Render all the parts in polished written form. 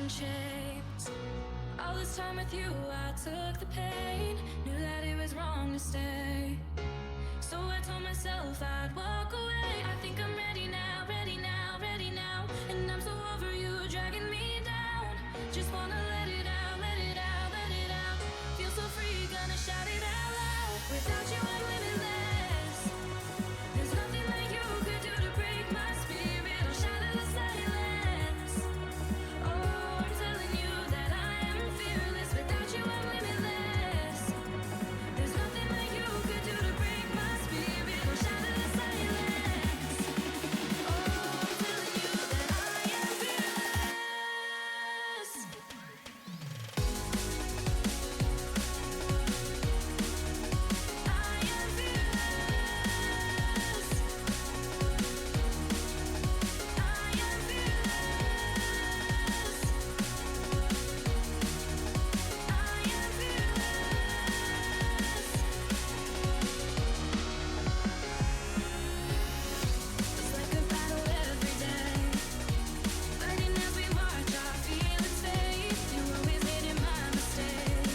in chains. All this time with you, I took the pain. Knew that it was wrong to stay. So I told myself I'd walk away. I think I'm ready now, ready now, ready now. And I'm so over you dragging me down. Just wanna let it out, let it out, let it out. Feel so free, gonna shout it out loud. Without you, I'm limitless. There's nothing that you could do to break my spirit or shatter the silence. Oh, I'm telling you that I am fearless. Without you, I'm limitless. There's nothing that you could do to break my spirit or shatter the silence. Oh, I'm telling you that I am fearless. I am fearless. I am fearless. I am fearless. It's like a battle every day. Fighting as we march, our feelings fade. You always made it my mistake.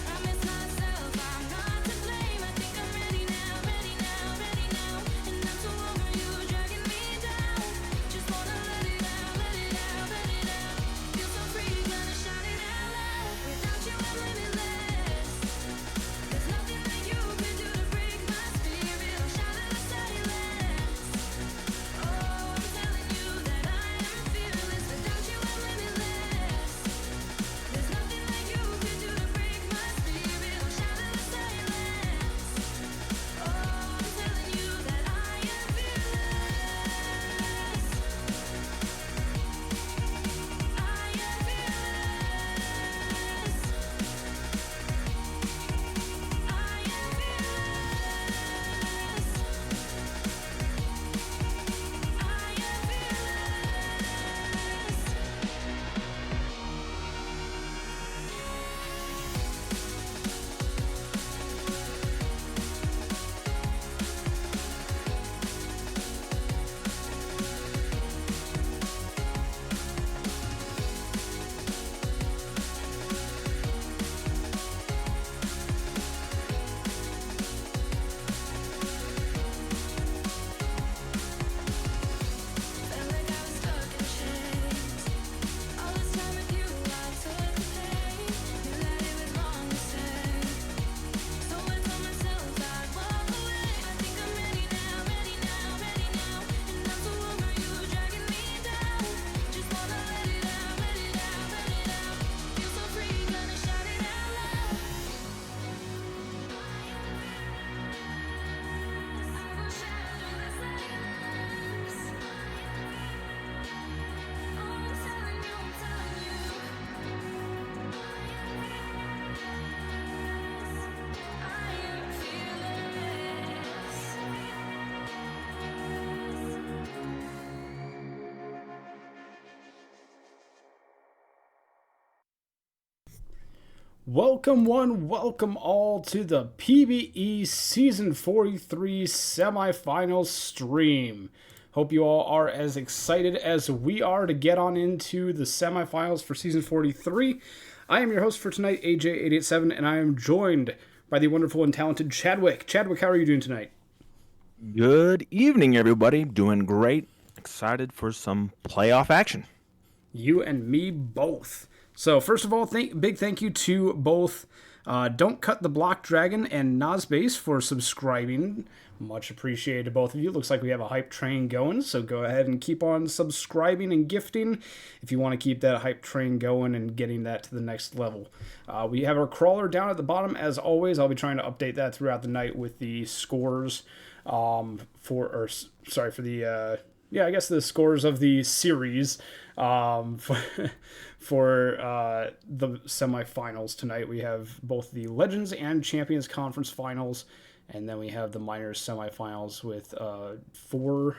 I miss myself, I'm not to blame. I think I'm ready now, ready now, ready now. And I'm so over you dragging me down. Just wanna let it out, let it out, let it out. Feel so free, gonna shout it out loud. Without you, I'm limitless. There's nothing that you could do to break my spirit or shatter the silence. Oh, I'm telling you that I am fearless. Without you, I'm limitless. There's nothing that you could do to break my spirit or shatter the silence. Oh, I'm telling you that I am fearless. I am fearless. I am fearless. I am Felt like I was stuck in chains. All this time with you, I took the pain. Knew that it was wrong to stay. So I told myself I'd walk away. I think I'm ready now, ready now, ready now. And I'm so over you dragging me down. Just wanna let it out, let it out, let it out. Feel so free, gonna shout it out loud. I will shatter the silence. Oh, I'm telling you, I'm telling you. I am fearless. Welcome one, welcome all to the PBE Season 43 Semifinals stream. Hope you all are as excited as we are to get on into the semifinals for Season 43. I am your host for tonight, AJay887, and I am joined by the wonderful and talented Chadwick. Chadwick, how are you doing tonight? Good evening, everybody. Doing great. Excited for some playoff action. You and me both. So first of all, big thank you to both Don't Cut the Block Dragon and Nazbase for subscribing. Much appreciated to both of you. Looks like we have a hype train going, so go ahead and keep on subscribing and gifting if you want to keep that hype train going and getting that to the next level. We have our crawler down at the bottom as always. I'll be trying to update that throughout the night with the scores for the I guess the scores of the series for the semifinals tonight. We have both the Legends and Champions Conference finals, and then we have the Minors semifinals with 4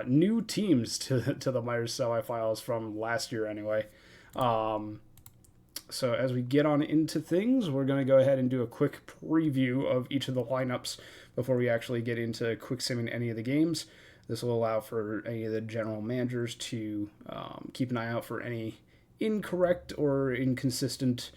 new teams to the Minors semifinals from last year anyway. So as we get on into things, we're going to go ahead and do a quick preview of each of the lineups before we actually get into quick simming any of the games. This will allow for any of the general managers to keep an eye out for any incorrect or inconsistent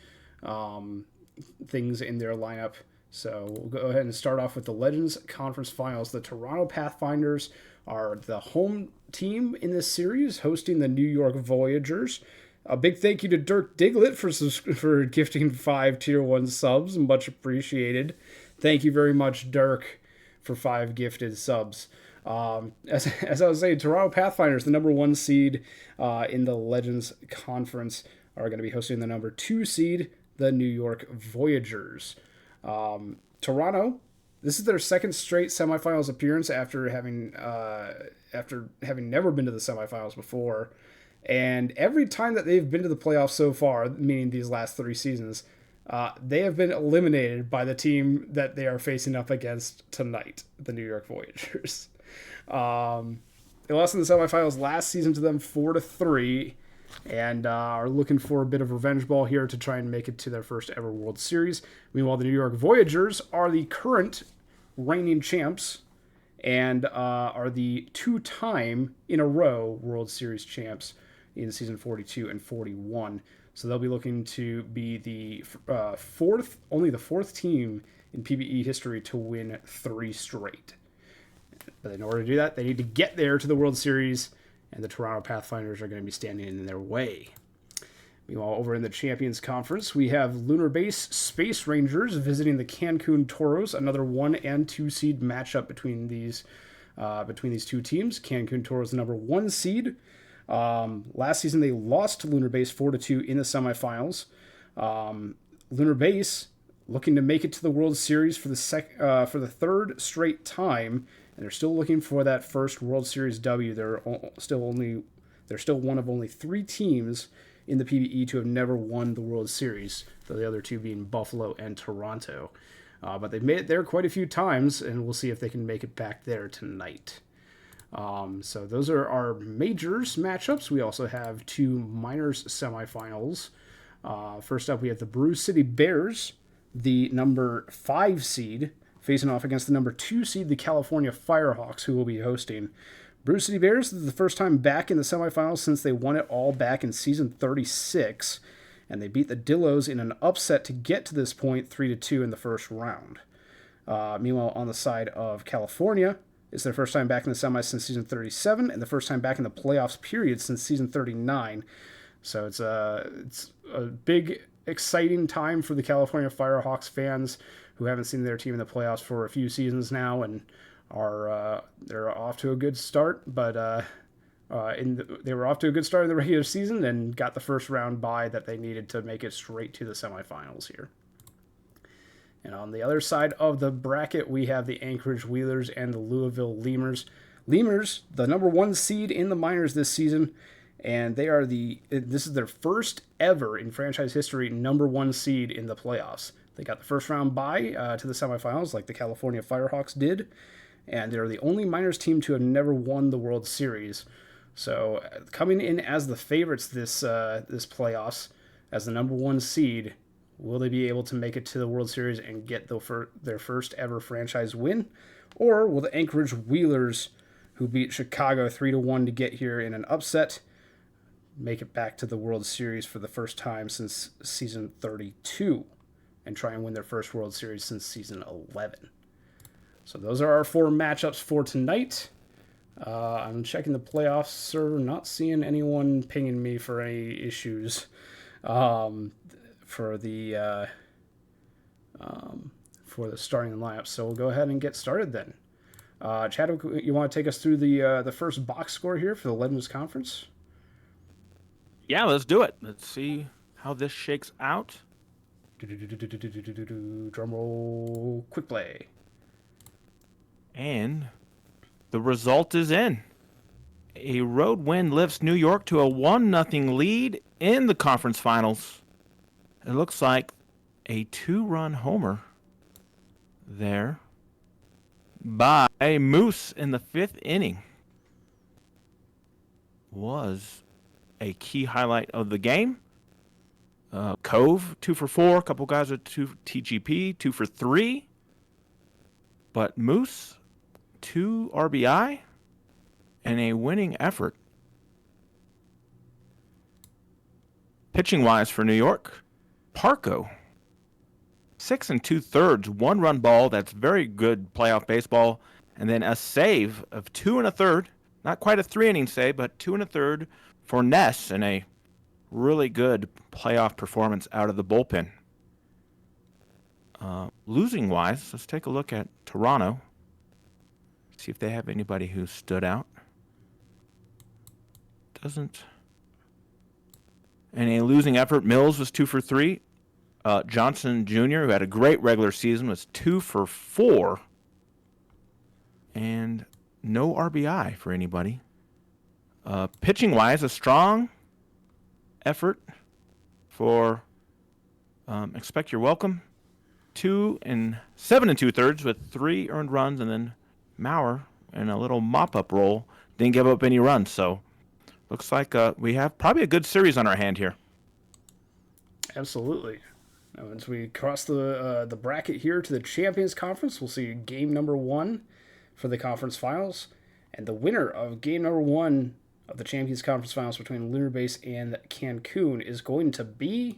things in their lineup. So we'll go ahead and start off with the Legends Conference Finals. The Toronto Pathfinders are the home team in this series, hosting the New York Voyagers. A big thank you to Dirk Diglett for gifting 5 Tier 1 subs. Much appreciated. Thank you very much, Dirk, for 5 gifted subs. As I was saying, Toronto Pathfinders, the number 1 seed in the Legends Conference, are going to be hosting the number 2 seed, the New York Voyagers. Toronto, this is their second straight semifinals appearance after having never been to the semifinals before. And every time that they've been to the playoffs so far, meaning these last 3 seasons, they have been eliminated by the team that they are facing up against tonight, the New York Voyagers. They lost in the semifinals last season to them 4-3, and are looking for a bit of revenge ball here to try and make it to their first ever World Series. Meanwhile, the New York Voyagers are the current reigning champs and are the 2-time in a row World Series champs in season 42 and 41. So they'll be looking to be the only the fourth team in PBE history to win 3 straight. But in order to do that, they need to get there to the World Series, and the Toronto Pathfinders are going to be standing in their way. Meanwhile, over in the Champions Conference, we have Lunar Base Space Rangers visiting the Cancun Toros, another 1 and 2 seed matchup between these 2 teams. Cancun Toros, the number 1 seed. Last season, they lost to Lunar Base 4-2 in the semifinals. Lunar Base looking to make it to the World Series for the 3rd straight time, and they're still looking for that first World Series W. They're still one of only 3 teams in the PBE to have never won the World Series, the other 2 being Buffalo and Toronto. But they've made it there quite a few times, and we'll see if they can make it back there tonight. So those are our majors matchups. We also have 2 minors semifinals. First up, we have the Brew City Bears, the number 5 seed, facing off against the number 2 seed, the California Firehawks, who will be hosting. Brew City Bears, this is the first time back in the semifinals since they won it all back in season 36, and they beat the Dillos in an upset to get to this point, 3-2 in the first round. Meanwhile, on the side of California, it's their first time back in the semis since season 37, and the first time back in the playoffs period since season 39. So it's a big, exciting time for the California Firehawks fans who haven't seen their team in the playoffs for a few seasons now, and they're off to a good start. But they were off to a good start in the regular season and got the first round bye that they needed to make it straight to the semifinals here. And on the other side of the bracket, we have the Anchorage Wheelers and the Louisville Lemurs. Lemurs, the number 1 seed in the minors this season, and this is their first ever in franchise history number 1 seed in the playoffs. They got the first round bye to the semifinals like the California Firehawks did, and they're the only minors team to have never won the World Series. So coming in as the favorites this playoffs as the number 1 seed, will they be able to make it to the World Series and get their first ever franchise win? Or will the Anchorage Wheelers, who beat Chicago 3-1 to get here in an upset, make it back to the World Series for the first time since season 32 and try and win their first World Series since season 11? So those are our 4 matchups for tonight. I'm checking the playoffs server, not seeing anyone pinging me for any issues. For the starting lineup. So we'll go ahead and get started then. Chadwick, you want to take us through the first box score here for the Legends Conference? Yeah, let's do it. Let's see how this shakes out. Drum roll, quick play. And the result is in. A road win lifts New York to a 1-0 lead in the conference finals. It looks like a 2-run homer there by Moose in the 5th inning was a key highlight of the game. Cove, 2 for 4. A couple guys with 2 TGP, 2 for 3. But Moose, 2 RBI and a winning effort. Pitching wise for New York, Parco. 6 2/3, 1-run ball. That's very good playoff baseball. And then a save of 2 1/3. Not quite a 3-inning save, but 2 1/3 for Ness, and a really good playoff performance out of the bullpen. Losing wise, let's take a look at Toronto. See if they have anybody who stood out. Doesn't. And a losing effort, Mills was 2 for 3. Johnson Jr., who had a great regular season, was 2 for 4. And no RBI for anybody. Pitching-wise, a strong effort for Expect Your Welcome. 2 7 2/3 with 3 earned runs, and then Maurer in a little mop-up role didn't give up any runs. So looks like we have probably a good series on our hand here. Absolutely. Now, once we cross the bracket here to the Champions Conference, we'll see game number 1 for the conference finals. And the winner of game number 1 of the Champions Conference Finals between Lunar Base and Cancun is going to be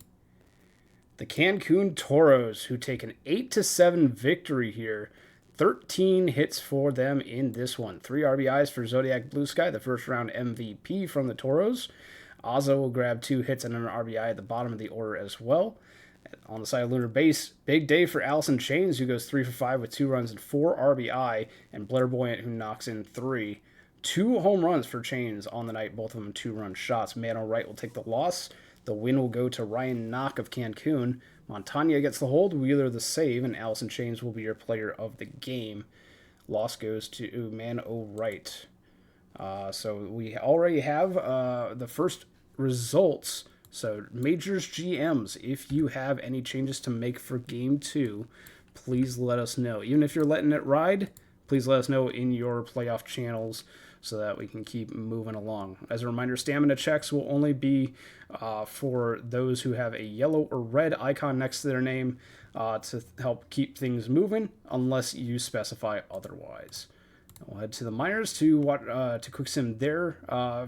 the Cancun Toros, who take an 8-7 victory here. 13 hits for them in this one. 3 RBIs for Zodiac Blue Sky, the first round MVP from the Toros. Ozzo will grab 2 hits and an RBI at the bottom of the order as well. On the side of Lunar Base, big day for Allison Chains, who goes 3 for 5 with 2 runs and 4 RBI, and Blair Boyant, who knocks in 3. 2 home runs for Chains on the night, both of them 2-run shots. Mano Wright will take the loss. The win will go to Ryan Knock of Cancun. Montana gets the hold, Wheeler the save, and Allison Chains will be your player of the game. Loss goes to Mano Wright. So we already have the first results. So Majors GMs, if you have any changes to make for Game 2, please let us know. Even if you're letting it ride, please let us know in your playoff channels so that we can keep moving along. As a reminder, stamina checks will only be for those who have a yellow or red icon next to their name to help keep things moving, unless you specify otherwise. We'll head to the minors to quick sim their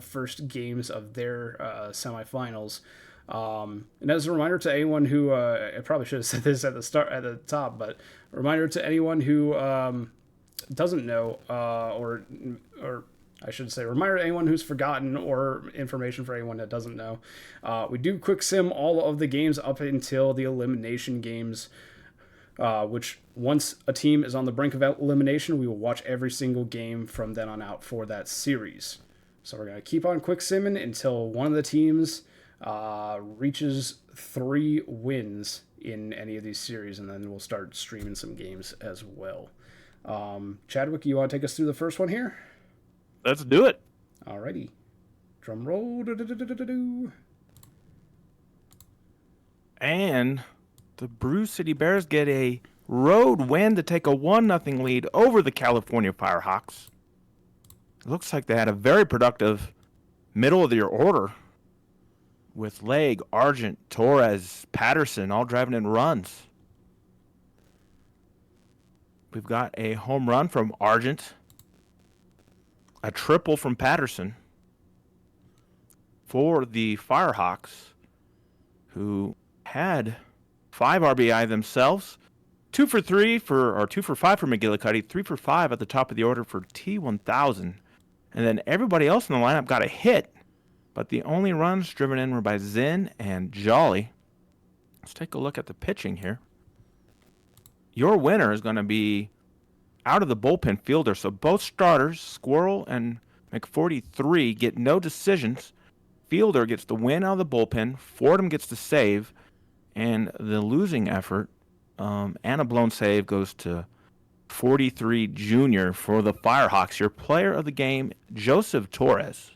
first games of their semifinals. And as a reminder to anyone who I probably should have said this at the top, but a reminder to anyone who doesn't know, or I should say, reminder to anyone who's forgotten, or information for anyone that doesn't know. We do quick sim all of the games up until the elimination games. Which once a team is on the brink of elimination, we will watch every single game from then on out for that series. So we're going to keep on quick simming until one of the teams reaches 3 wins in any of these series, and then we'll start streaming some games as well. Chadwick, you want to take us through the first one here? Let's do it. Alrighty. Drum roll. And the Brew City Bears get a road win to take a 1-0 lead over the California Firehawks. It looks like they had a very productive middle of their order with Legg, Argent, Torres, Patterson all driving in runs. We've got a home run from Argent, a triple from Patterson for the Firehawks, who had 5 RBI themselves. 2 for 5 for McGillicuddy, 3 for 5 at the top of the order for T1000. And then everybody else in the lineup got a hit, but the only runs driven in were by Zinn and Jolly. Let's take a look at the pitching here. Your winner is going to be out of the bullpen fielder. So both starters, Squirrel and McForty-3, get no decisions. Fielder gets the win out of the bullpen. Fordham gets the save. And the losing effort, and a blown save, goes to 43 Jr. for the Firehawks. Your player of the game, Joseph Torres.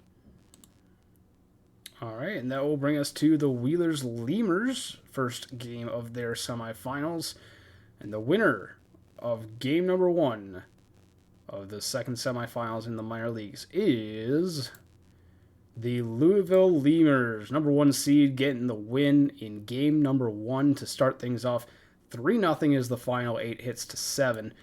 All right, and that will bring us to the Wheelers-Lemurs, first game of their semifinals. And the winner of game number 1 of the second semifinals in the minor leagues is the Louisville Lemurs, number 1 seed, getting the win in game number 1 to start things off. 3-0 is the final, 8 hits to 7.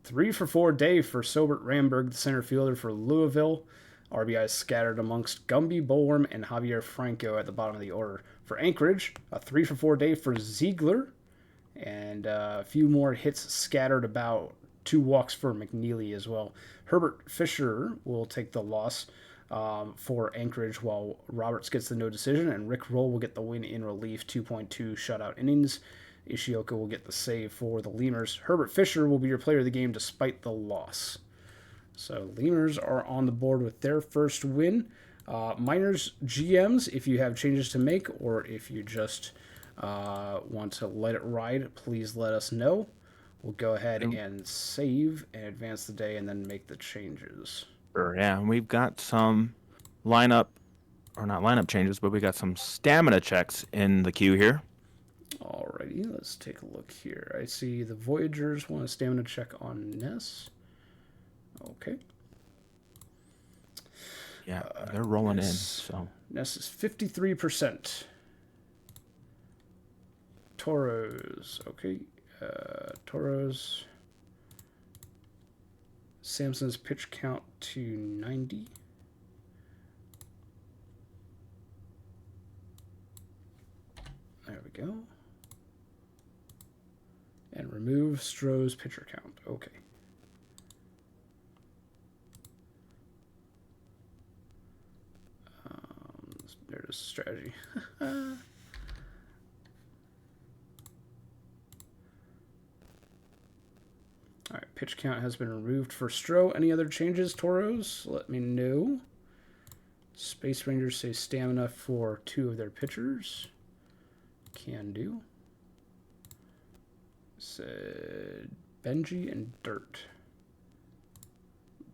3 for 4 day for Sobert Ramberg, the center fielder for Louisville. RBIs scattered amongst Gumby, Bullworm, and Javier Franco at the bottom of the order. For Anchorage, a 3-for-4 day for Ziegler, and a few more hits scattered about. 2 walks for McNeely as well. Herbert Fisher will take the loss for Anchorage, while Roberts gets the no decision, and Rick Roll will get the win in relief, 2.2 shutout innings. Ishioka will get the save for the Lemurs. Herbert Fisher will be your player of the game despite the loss. So Lemurs are on the board with their first win. Miners GMs, if you have changes to make or if you just want to let it ride, please let us know. We'll go ahead and save and advance the day and then make the changes. Sure, yeah. We've got some not lineup changes, but we got some stamina checks in the queue here. Alrighty, let's take a look here. I see the Voyagers want a stamina check on Ness. Okay. Yeah, they're rolling in. So Ness is 53%. Toros, okay. Toros. Samson's pitch count to 90. There we go. And remove Stroh's pitcher count. Okay. There's a strategy. All right, pitch count has been removed for Stroh. Any other changes, Toros? Let me know. Space Rangers say stamina for 2 of their pitchers. Can do. Said Benji and Dirt.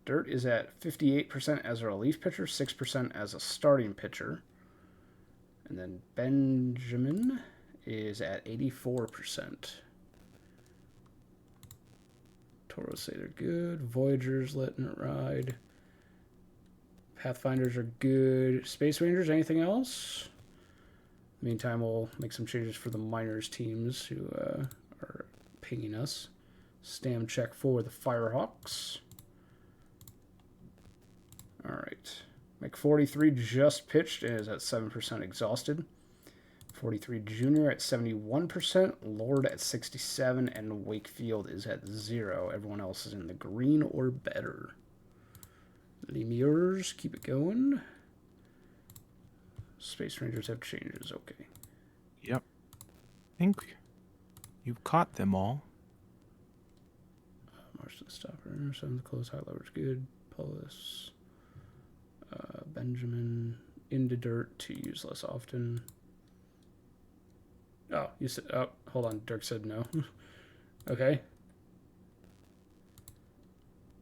Dirt is at 58% as a relief pitcher, 6% as a starting pitcher. And then Benjamin is at 84%. Toros say they're good. Voyagers letting it ride. Pathfinders are good. Space Rangers, anything else? Meantime, we'll make some changes for the minors teams who are pinging us. Stam check for the Firehawks. All right. McC43 just pitched and is at 7% exhausted. 43 Junior at 71%, Lord at 67, and Wakefield is at 0. Everyone else is in the green or better. Lemurs, keep it going. Space Rangers have changes, okay. Yep. I think you've caught them all. Marston Stopper, 7th close, high leverage, good. Pullis. Benjamin, into Dirt to use less often. Oh, you said, oh, hold on, Dirk said no. Okay.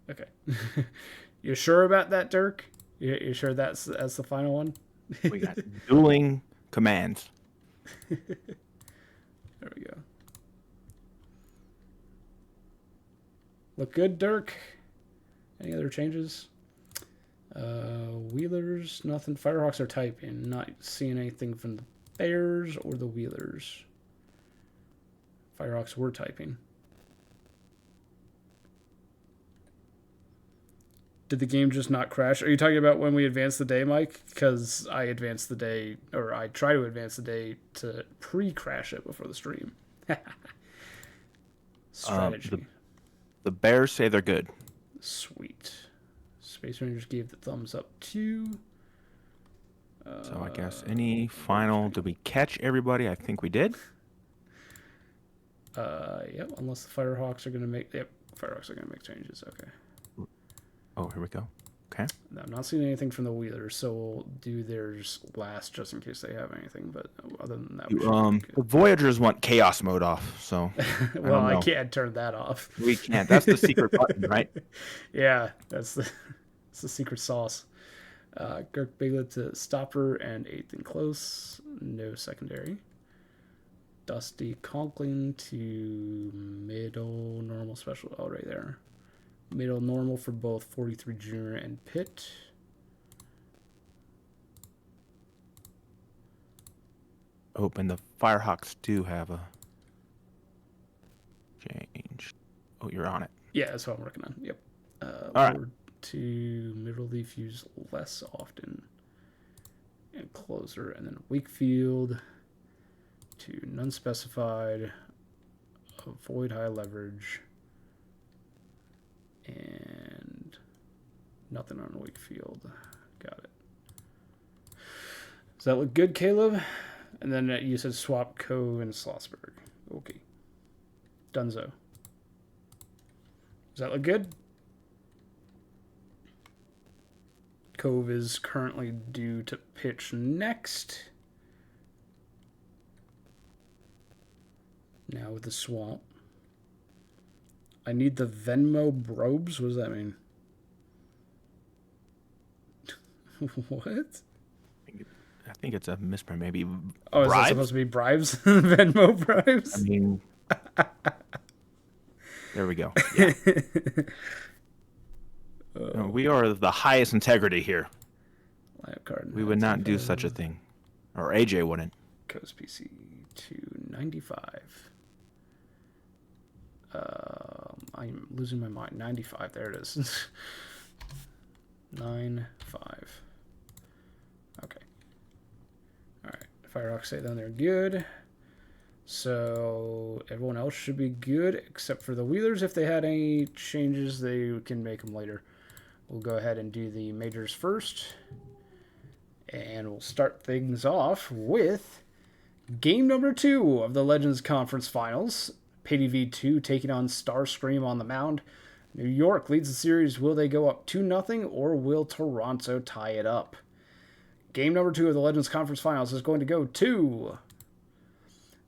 Okay. You sure about that, Dirk? You sure that's the final one? We got dueling commands. There we go. Look good, Dirk. Any other changes? Wheelers, nothing. Firehawks are typing. Not seeing anything from the Bears or the Wheelers. Firehawks were typing. Did the game just not crash? Are you talking about when we advanced the day, Mike? Because I advanced the day, or I try to advance the day to pre-crash it before the stream. Strategy. The Bears say they're good. Sweet. Space Rangers gave the thumbs up too. So I guess any final, did we catch everybody? I think we did. Yep, unless the Firehawks are going to make, Firehawks are going to make changes, okay. Oh, here we go. Okay. No, I'm not seeing anything from the Wheelers, so we'll do theirs last just in case they have anything, but other than that, we should the Voyagers want chaos mode off, so. well, I can't turn that off. We can't. That's the secret button, right? Yeah, that's the secret sauce. Girk Biglet to Stopper and 8th and close. No secondary. Dusty Conklin to middle normal special. Oh, right there. Middle normal for both 43 Junior and Pitt. Oh, and the Firehawks do have a change. Oh, you're on it. Yeah, that's what I'm working on. Yep. All right. to middle relief used less often. And closer. And then Wakefield to none specified. Avoid high leverage. And nothing on Wakefield. Got it. Does that look good, Caleb? And then you said swap Cove and Schlossberg. Okay. Dunzo. Does that look good? Cove is currently due to pitch next. Now with the swamp. I need the Venmo Brobes. What does that mean? What? I think it's a misprint, maybe. Oh, is that supposed to be bribes? Venmo bribes? I mean, there we go. Yeah. No, we are the highest integrity here. Live card. We would not do such a thing. Or AJay wouldn't. Coast PC 295. I'm losing my mind. 95. There it is. 95. Okay. All right. Firerock say then they're good. So everyone else should be good except for the Wheelers. If they had any changes, they can make them later. We'll go ahead and do the majors first. And we'll start things off with game number 2 of the Legends Conference Finals. PDV2 taking on Starscream on the mound. New York leads the series. Will they go up 2-0 or will Toronto tie it up? Game number 2 of the Legends Conference Finals is going to go to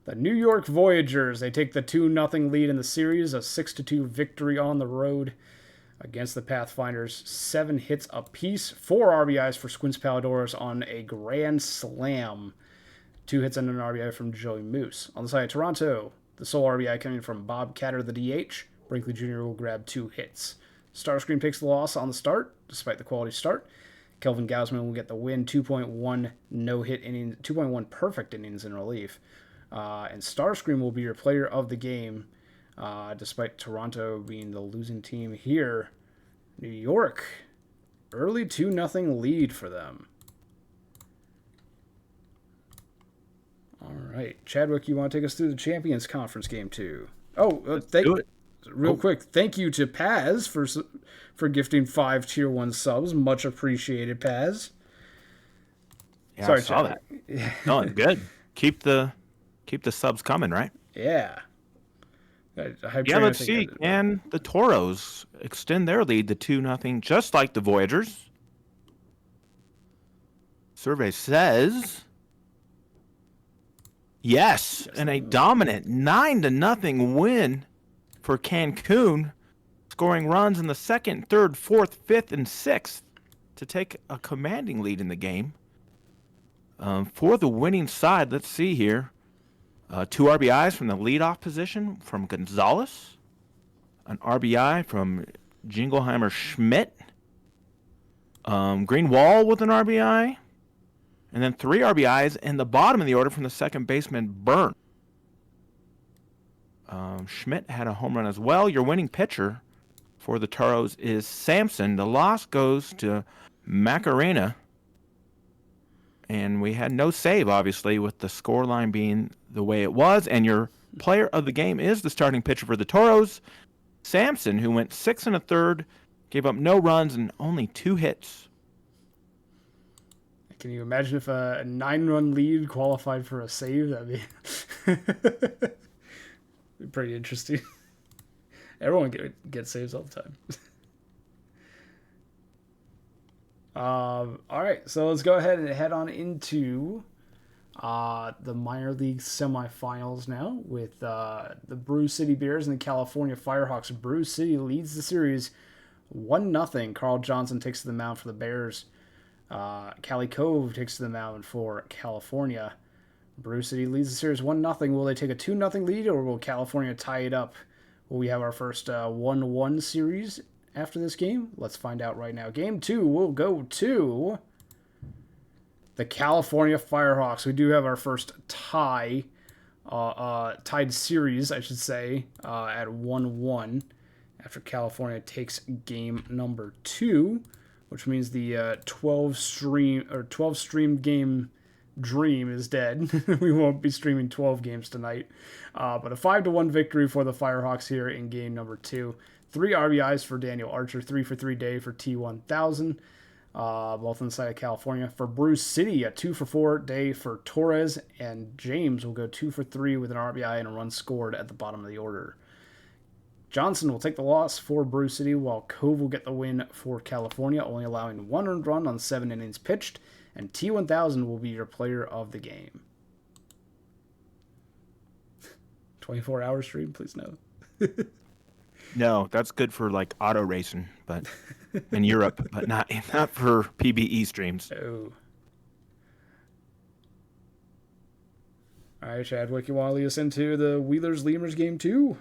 the New York Voyagers. They take the 2-0 lead in the series, a 6-2 victory on the road against the Pathfinders. 7 hits apiece, 4 RBIs for Squints Palidorus on a grand slam. 2 hits and an RBI from Joey Moose. On the side of Toronto, the sole RBI coming from Bob Catter, the DH. Brinkley Jr. will grab 2 hits. Starscream takes the loss on the start, despite the quality start. Kelvin Gausman will get the win, 2.1 no-hit innings, 2.1 perfect innings in relief. And Starscream will be your player of the game, despite Toronto being the losing team here. New York, early 2-0 lead for them. All right, Chadwick, you want to take us through the Champions Conference game 2? Oh, real quick, thank you to Paz for gifting 5 Tier 1 subs. Much appreciated, Paz. Yeah, Sorry, I saw Chadwick. that. No, it's good. Keep the subs coming, right? Yeah. Yeah, let's see. Can the Toros extend their lead to 2-0, just like the Voyagers? Survey says yes, and a dominant 9-0 win for Cancun, scoring runs in the 2nd, 3rd, 4th, 5th, and 6th to take a commanding lead in the game. For the winning side, let's see here. 2 RBIs from the leadoff position from Gonzalez. An RBI from Jingleheimer Schmidt. Greenwald with an RBI. And then 3 RBIs in the bottom of the order from the second baseman, Byrne. Schmidt had a home run as well. Your winning pitcher for the Toros is Sampson. The loss goes to Macarena. And we had no save, obviously, with the scoreline being the way it was. And your player of the game is the starting pitcher for the Toros, Sampson, who went 6 1/3, gave up no runs and only 2 hits. Can you imagine if a 9-run lead qualified for a save? That'd be pretty interesting. Everyone gets saves all the time. All right, so let's go ahead and head on into the minor league semifinals now with the Brew City Bears and the California Firehawks. Brew City leads the series 1-0. Carl Johnson takes to the mound for the Bears. Cali Cove takes to the mound for California. Brew City leads the series 1-0. Will they take a 2-0 lead, or will California tie it up? Will we have our first 1-1 series after this game? Let's find out right now. Game 2 will go to the California Firehawks. We do have our first tied series, I should say, at 1-1. after California takes game number 2, which means the 12 stream game dream is dead. We won't be streaming 12 games tonight. But a 5-1 victory for the Firehawks here in game number 2. 3 RBIs for Daniel Archer, 3 for 3 day for T1000, both on the side of California. For Bruce City, a 2 for 4 day for Torres, and James will go 2 for 3 with an RBI and a run scored at the bottom of the order. Johnson will take the loss for Bruce City, while Cove will get the win for California, only allowing 1 earned run on 7 innings pitched, and T1000 will be your player of the game. 24-hour stream, please no. No, that's good for like auto racing, but in Europe, but not for PBE streams. Oh. All right, Chadwick, you want to lead us into the Wheelers-Lemurs game 2?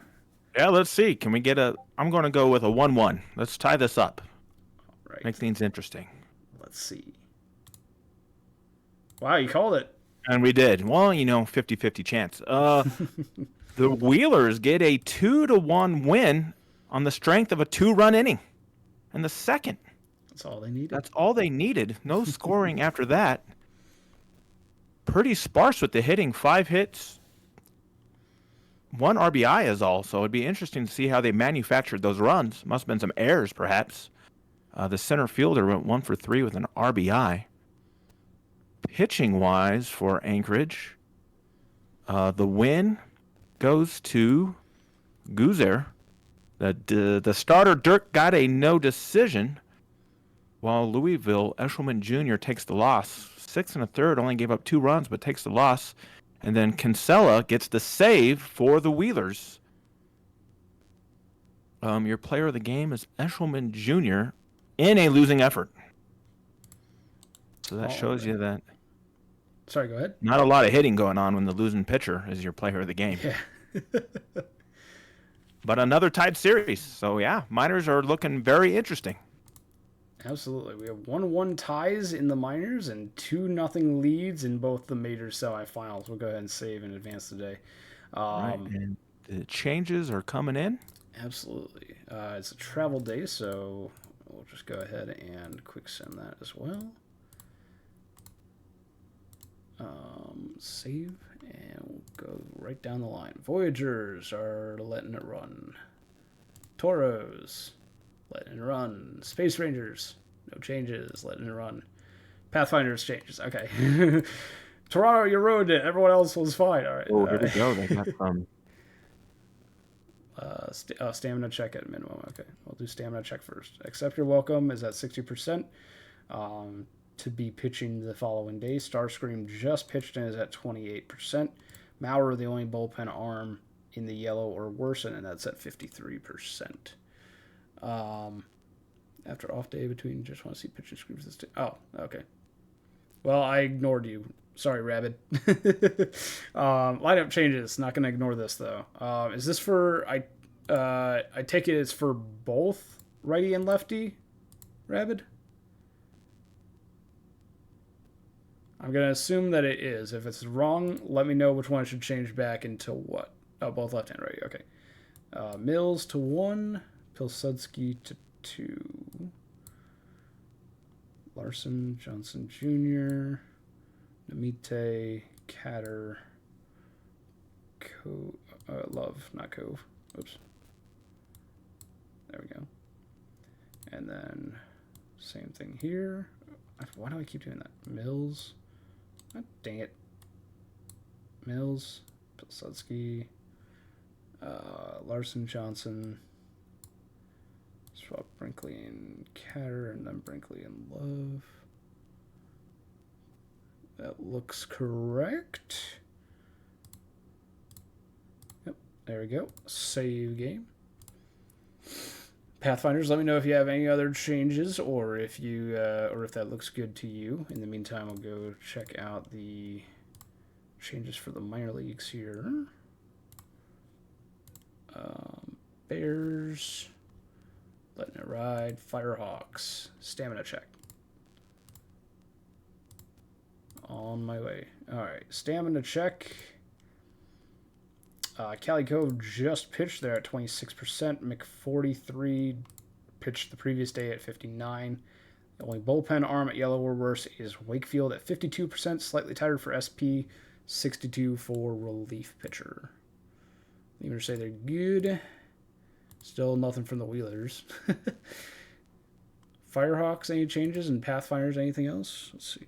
Yeah, let's see. Can we get I'm going to go with a 1-1. Let's tie this up. All right. Make things interesting. Let's see. Wow, you called it. And we did. Well, 50-50 chance. The Wheelers get a 2-1 win on the strength of a 2-run inning in the second. That's all they needed. That's all they needed. No scoring after that. Pretty sparse with the hitting. 5 hits, 1 RBI is all. So it'd be interesting to see how they manufactured those runs. Must have been some errors, perhaps. The center fielder went 1 for 3 with an RBI. Pitching-wise for Anchorage, the win goes to Guzer. The starter, Dirk, got a no decision, while Louisville, Eshelman Jr. takes the loss. 6 1/3, only gave up 2 runs, but takes the loss. And then Kinsella gets the save for the Wheelers. Your player of the game is Eshelman Jr. in a losing effort. So that shows you that. Sorry, go ahead. Not a lot of hitting going on when the losing pitcher is your player of the game. Yeah. But another tied series. So, yeah, minors are looking very interesting. Absolutely. We have 1-1 ties in the minors and 2-0 leads in both the major semifinals. We'll go ahead and save and advance today. Right, and the changes are coming in. Absolutely. It's a travel day, so we'll just go ahead and quick send that as well. Save, and we'll go right down the line. Voyagers are letting it run. Toros, letting it run. Space Rangers, no changes, letting it run. Pathfinders changes. Okay. Toronto, you ruined it. Everyone else was fine. All right. Oh, here we go. They got stamina check at minimum. Okay, we'll do stamina check first. Accept your welcome is at 60%. To be pitching the following day. Starscream just pitched and is at 28%. Maurer, the only bullpen arm in the yellow or worsen, and that's at 53%. After off day between, just want to see pitching screens this day. Oh, okay. Well, I ignored you. Sorry, Rabbit. Lineup changes. Not going to ignore this, though. Is this for... I take it it's for both righty and lefty, Rabbit? I'm going to assume that it is. If it's wrong, let me know which one I should change back into what. Oh, both left and right. Okay. Mills to 1. Pilsudski to 2. Larson, Johnson Jr., Namite, Catter, Love, not Cove. Oops. There we go. And then same thing here. Why do I keep doing that? Mills. Oh, dang it. Mills, Pilsudski, Larson, Johnson, swap Brinkley and Catter, and then Brinkley and Love. That looks correct. Yep, there we go. Save game. Pathfinders, let me know if you have any other changes or if you or if that looks good to you. In the meantime, I'll go check out the changes for the minor leagues here. Bears, letting it ride. Firehawks, stamina check. On my way. All right, stamina check. Cali Cove just pitched there at 26%. McForty3 pitched the previous day at 59. The only bullpen arm at yellow or worse is Wakefield at 52%, slightly tighter for SP, 62 for relief pitcher. Even say they're good. Still nothing from the Wheelers. Firehawks, any changes? And Pathfinders, anything else? Let's see.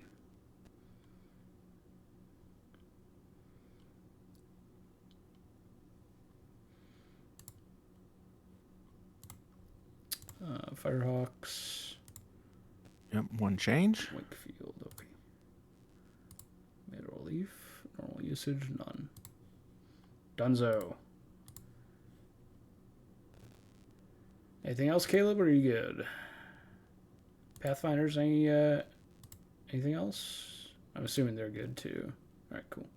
Firehawks. Yep, one change. Wakefield, okay. Mid relief, normal usage, none. Dunzo. Anything else, Caleb, or are you good? Pathfinders, anything else? I'm assuming they're good too. All right, cool.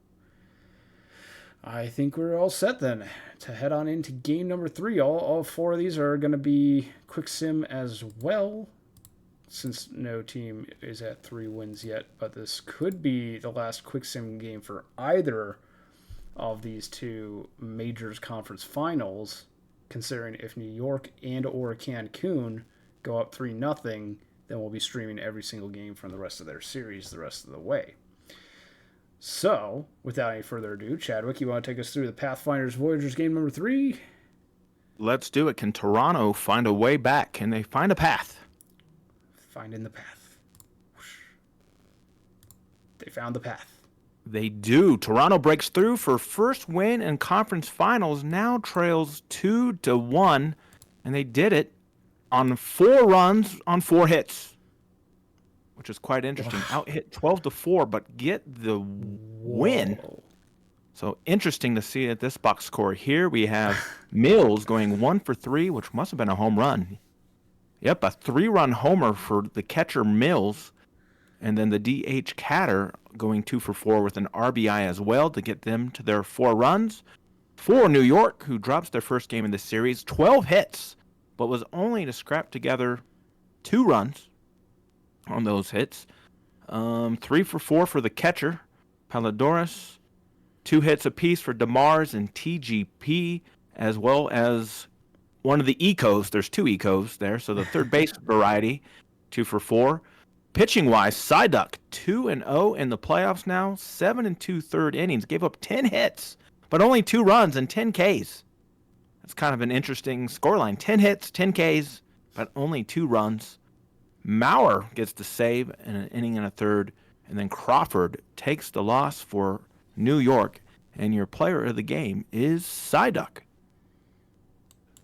I think we're all set then to head on into game number 3. All 4 of these are going to be quick sim as well, since no team is at 3 wins yet. But this could be the last quick sim game for either of these 2 majors conference finals, considering if New York and or Cancun go up 3-0, then we'll be streaming every single game from the rest of their series the rest of the way. So, without any further ado, Chadwick, you want to take us through the Pathfinders Voyagers game number 3? Let's do it. Can Toronto find a way back? Can they find a path? Finding the path. Whoosh. They found the path. They do. Toronto breaks through for first win in conference finals, now trails 2-1, and they did it on 4 runs on 4 hits, which is quite interesting. Out hit 12-4, but get the win. Whoa. So interesting to see at this box score. Here we have Mills going 1 for 3, which must have been a home run. Yep, a 3-run homer for the catcher Mills. And then the DH Catter going 2 for 4 with an RBI as well to get them to their 4 runs. For New York, who drops their first game in the series, 12 hits, but was only to scrap together 2 runs on those hits. 3 for 4 for the catcher, Palladores. 2 hits apiece for DeMars and TGP, as well as one of the Ecos. There's 2 Ecos there, so the third base variety, 2 for 4. Pitching-wise, Psyduck, 2-0 in the playoffs now, 7 2/3 innings, gave up 10 hits, but only 2 runs and 10 Ks. That's kind of an interesting scoreline. 10 hits, 10 Ks, but only 2 runs. Maurer gets the save in an inning and a third, and then Crawford takes the loss for New York, and your player of the game is Psyduck.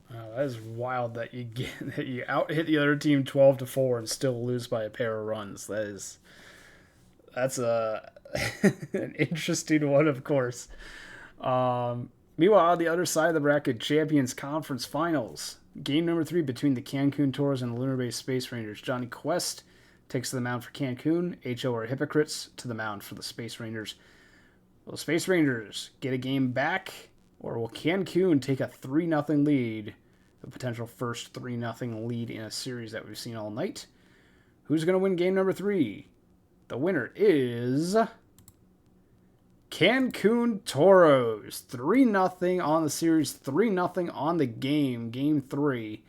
That is wild that you out hit the other team 12-4 and still lose by a pair of runs. That's an interesting one, of course. Meanwhile, on the other side of the bracket, Champions Conference Finals. Game number 3 between the Cancun Toros and the Lunar Base Space Rangers. Johnny Quest takes to the mound for Cancun. HO or Hypocrites to the mound for the Space Rangers. Will the Space Rangers get a game back, or will Cancun take a 3-0 lead? The potential first 3-0 lead in a series that we've seen all night. Who's going to win game number 3? The winner is Cancun Toros. 3-0 on the series, 3-0 on the game, game 3.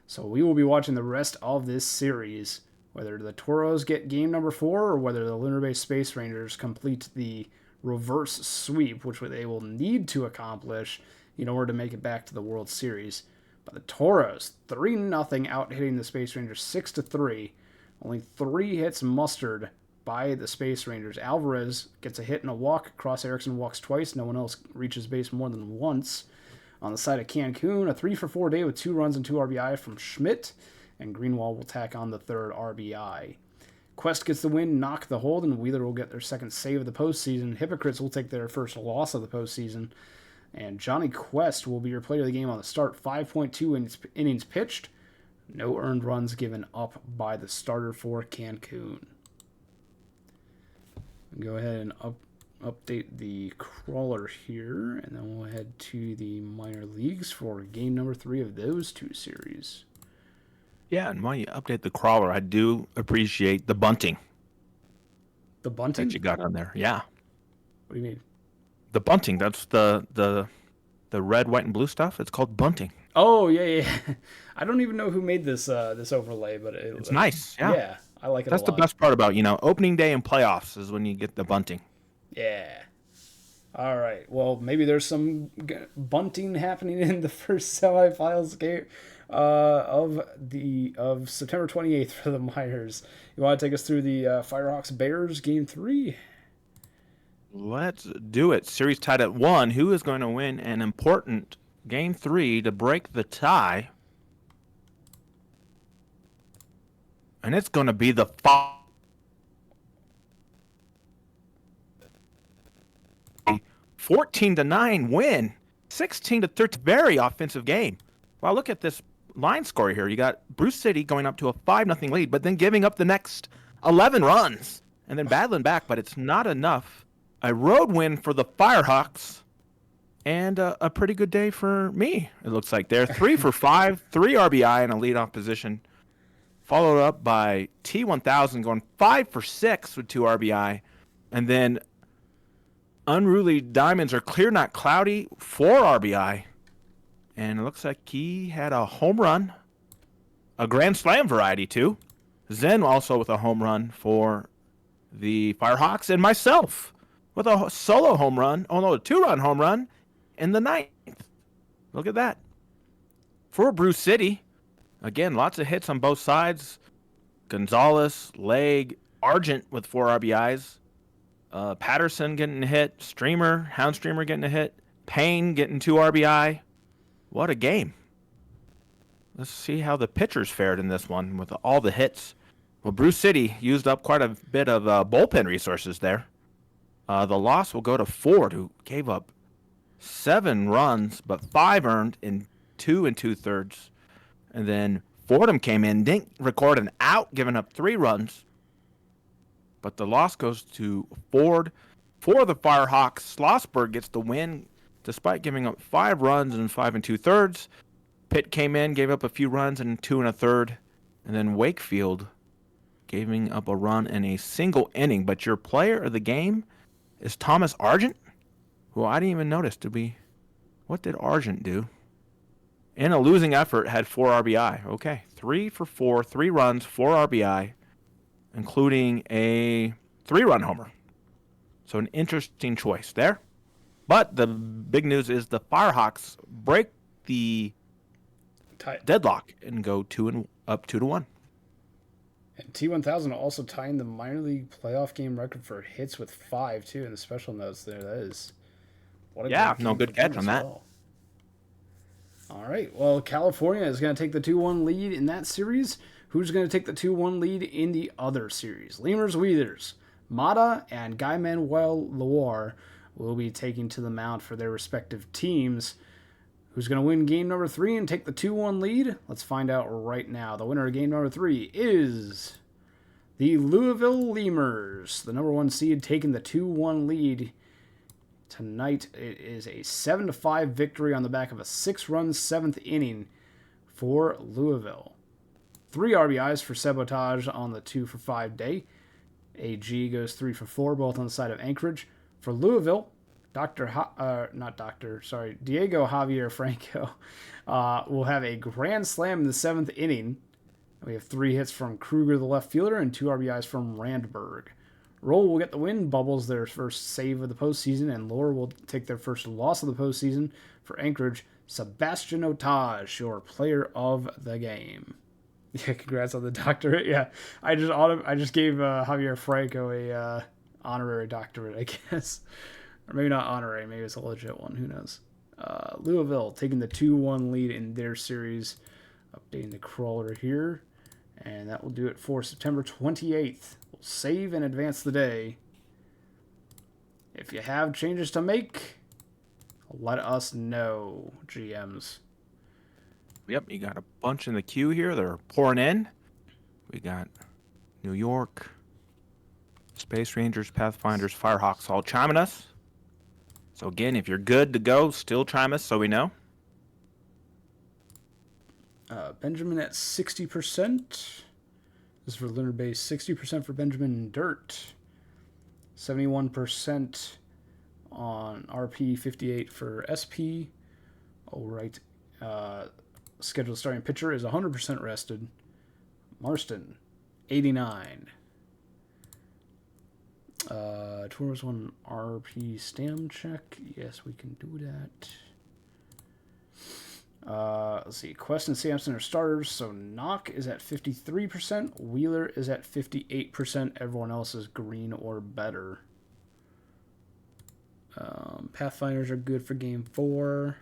So we will be watching the rest of this series, whether the Toros get game number 4 or whether the Lunar Base Space Rangers complete the reverse sweep, which they will need to accomplish in order to make it back to the World Series. But the Toros, 3-0 out hitting the Space Rangers 6-3. Only 3 hits mustered by the Space Rangers. Alvarez gets a hit and a walk. Cross Erickson walks twice. No one else reaches base more than once. On the side of Cancun, a 3 for 4 day with 2 runs and 2 RBI from Schmidt. And Greenwald will tack on the 3rd RBI. Quest gets the win, knock the hold, and Wheeler will get their 2nd save of the postseason. Hypocrites will take their first loss of the postseason. And Johnny Quest will be your player of the game on the start. 5.2 innings pitched. No earned runs given up by the starter for Cancun. Go ahead and update the crawler here. And then we'll head to the minor leagues for game number 3 of those 2 series. Yeah, and while you update the crawler, I do appreciate the bunting. The bunting? That you got on there. Yeah. What do you mean? The bunting, that's the the red, white, and blue stuff. It's called bunting. Oh yeah. I don't even know who made this this overlay, but It's nice. Yeah. Yeah, I like it That's a the lot. best part about, opening day and playoffs is when you get the bunting. Yeah. All right. Well, maybe there's some bunting happening in the first semifinals game of September 28th for the Miners. You want to take us through the Firehawks Bears game 3? Let's do it. Series tied at 1. Who is going to win an important game 3 to break the tie? And it's going to be the 14-9 win. 16-13. Very offensive game. Wow, look at this line score here. You got Bruce City going up to a 5-0 lead, but then giving up the next 11 runs and then battling back, but it's not enough. A road win for the Firehawks and a pretty good day for me. It looks like they're 3 for 5, 3 RBI in a leadoff position, followed up by T1000 going 5 for 6 with 2 RBI, and then Unruly Diamonds are clear, not cloudy, 4 RBI. And it looks like he had a home run, a grand slam variety too. Zen also with a home run for the Firehawks, and myself with a solo home run, a 2-run home run in the 9th. Look at that. For Bruce City, again, lots of hits on both sides. Gonzalez, Leg, Argent with 4 RBIs. Patterson getting a hit. Hound Streamer getting a hit. Payne getting 2 RBI. What a game. Let's see how the pitchers fared in this one with all the hits. Well, Bruce City used up quite a bit of bullpen resources there. The loss will go to Ford, who gave up 7 runs, but 5 earned in 2 2/3. And then Fordham came in, didn't record an out, giving up 3 runs. But the loss goes to Ford. For the Firehawks, Schlossberg gets the win despite giving up 5 runs in 5 2/3. Pitt came in, gave up a few runs in 2 1/3. And then Wakefield giving up a run in a single inning. But your player of the game is Thomas Argent, who I didn't even notice. What did Argent do? In a losing effort, had 4 RBI. Okay, 3 for 4, 3 runs, 4 RBI, including a 3-run homer. So an interesting choice there. But the big news is the Firehawks break the deadlock and go up 2-1. And T1000 also tying the minor league playoff game record for hits with 5 too in the special notes there. That is what a good catch on that. Well. All right. Well, California is going to take the 2-1 lead in that series. Who's going to take the 2-1 lead in the other series? Lemurs Weathers, Mata, and Guy Manuel Loire will be taking to the mound for their respective teams. Who's going to win game number 3 and take the 2-1 lead? Let's find out right now. The winner of game number 3 is the Louisville Lemurs, the number 1 seed, taking the 2-1 lead. Tonight, it is a 7-5 victory on the back of a 6-run 7th inning for Louisville. 3 RBIs for Sabotage on the 2 for 5 day. AG goes 3 for 4, both on the side of Anchorage. For Louisville, Diego Javier Franco will have a grand slam in the 7th inning. We have 3 hits from Kruger, the left fielder, and 2 RBIs from Randberg. Roll will get the win. Bubbles their first save of the postseason, and Lohr will take their first loss of the postseason. For Anchorage, Sebastian Otage, your player of the game. Yeah, congrats on the doctorate. Yeah, I just gave Javier Franco a honorary doctorate, I guess. Or maybe not honorary, maybe it's a legit one, who knows. Louisville taking the 2-1 lead in their series. Updating the crawler here. And that will do it for September 28th. We'll save and advance the day. If you have changes to make, let us know, GMs. Yep, you got a bunch in the queue here. They're pouring in. We got New York, Space Rangers, Pathfinders, Firehawks all chiming us. So again, if you're good to go, still chime us so we know. Benjamin at 60%. This is for Lunar Base. 60% for Benjamin Dirt. 71% on RP, 58 for SP. All right. Scheduled starting pitcher is 100% rested. Marston, 89. Tours 1 RP stam check. Yes, we can do that. Let's see. Quest and Sampson are starters, so Knock is at 53%. Wheeler is at 58%. Everyone else is green or better. Pathfinders are good for game 4.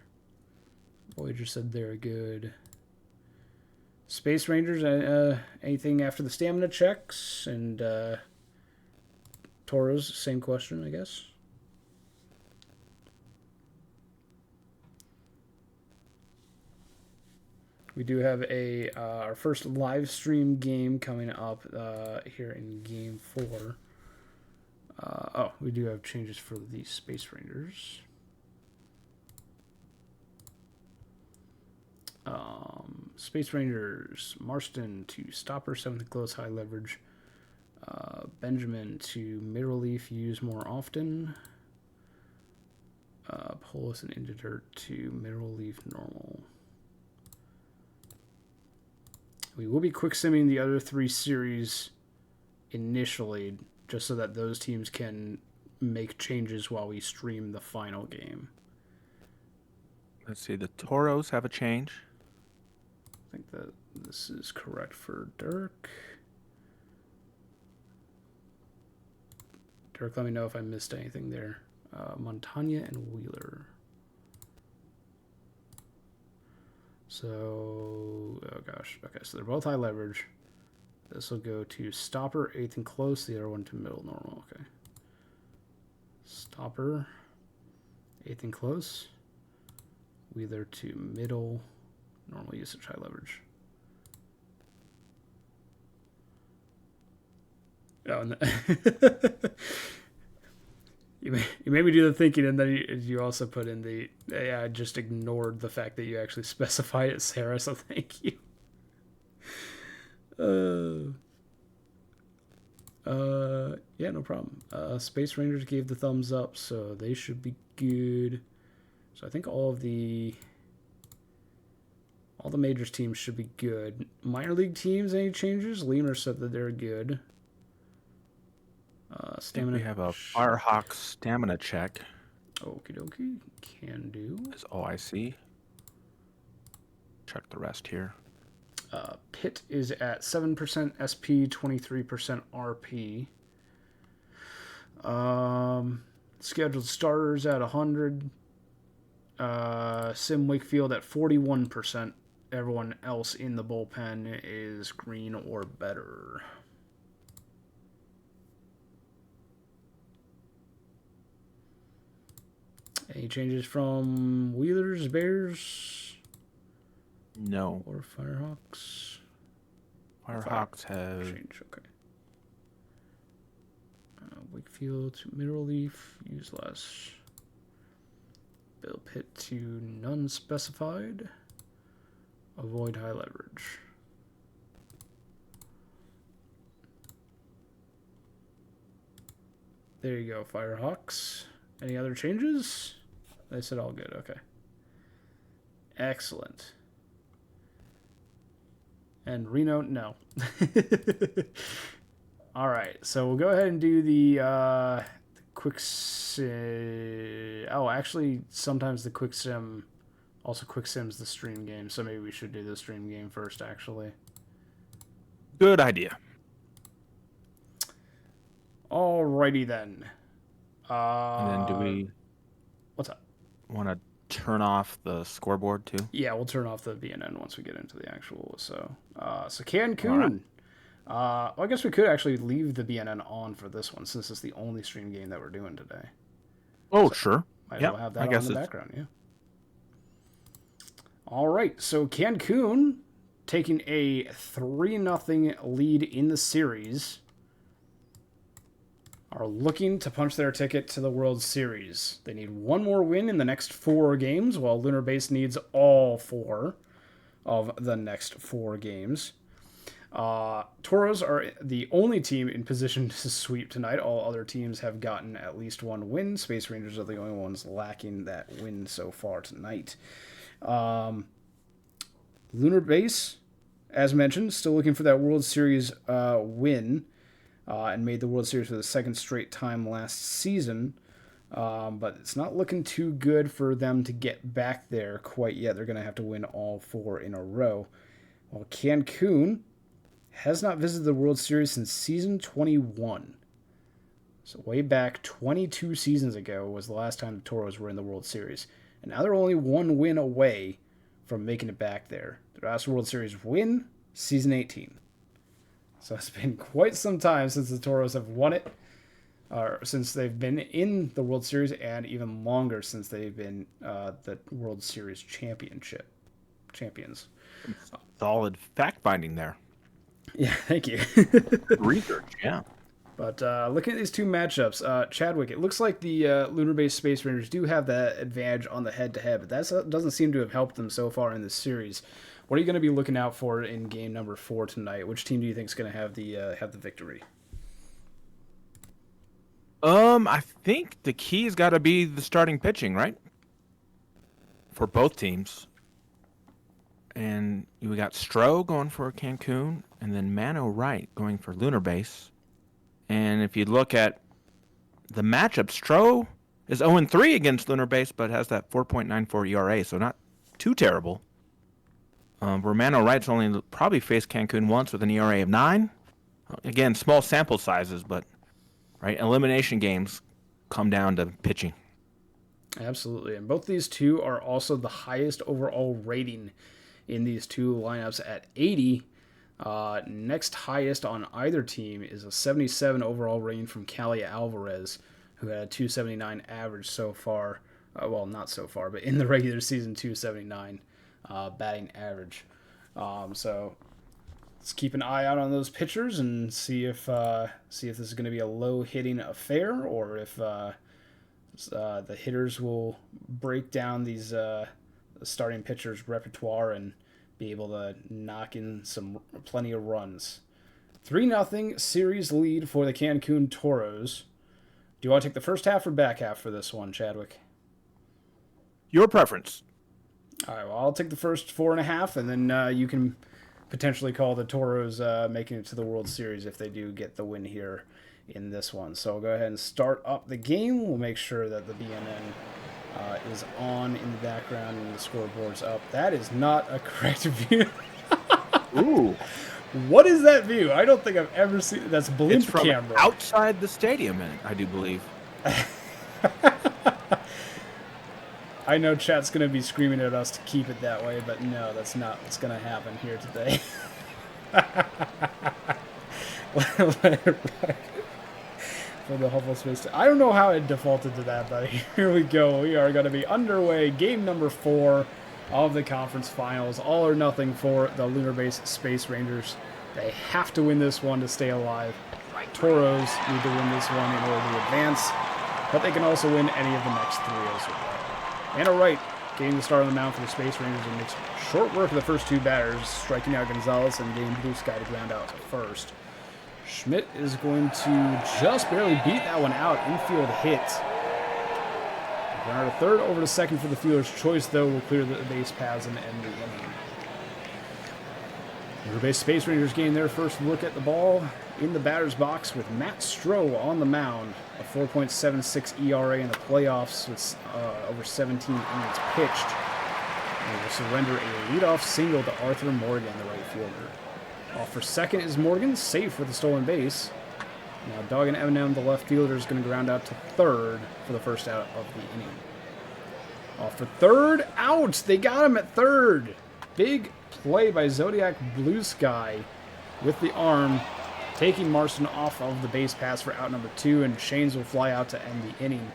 Voyager said they're good. Space Rangers, anything after the stamina checks? And Toros, same question, I guess. We do have our first live stream game coming up here in game 4. We do have changes for the Space Rangers. Space Rangers, Marston to stopper, 7th close, high leverage. Benjamin to mid relief, use more often. Polis and Indidirt to mid relief, normal. We will be quick simming the other 3 series initially, just so that those teams can make changes while we stream the final game. Let's see, the Toros have a change. I think that this is correct for Dirk. Dirk, let me know if I missed anything there. Montagna and Wheeler. So, oh gosh. Okay, so they're both high leverage. This will go to stopper, 8th and close. The other one to middle, normal. Okay. Stopper, 8th and close. Wheeler to middle, normal usage, high leverage. Oh, and you made me do the thinking, and then you also put in the... Yeah, I just ignored the fact that you actually specified it, Sarah, so thank you. Yeah, no problem. Space Rangers gave the thumbs up, so they should be good. So I think all the majors teams should be good. Minor league teams, any changes? Lemur said that they're good. Stamina. We have a Firehawk stamina check. Okie dokie. Can do. Is all I see. Check the rest here. Pit is at 7% SP, 23% RP. Scheduled starters at 100. Sim Wakefield at 41%. Everyone else in the bullpen is green or better. Any changes from Wheelers, Bears? No. Or Firehawks? Firehawks have... Change, okay. Wakefield to mid relief, use less. Bill Pitt to none specified. Avoid high leverage. There you go, Firehawks. Any other changes? They said all good, okay. Excellent. And Reno, no. All right, so we'll go ahead and do the quick sim. Oh, actually, sometimes the quick sim also quick sims the stream game, so maybe we should do the stream game first, actually. Good idea. Alrighty then. And then do we What's up? want to turn off the scoreboard too? Yeah, we'll turn off the BNN once we get into the actual. So Cancun. Well, I guess we could actually leave the BNN on for this one, since it's the only stream game that we're doing today. Oh, So sure. Might as well have that on in the background, yeah. All right, so Cancun taking a 3-0 lead in the series are looking to punch their ticket to the World Series. They need one more win in the next 4 games, while Lunar Base needs all 4 of the next 4 games. Toros are the only team in position to sweep tonight. All other teams have gotten at least 1 win. Space Rangers are the only ones lacking that win so far tonight. Lunar Base, as mentioned, still looking for that World Series win, and made the World Series for the second straight time last season. But it's not looking too good for them to get back there quite yet. They're going to have to win all 4 in a row. While Cancun has not visited the World Series since season 21. So way back 22 seasons ago was the last time the Toros were in the World Series. And now they're only 1 win away from making it back there. Their last World Series win, season 18. So it's been quite some time since the Toros have won it, or since they've been in the World Series, and even longer since they've been the World Series champions. Solid fact-finding there. Yeah, thank you. Research, yeah. But looking at these 2 matchups, Chadwick, it looks like the lunar-based Space Rangers do have that advantage on the head-to-head, but that doesn't seem to have helped them so far in this series. What are you going to be looking out for in game number 4 tonight? Which team do you think is going to have the victory? I think the key's got to be the starting pitching, right? For both teams. And we got Stroh going for Cancun, and then Mano Wright going for Lunar Base. And if you look at the matchup, Stroh is 0-3 against Lunar Base, but has that 4.94 ERA, so not too terrible. Mano Wright's only probably faced Cancun once with an ERA of 9. Again, small sample sizes, but right, elimination games come down to pitching. Absolutely. And both these two are also the highest overall rating in these 2 lineups at 80. Next highest on either team is a 77 overall rating from Cali Alvarez, who had a 279 average so far. Well, not so far, but in the regular season, 279 batting average. So let's keep an eye out on those pitchers and see if this is going to be a low hitting affair, or if the hitters will break down these starting pitchers' repertoire and be able to knock in plenty of runs. 3-0 series lead for the Cancun Toros. Do you want to take the first half or back half for this one, Chadwick? Your preference. All right, well, I'll take the first 4.5, and then you can potentially call the Toros making it to the World Series if they do get the win here in this one. So I'll go ahead and start up the game. We'll make sure that the BNN is on in the background and the scoreboard's up. That is not a correct view. Ooh. What is that view? I don't think I've ever seen. That's blimp It's from camera. outside the stadium, I do believe. I know chat's going to be screaming at us to keep it that way, but no, that's not what's going to happen here today. For the Hubble Space. I don't know how it defaulted to that, but here we go. We are going to be underway. Game number 4 of the conference finals. All or nothing for the Lunar Base Space Rangers. They have to win this one to stay alive. Toros need to win this one in order to advance, but they can also win any of the next 3 as well. Mano Wright getting the start on the mound for the Space Rangers and makes short work of the first 2 batters, striking out Gonzalez and getting Blue Sky to ground out to first. Schmidt is going to just barely beat that one out. Infield hit. Runner to third, over to second for the fielder's choice, though, will clear the base paths and end the inning. Lunar Base Space Rangers gain their first look at the ball in the batter's box with Matt Stroh on the mound. A 4.76 ERA in the playoffs with over 17 innings pitched. And will surrender a leadoff single to Arthur Morgan, the right fielder. Off for second is Morgan, safe with a stolen base. Now Doggin Eminem, the left fielder, is going to ground out to third for the first out of the inning. Off for third, out! They got him at third! Big play by Zodiac Blue Sky with the arm, taking Marston off of the base pass for out number 2, and Shanes will fly out to end the inning.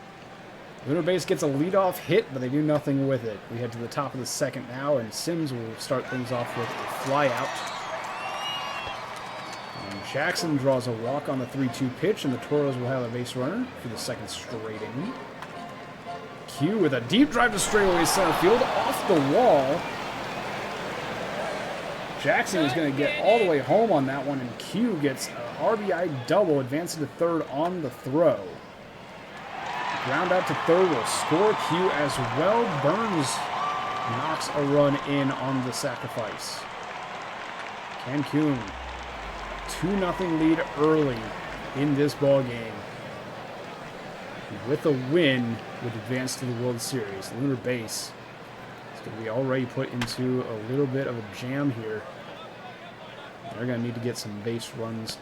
Lunar Base gets a leadoff hit, but they do nothing with it. We head to the top of the second now, and Sims will start things off with a fly out. Jackson draws a walk on the 3-2 pitch, and the Toros will have a base runner for the second straight inning. Q with a deep drive to straightaway center field, off the wall. Jackson is going to get all the way home on that one, and Q gets an RBI double, advancing to third on the throw. Ground out to third will score Q as well. Burns knocks a run in on the sacrifice. Cancun, 2-0 lead early in this ball game. With a win, would advance to the World Series. Lunar Base is going to be already put into a little bit of a jam here. They're going to need to get some base runners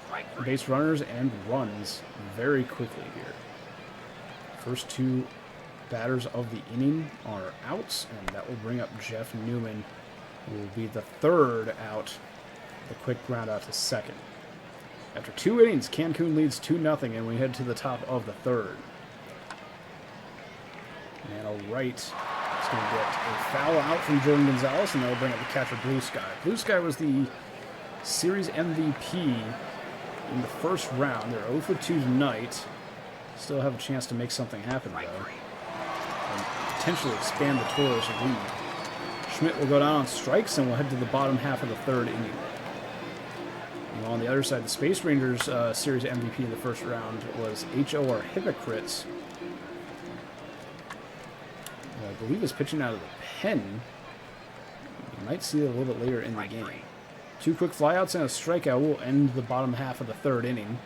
and runs very quickly here. First two batters of the inning are outs, and that will bring up Jeff Newman, who will be the third out. The quick ground out to second. After 2 innings, Cancun leads 2-0, and we head to the top of the third. Man, all right. It's going to get a foul out from Jordan Gonzalez, and that will bring up the catcher, Blue Sky. Blue Sky was the series MVP in the first round. They're 0 for 2 tonight. Still have a chance to make something happen, though. And potentially expand the Toros' lead. Schmidt will go down on strikes, and we'll head to the bottom half of the third inning. And on the other side, the Space Rangers series MVP in the first round was HOR Hypocrites. I believe is pitching out of the pen. You might see it a little bit later in the game. 2 quick flyouts and a strikeout will end the bottom half of the third inning.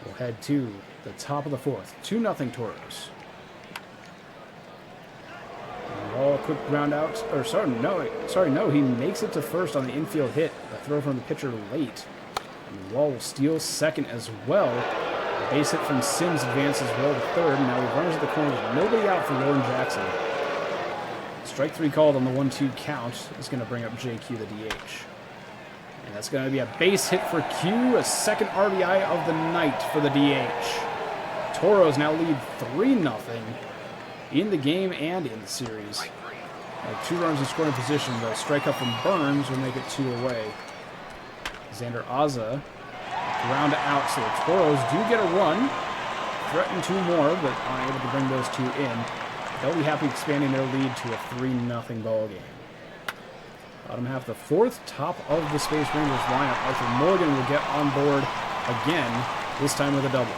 We'll head to the top of the fourth. 2-0 Toros. Wall, quick ground out. Or sorry, no. He makes it to first on the infield hit. A throw from the pitcher late. And Wall will steal second as well. A base hit from Sims advances well to third. Now he runs at the corners. Nobody out for Lauren Jackson. Strike 3 called on the 1-2 count is going to bring up JQ, the DH. And that's going to be a base hit for Q, a second RBI of the night for the DH. Toros now lead 3-0 in the game and in the series. 2 runs in scoring position. The strikeout from Burns will make it 2 away. Xander Aza ground out, so the Toros do get a run. Threaten 2 more, but unable to bring those 2 in. They'll be happy expanding their lead to a 3-0 ball game. Bottom half of the fourth, top of the Space Rangers lineup. Arthur Morgan will get on board again, this time with a double.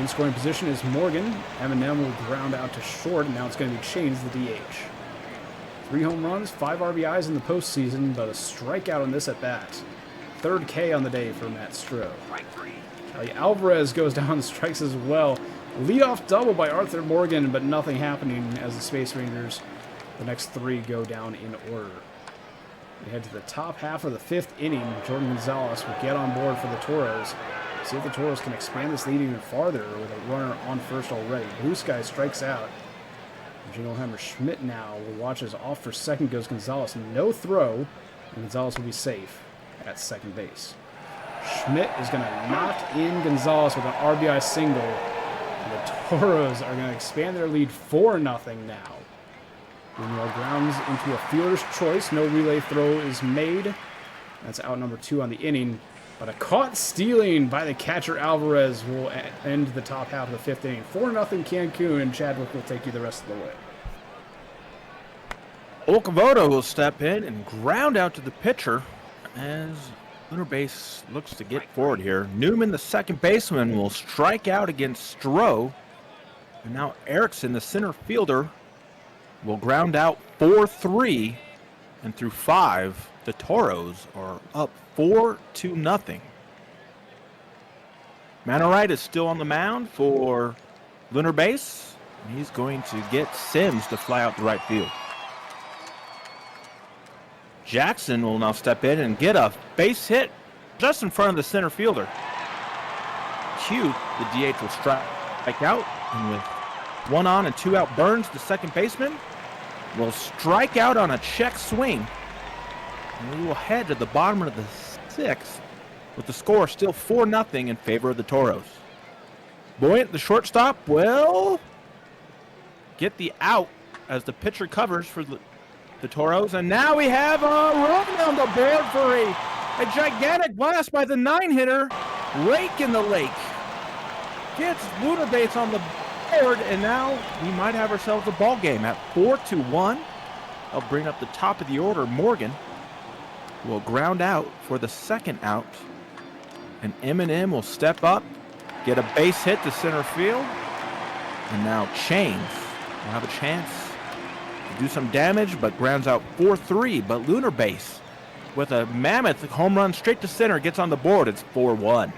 In scoring position is Morgan. Eminem will ground out to short, and now it's going to be changed to the DH. 3 home runs, 5 RBIs in the postseason, but a strikeout on this at bat. 3rd K on the day for Matt Stroh. Charlie Alvarez goes down and strikes as well. Leadoff double by Arthur Morgan, but nothing happening as the Space Rangers, the next 3 go down in order. We head to the top half of the 5th inning. Jordan Gonzalez will get on board for the Toros. See if the Toros can expand this lead even farther with a runner on first already. Blue Sky strikes out. Jingleheimer Schmidt now will watch as off for second goes Gonzalez. No throw, and Gonzalez will be safe at second base. Schmidt is going to knock in Gonzalez with an RBI single. And the Toros are going to expand their lead 4-0 now. Greenwell grounds into a fielder's choice. No relay throw is made. That's out number 2 on the inning. But a caught stealing by the catcher Alvarez will end the top half of the 5th inning. 4-0 Cancun, and Chadwick will take you the rest of the way. Okamoto will step in and ground out to the pitcher as Lunar Base looks to get forward here. Newman, the second baseman, will strike out against Stroh. And now Erickson, the center fielder, will ground out 4-3. And through 5, the Toros are up 4-0. Mannerite is still on the mound for Lunar Base. And he's going to get Sims to fly out to right field. Jackson will now step in and get a base hit just in front of the center fielder. Q, the DH, will strike out. And with 1 on and 2 out, Burns, the second baseman, will strike out on a check swing. And we will head to the bottom of the 6th with the score still 4-0 in favor of the Toros. Boyant, the shortstop, will get the out as the pitcher covers for the Toros. And now we have a run on the board for a gigantic blast by the 9-hitter. Rake in the lake gets Lunar Base on the board, and now we might have ourselves a ball game at 4-1. I'll bring up the top of the order. Morgan will ground out for the second out, and Eminem will step up, get a base hit to center field, and now Chains will have a chance to do some damage, but grounds out 4-3. But Lunar Base, with a mammoth home run straight to center, gets on the board. It's 4-1.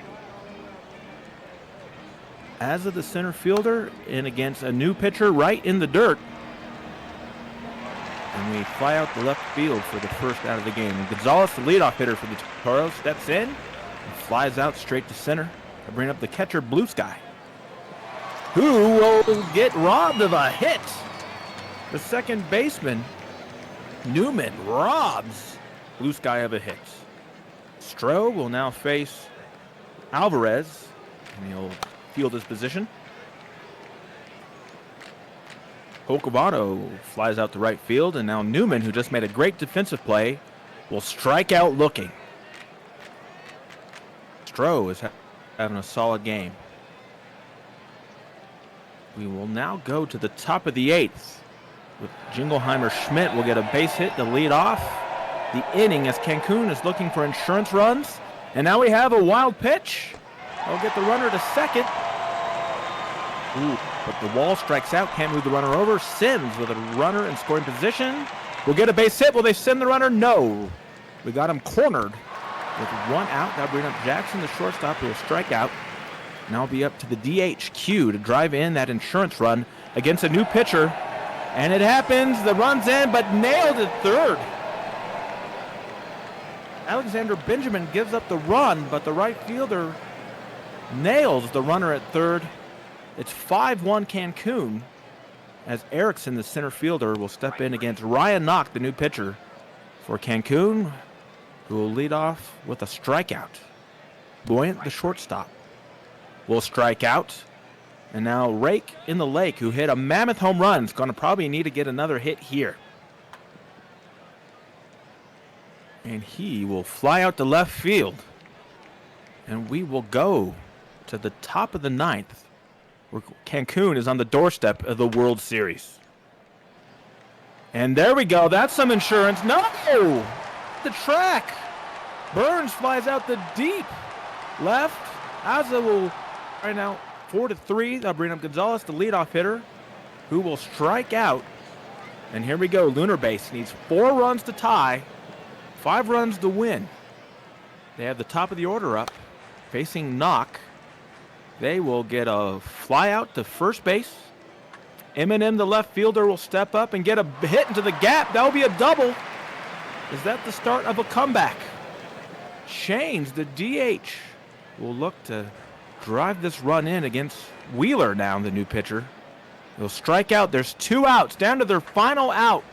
As of the center fielder, and against a new pitcher right in the dirt. And we fly out the left field for the first out of the game. And Gonzalez, the leadoff hitter for the Toros, steps in and flies out straight to center to bring up the catcher, Blue Sky, who will get robbed of a hit. The second baseman, Newman, robs Blue Sky of a hit. Stroh will now face Alvarez, and he'll field his position. Ocavado flies out to right field, and now Newman, who just made a great defensive play, will strike out looking. Stroh is having a solid game. We will now go to the top of the eighth, with Jingleheimer Schmidt will get a base hit to lead off the inning as Cancun is looking for insurance runs. And now we have a wild pitch. They'll get the runner to second. Ooh, but the wall strikes out, can't move the runner over. Sims with a runner in scoring position will get a base hit. Will they send the runner? No. We got him cornered with one out. That'll bring up Jackson, the shortstop, who will strike out. Now it'll be up to the DHQ to drive in that insurance run against a new pitcher. And it happens. The run's in, but nailed at third. Alexander Benjamin gives up the run, but the right fielder nails the runner at third. It's 5-1 Cancun, as Erickson, the center fielder, will step in against Ryan Knock, the new pitcher for Cancun, who will lead off with a strikeout. Buoyant, the shortstop, will strike out. And now Rake in the Lake, who hit a mammoth home run, is going to probably need to get another hit here. And he will fly out to left field. And we will go to the top of the ninth, where Cancun is on the doorstep of the World Series. And there we go. That's some insurance. No! The track. Burns flies out the deep left. Azza will right now 4-3. That'll bring up Gonzalez, the leadoff hitter, who will strike out. And here we go. Lunar Base needs 4 runs to tie, 5 runs to win. They have the top of the order up, facing Knock. They will get a fly out to first base. Eminem, the left fielder, will step up and get a hit into the gap. That will be a double. Is that the start of a comeback? Shanes, the DH, will look to drive this run in against Wheeler now, the new pitcher. He'll strike out. There's 2 outs, down to their final out.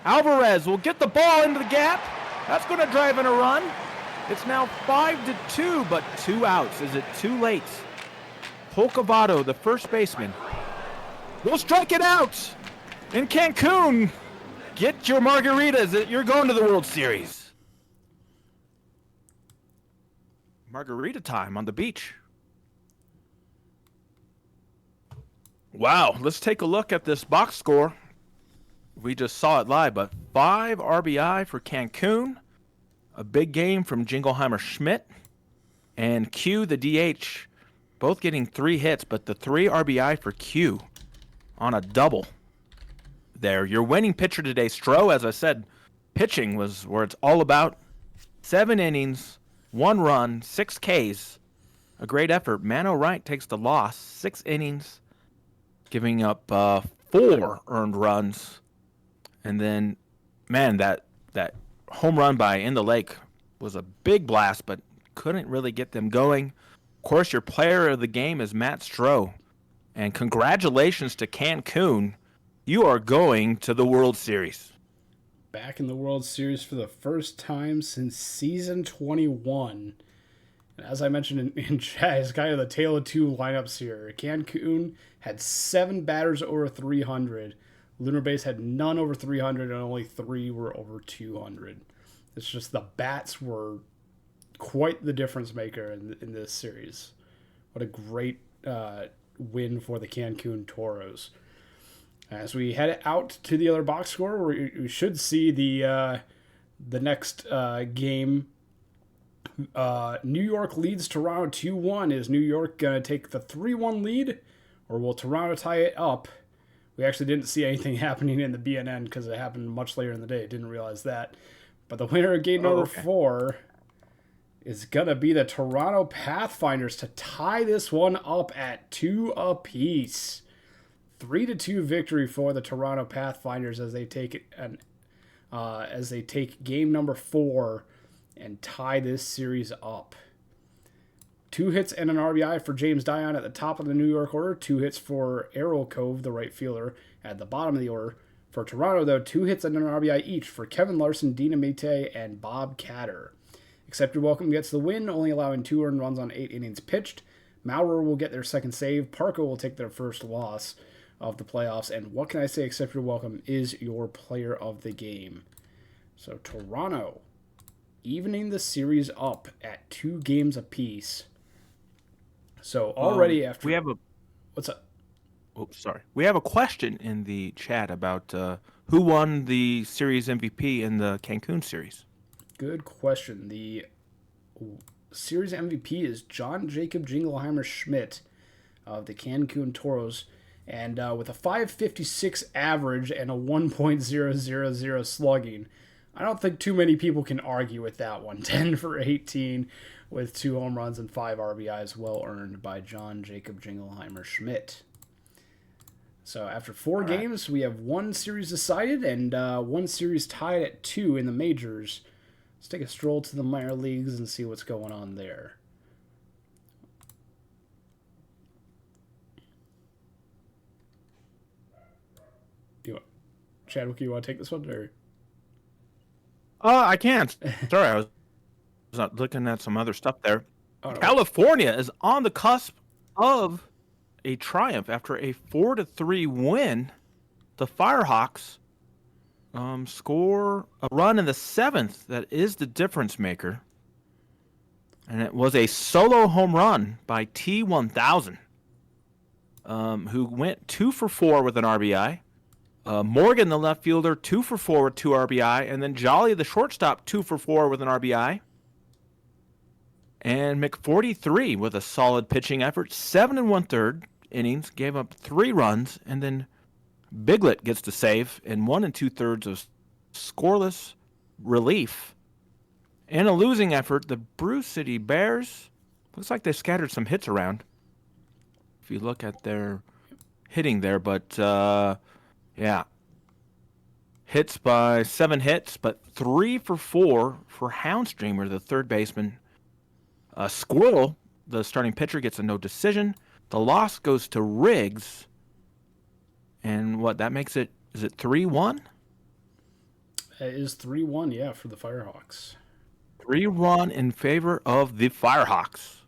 Alvarez will get the ball into the gap. That's going to drive in a run. It's now 5-2, but 2 outs. Is it too late? Polcavato, the first baseman, will strike it out. In Cancun, get your margaritas. You're going to the World Series. Margarita time on the beach. Wow, let's take a look at this box score. We just saw it live, but 5 RBI for Cancun. A big game from Jingleheimer Schmidt. And Q, the DH, both getting 3 hits, but the 3 RBI for Q on a double there. Your winning pitcher today, Stroh, as I said, pitching was where it's all about. 7 innings, 1 run, 6 Ks. A great effort. Mano Wright takes the loss. 6 innings, giving up 4 earned runs. And then, man, that home run by In the Lake was a big blast, but couldn't really get them going. Of course, your player of the game is Matt Stroh. And congratulations to Cancun. You are going to the World Series. Back in the World Series for the first time since season 21. And as I mentioned in chat, it's kind of the tale of 2 lineups here. Cancun had 7 batters over 300. Lunar Base had none over 300, and only 3 were over 200. It's just the bats were quite the difference maker in this series. What a great win for the Cancun Toros. As we head out to the other box score, we should see the next game. New York leads Toronto 2-1. Is New York going to take the 3-1 lead, or will Toronto tie it up We actually didn't see anything happening in the BNN because it happened much later in the day. Didn't realize that. But the winner of game number 4 is going to be the Toronto Pathfinders to tie this one up at 2 apiece. 3-2 victory for the Toronto Pathfinders as they take game number 4 and tie this series up. 2 hits and an RBI for James Dion at the top of the New York order. 2 hits for Errol Cove, the right fielder, at the bottom of the order. For Toronto, though, 2 hits and an RBI each for Kevin Larson, Dina Mate, and Bob Catter. Accept Your Welcome gets the win, only allowing 2 earned runs on 8 innings pitched. Maurer will get their second save. Parco will take their first loss of the playoffs. And what can I say? Accept Your Welcome is your player of the game. So Toronto evening the series up at 2 games apiece. So already after... We have a... What's up? Oh, sorry. We have a question in the chat about who won the series MVP in the Cancun series. Good question. The series MVP is John Jacob Jingleheimer Schmidt of the Cancun Toros. And with a 5.56 average and a 1.000 slugging, I don't think too many people can argue with that one. 10 for 18 with 2 home runs and 5 RBIs, well earned by John Jacob Jingleheimer Schmidt. So after 4 games, we have 1 series decided and 1 series tied at 2 in the majors. Let's take a stroll to the minor leagues and see what's going on there. Chadwick, you want to take this one? Or? I can't. Sorry, I was not looking at some other stuff there. Oh, no. California is on the cusp of a triumph after a 4-3 win. The Firehawks score a run in the 7th that is the difference maker. And it was a solo home run by T1000, who went 2 for 4 with an RBI. Morgan, the left fielder, 2 for 4 with 2 RBI. And then Jolly, the shortstop, 2 for 4 with an RBI. And McForty-3 with a solid pitching effort, 7 1/3 innings, gave up 3 runs, and then Biglet gets the save in 1 2/3 of scoreless relief. In a losing effort, the Brew City Bears, looks like they scattered some hits around. If you look at their hitting there, but yeah. Hits by 7 hits, but 3 for 4 for Houndstreamer, the third baseman. Squirrel, the starting pitcher, gets a no decision. The loss goes to Riggs. And what, that makes it, is it 3-1? It is 3-1, yeah, for the Firehawks. 3-1 in favor of the Firehawks.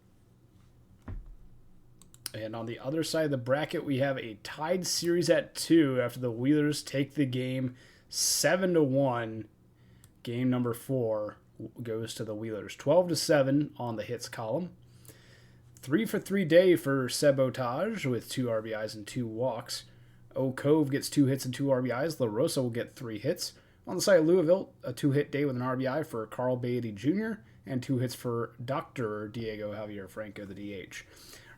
And on the other side of the bracket, we have a tied series at 2 after the Wheelers take the game 7-1. Game number 4 goes to the Wheelers. 12-7 on the hits column. 3 for 3 day for Sabotage with 2 RBIs and 2 walks. Cove gets 2 hits and 2 RBIs. La Rosa will get 3 hits. On the side of Louisville, a 2-hit day with an RBI for Carl Beatty Jr. and 2 hits for Dr. Diego Javier Franco, the DH.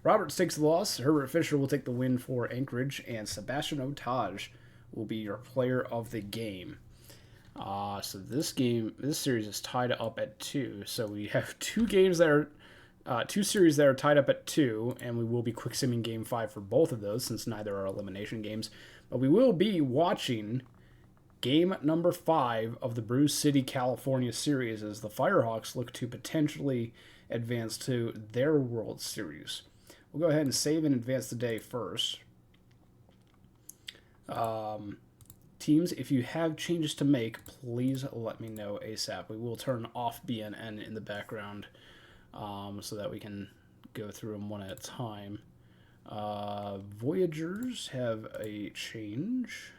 Roberts takes the loss. Herbert Fisher will take the win for Anchorage, and Sebastian Otage will be your player of the game. So this series is tied up at 2. So we have 2 series that are tied up at 2, and we will be quick simming game 5 for both of those since neither are elimination games. But we will be watching game number 5 of the Brew City, California series as the Firehawks look to potentially advance to their World Series. We'll go ahead and save and advance the day first. Teams, if you have changes to make, please let me know ASAP. We will turn off BNN in the background so that we can go through them one at a time. Voyagers have a change.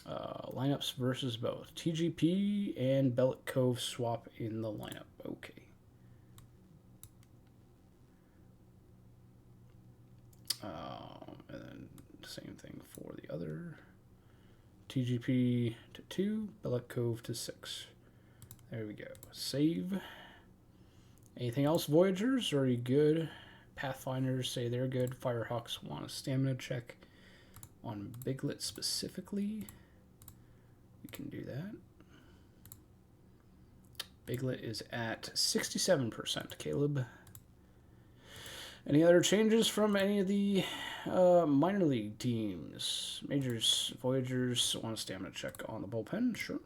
Lineups versus both. TGP and Bellet Cove swap in the lineup. Okay. And then same thing for the other. TGP to 2, Bellet Cove to 6. There we go. Save. Anything else, Voyagers? Or are you good? Pathfinders say they're good. Firehawks want a stamina check on Biglet specifically. We can do that. Biglet is at 67%. Caleb. Any other changes from any of the minor league teams? Majors, Voyagers want a stamina check on the bullpen? Sure.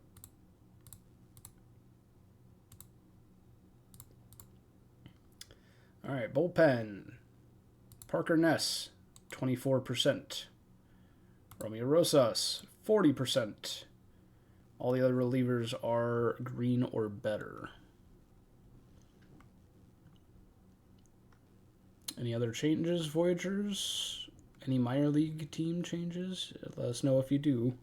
All right, bullpen. Parker Ness, 24%. Romeo Rosas, 40%. All the other relievers are green or better. Any other changes, Voyagers? Any minor league team changes? Let us know if you do.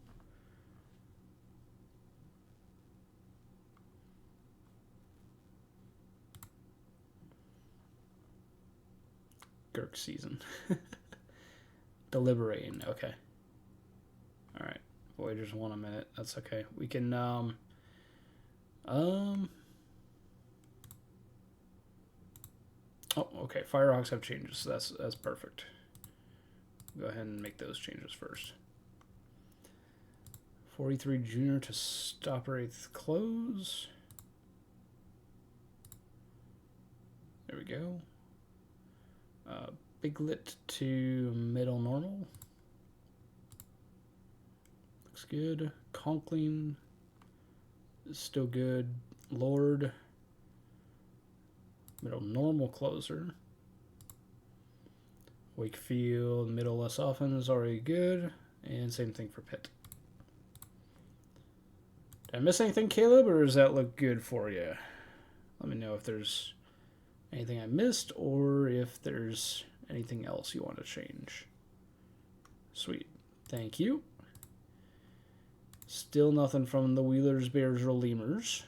Girk season. Deliberating. Okay. All right. Voyagers want a minute. That's okay. We can Oh, okay. Firehawks have changes, so that's perfect. Go ahead and make those changes first. 43 Junior to stopper 8th close. There we go. Biglet to middle normal. Looks good. Conkling is still good. Lord. Middle normal closer. Wakefield, middle less often is already good. And same thing for Pitt. Did I miss anything, Caleb, or does that look good for you? Let me know if there's anything I missed or if there's anything else you want to change. Sweet. Thank you. Still nothing from the Wheelers, Bears, or Lemurs.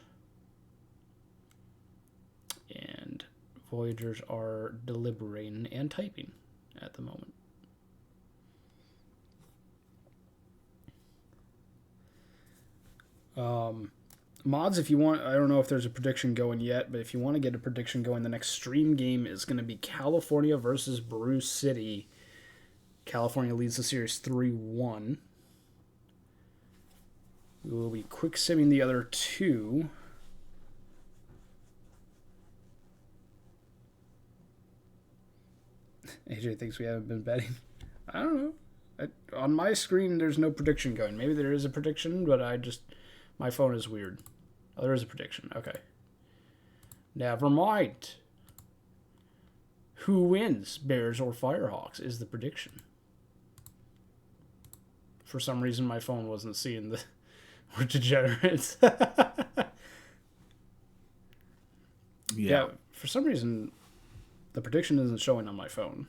And Voyagers are deliberating and typing at the moment. Mods, if you want, I don't know if there's a prediction going yet, but if you want to get a prediction going, the next stream game is going to be California versus Bruce City. California leads the series 3-1. We will be quick simming the other two. AJ thinks we haven't been betting. I don't know. On my screen, there's no prediction going. Maybe there is a prediction, but my phone is weird. Oh, there is a prediction. Okay. Never mind. Who wins, Bears or Firehawks, is the prediction. For some reason, my phone wasn't seeing the... We're degenerates. Yeah, for some reason, the prediction isn't showing on my phone.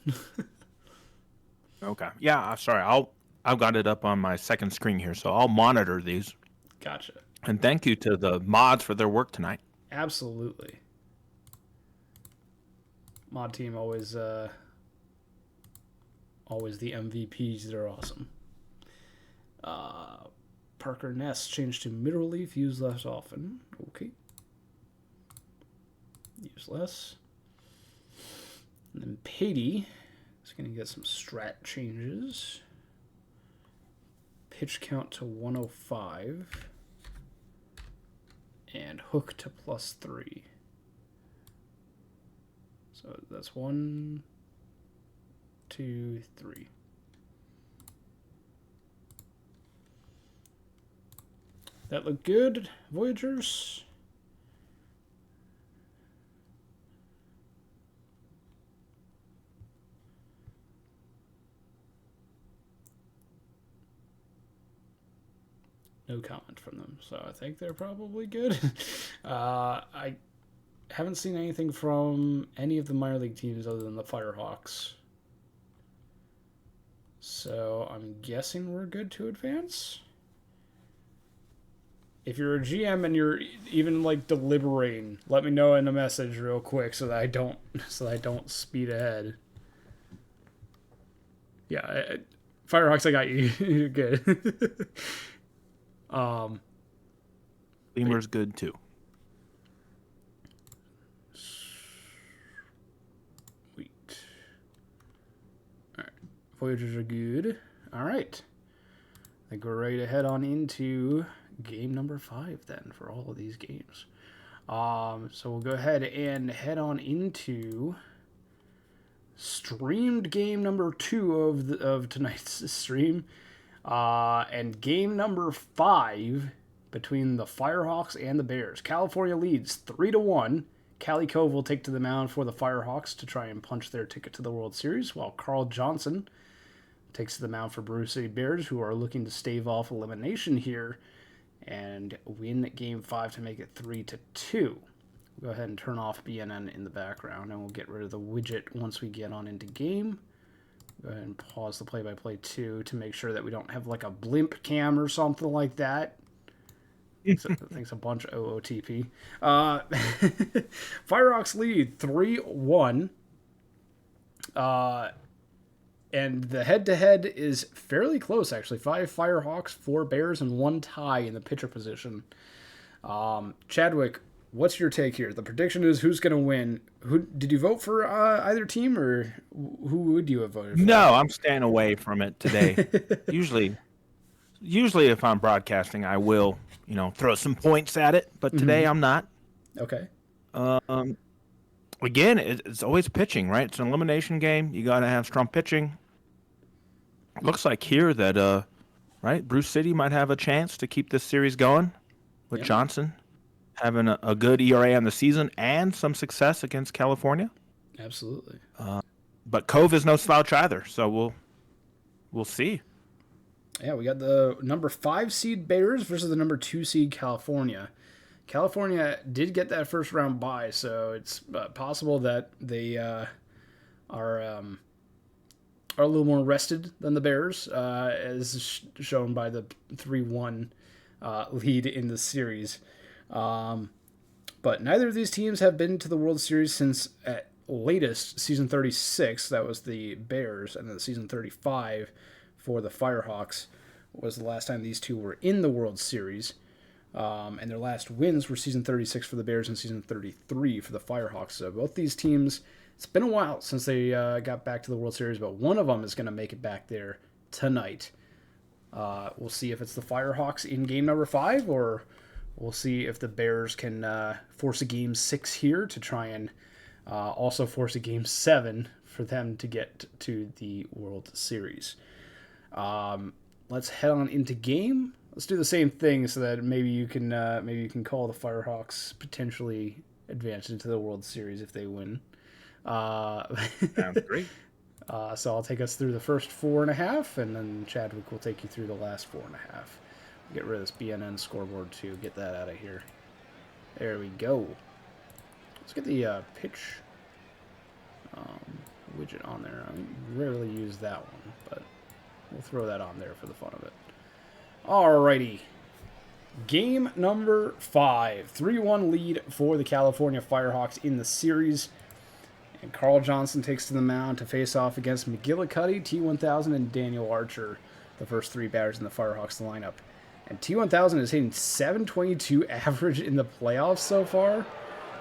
Okay. Yeah, sorry. I've got it up on my second screen here, so I'll monitor these. Gotcha. And thank you to the mods for their work tonight. Absolutely. Mod team always the MVPs. They're awesome. Parker Ness changed to middle relief, use less often. Okay. Use less. And then Patey is going to get some strat changes. Pitch count to 105. And hook to +3. So that's 1, 2, 3. That looked good, Voyagers. No comment from them, so I think they're probably good. I haven't seen anything from any of the minor league teams other than the Firehawks. So I'm guessing we're good to advance. If you're a GM and you're even like deliberating, let me know in a message real quick so that I don't speed ahead. Yeah, Firehawks, I got you. You're good. Lemur's good too. Sweet. Voyagers are good. All right. I think we're ready to head on into game number 5 then for all of these games. So we'll go ahead and head on into streamed game number 2 of tonight's stream. And game number 5 between the Firehawks and the Bears. California leads 3-1. Callie Cove will take to the mound for the Firehawks to try and punch their ticket to the World Series, while Carl Johnson takes to the mound for Brew City Bears, who are looking to stave off elimination here and win Game 5 to make it 3-2. We'll go ahead and turn off BNN in the background, and we'll get rid of the widget once we get on into game. Go ahead and pause the play-by-play too to make sure that we don't have like a blimp cam or something like that. Thanks a bunch of OOTP. Firehawks lead 3-1. And the head-to-head is fairly close, actually. 5 Firehawks, 4 Bears, and 1 tie in the pitcher position. Chadwick, what's your take here? The prediction is who's going to win. Who did you vote for either team, or who would you have voted for? No, I'm staying away from it today. Usually if I'm broadcasting, I will, throw some points at it. But today I'm not. Okay. Again, it's always pitching, right? It's an elimination game. You got to have strong pitching. Looks like here that, right, Bruce City might have a chance to keep this series going with Johnson having a good ERA on the season and some success against California. Absolutely. But Cove is no slouch either, so we'll see. Yeah, we got the number 5 seed Bears versus the number 2 seed California. California did get that first round bye, so it's possible that they are a little more rested than the Bears, as shown by the 3-1 lead in the series. But neither of these teams have been to the World Series since at latest season 36. That was the Bears, and then season 35 for the Firehawks was the last time these two were in the World Series. And their last wins were season 36 for the Bears and season 33 for the Firehawks. So both these teams, it's been a while since they got back to the World Series, but one of them is going to make it back there tonight. We'll see if it's the Firehawks in game number 5, or we'll see if the Bears can force a game 6 here to try and also force a game 7 for them to get to the World Series. Let's head on into game. Let's do the same thing so that maybe you can call the Firehawks potentially advance into the World Series if they win. Sounds great. So I'll take us through the first 4.5, and then Chadwick will take you through the last 4.5. Get rid of this BNN scoreboard too. Get that out of here. There we go. Let's get the pitch widget on there. I rarely use that one, but we'll throw that on there for the fun of it. Alrighty. Game number 5. 3-1 lead for the California Firehawks in the series. And Carl Johnson takes to the mound to face off against McGillicuddy, T1000, and Daniel Archer, the first 3 batters in the Firehawks lineup. And T1000 is hitting .722 average in the playoffs so far.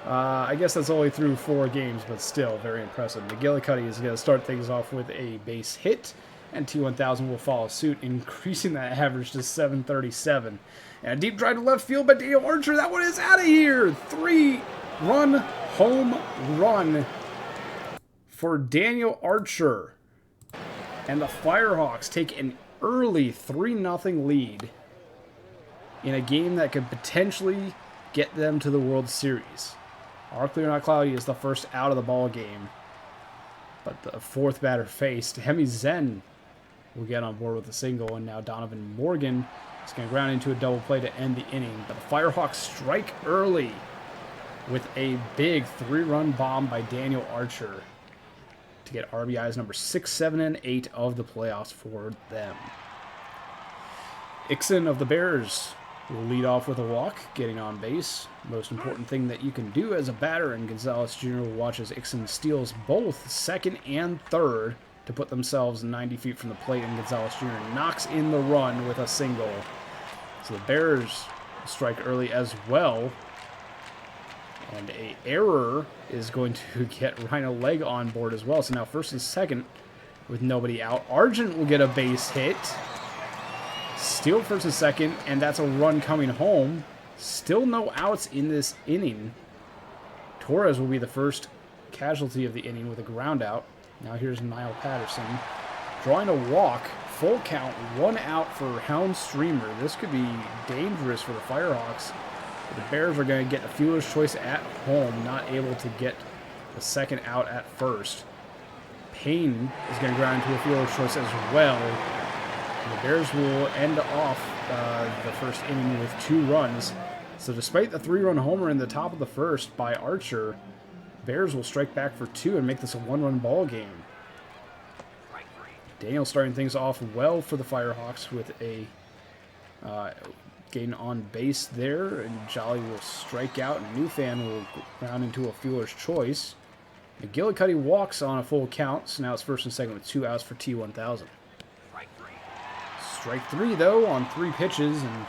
I guess that's only through 4 games, but still very impressive. McGillicuddy is going to start things off with a base hit, and T1000 will follow suit, increasing that average to .737. And a deep drive to left field by Daniel Archer. That one is out of here. 3-run home run for Daniel Archer. And the Firehawks take an early 3-0 lead in a game that could potentially get them to the World Series. Our Clear Not Cloudy is the first out of the ball game, but the 4th batter faced, Hemi Zen, will get on board with a single, and now Donovan Morgan is going to ground into a double play to end the inning. But the Firehawks strike early with a big 3-run bomb by Daniel Archer to get RBIs number 6, 7, and 8 of the playoffs for them. Ixon of the Bears will lead off with a walk, getting on base. Most important thing that you can do as a batter, and Gonzalez Jr. will watch as Ixon steals both 2nd and 3rd to put themselves 90 feet from the plate, and Gonzalez Jr. knocks in the run with a single. So the Bears strike early as well. And a error is going to get Rhino Leg on board as well. So now 1st and 2nd with nobody out. Argent will get a base hit. Steal first and second, and that's a run coming home. Still no outs in this inning. Torres will be the first casualty of the inning with a ground out. Now here's Niall Patterson drawing a walk. Full count, 1 out for Hound Streamer. This could be dangerous for the Firehawks. The Bears are going to get a fielder's choice at home, not able to get the second out at first. Payne is going to ground into a fielder's choice as well. And the Bears will end off the first inning with 2 runs. So despite the 3-run homer in the top of the first by Archer, Bears will strike back for 2 and make this a 1-run ball game. Daniel starting things off well for the Firehawks with a gain on base there, and Jolly will strike out, and Newfan will ground into a fielder's choice. McGillicuddy walks on a full count, so now it's first and second with 2 outs for T1000. Strike 3, though, on 3 pitches, and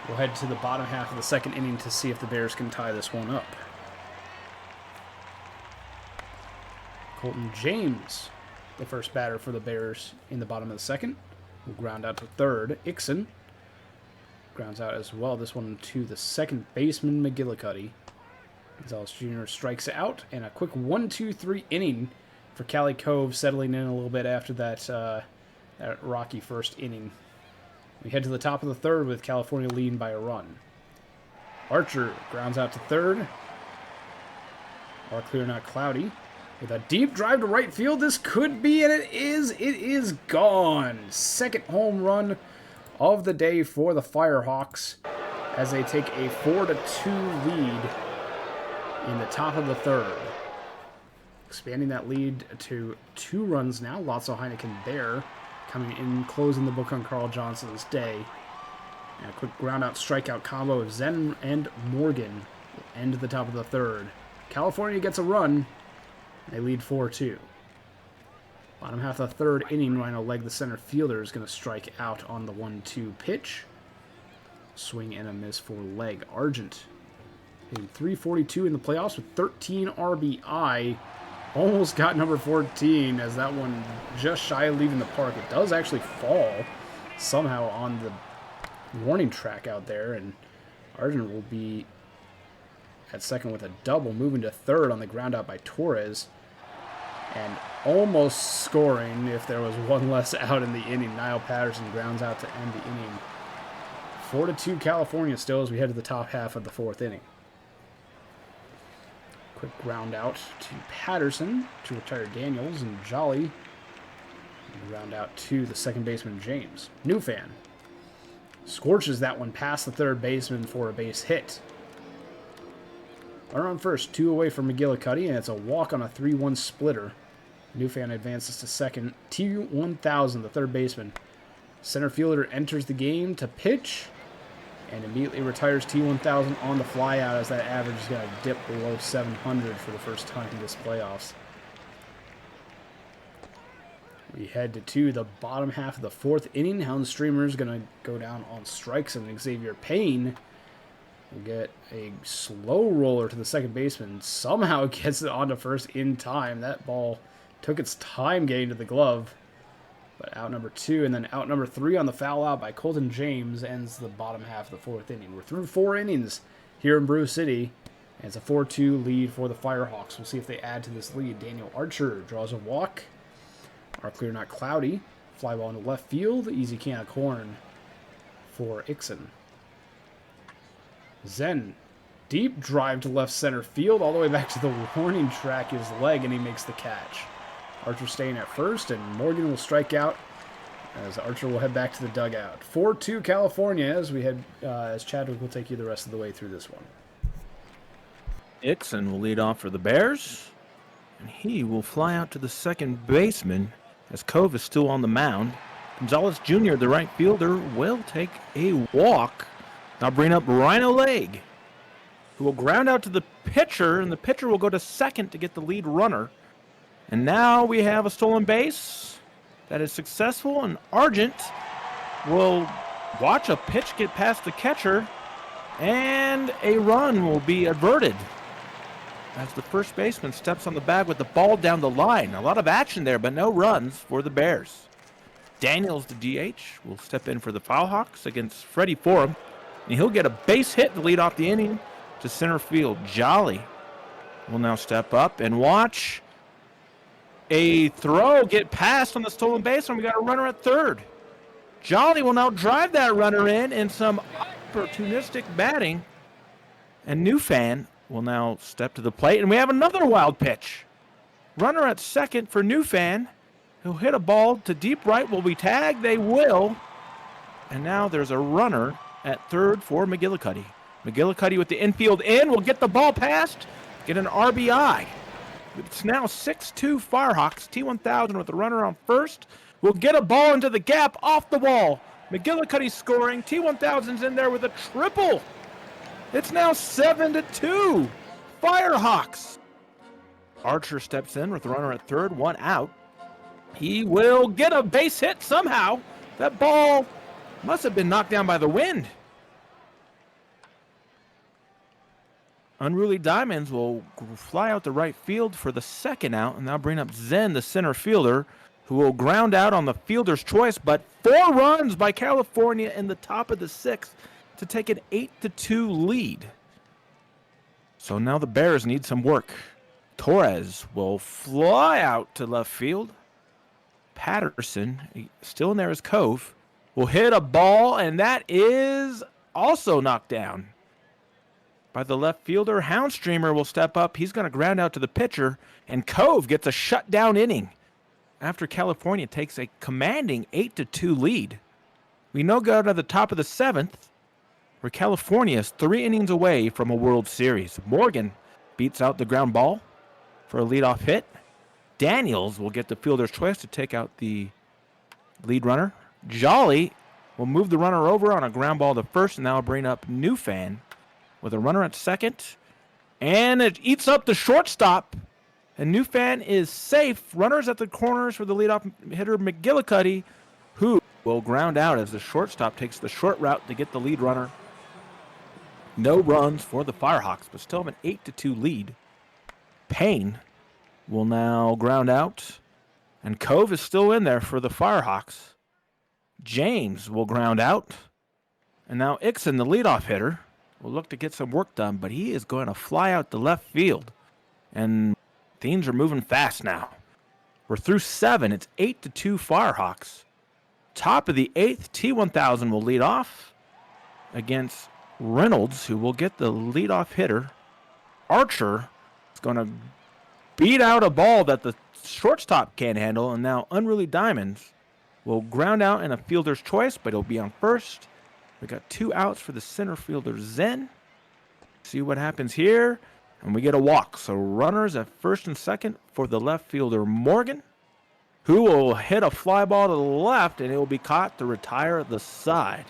we'll head to the bottom half of the second inning to see if the Bears can tie this one up. Colton James, the first batter for the Bears in the bottom of the second, will ground out to third. Ixon grounds out as well. This one to the second baseman, McGillicuddy. Gonzalez Jr. strikes out, and a quick 1-2-3 inning for Cali Cove, settling in a little bit after that rocky first inning. We head to the top of the third with California leading by a run. Archer grounds out to third. All clear, not cloudy. With a deep drive to right field, this could be, and it is gone. Second home run of the day for the Firehawks as they take a 4-2 lead in the top of the third. Expanding that lead to 2 runs now. Lotso Heineken there coming in, closing the book on Carl Johnson's day. And a quick ground-out strikeout combo of Zen and Morgan will end the top of the third. California gets a run. They lead 4-2. Bottom half of the third inning, Rhino Leg, the center fielder, is going to strike out on the 1-2 pitch. Swing and a miss for Leg. Argent hitting .342 in the playoffs with 13 RBI. Almost got number 14 as that one just shy of leaving the park. It does actually fall somehow on the warning track out there, and Argent will be at second with a double, moving to third on the ground out by Torres, and almost scoring if there was one less out in the inning. Niall Patterson grounds out to end the inning. 4-2 California still as we head to the top half of the fourth inning. Quick ground out to Patterson to retire Daniels, and Jolly ground out to the second baseman James. Newfan scorches that one past the third baseman for a base hit. Runner on first, 2 away from McGillicuddy, and it's a walk on a 3-1 splitter. Newfan advances to second. T1000, the third baseman. Center fielder enters the game to pitch and immediately retires T1000 on the fly out as that average is going to dip below 700 for the first time in this playoffs. We head to the bottom half of the fourth inning. Hound Streamer is going to go down on strikes, and Xavier Payne will get a slow roller to the second baseman. Somehow gets it onto first in time. That ball took its time getting to the glove. But out number 2 and then out number 3 on the foul out by Colton James ends the bottom half of the fourth inning. We're through 4 innings here in Brew City. And it's a 4-2 lead for the Firehawks. We'll see if they add to this lead. Daniel Archer draws a walk. Are clear, not cloudy. Fly ball into left field. Easy can of corn for Ixon. Zen, deep drive to left center field, all the way back to the warning track, his leg, and he makes the catch. Archer staying at first, and Morgan will strike out as Archer will head back to the dugout. 4-2 California as we head, as Chadwick will take you the rest of the way through this one. Ixon will lead off for the Bears, and he will fly out to the second baseman as Cove is still on the mound. Gonzalez Jr., the right fielder, will take a walk. Now bring up Rhino Leg, who will ground out to the pitcher, and the pitcher will go to second to get the lead runner. And now we have a stolen base that is successful, and Argent will watch a pitch get past the catcher, and a run will be averted. as the first baseman steps on the bag with the ball down the line. A lot of action there, but no runs for the Bears. Daniels, the DH, will step in for the Foulhawks against Freddie Forum, and he'll get a base hit to lead off the inning to center field. Jolly will now step up and watch a throw get passed on the stolen base, and we got a runner at third. Jolly will now drive that runner in some opportunistic batting, and Newfan will now step to the plate, and we have another wild pitch. Runner at second for Newfan. He'll hit a ball to deep right. Will we tag? They will. And now there's a runner at third for McGillicuddy. McGillicuddy with the infield in will get the ball past, get an RBI. It's now 6-2 Firehawks. T1000 with the runner on first. Will get a ball into the gap off the wall. McGillicuddy scoring. T1000's in there with a triple. It's now 7-2 Firehawks. Archer steps in with the runner at third, one out. He will get a base hit somehow. That ball must have been knocked down by the wind. Unruly Diamonds will fly out to right field for the second out, and now bring up Zen, the center fielder, who will ground out on the fielder's choice, but 4 runs by California in the top of the sixth to take an 8-2 lead. So now the Bears need some work. Torres will fly out to left field. Patterson, still in there as Cove, will hit a ball, and that is also knocked down by the left fielder. Houndstreamer will step up. He's going to ground out to the pitcher, and Cove gets a shutdown inning after California takes a commanding 8-2 lead. We now go to the top of the seventh, where California is 3 innings away from a World Series. Morgan beats out the ground ball for a leadoff hit. Daniels will get the fielder's choice to take out the lead runner. Jolly will move the runner over on a ground ball to first, and now bring up Newfan with a runner at second. And it eats up the shortstop, and Newfan is safe. Runners at the corners for the leadoff hitter McGillicuddy, who will ground out as the shortstop takes the short route to get the lead runner. No runs for the Firehawks, but still have an 8-2 lead. Payne will now ground out, and Cove is still in there for the Firehawks. James will ground out, and now Ixon, the leadoff hitter, will look to get some work done, but he is going to fly out to left field, and things are moving fast now. We're through 7. It's 8-2 Firehawks. Top of the 8th, T1000 will lead off against Reynolds, who will get the leadoff hitter. Archer is going to beat out a ball that the shortstop can't handle, and now Unruly Diamonds will ground out in a fielder's choice, but he'll be on first. We got 2 outs for the center fielder, Zen. See what happens here, and we get a walk. So runners at first and second for the left fielder, Morgan, who will hit a fly ball to the left, and it will be caught to retire the side.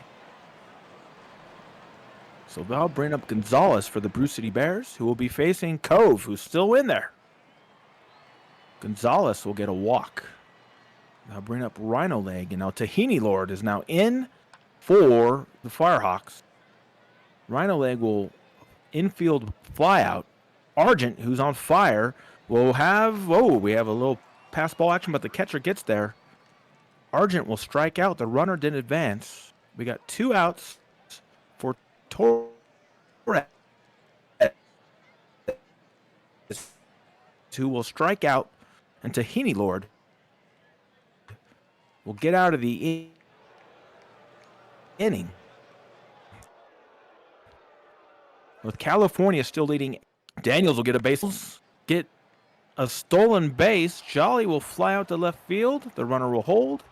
So they'll bring up Gonzalez for the Brew City Bears, who will be facing Cove, who's still in there. Gonzalez will get a walk. Now bring up Rhino Leg, and now Tahini Lord is now in for the Firehawks. Rhino Leg will infield fly out. Argent, who's on fire, will have, we have a little pass ball action, but the catcher gets there. Argent will strike out. The runner didn't advance. We got 2 outs for Torres, who will strike out, and Tahini Lord will get out of the inning. With California still leading, Daniels will get a base, get a stolen base. Jolly will fly out to left field. The runner will hold.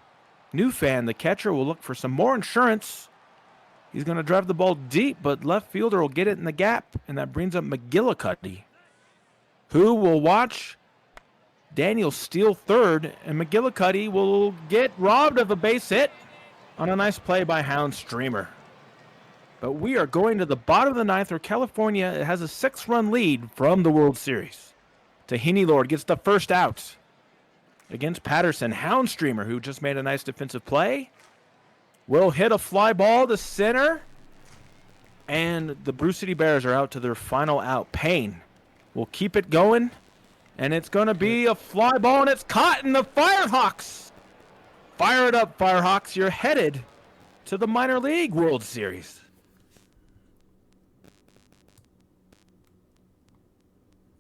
Newfan, the catcher, will look for some more insurance. He's going to drive the ball deep, but left fielder will get it in the gap, and that brings up McGillicuddy, who will watch Daniels steal third, and McGillicuddy will get robbed of a base hit on a nice play by Houndstreamer. But we are going to the bottom of the ninth, where California has a 6-run lead from the World Series. Tahini Lord gets the first out against Patterson. Houndstreamer, who just made a nice defensive play, will hit a fly ball to center, and the Brew City Bears are out to their final out. Payne will keep it going. And it's going to be a fly ball, and it's caught in the Firehawks. Fire it up, Firehawks. You're headed to the Minor League World Series.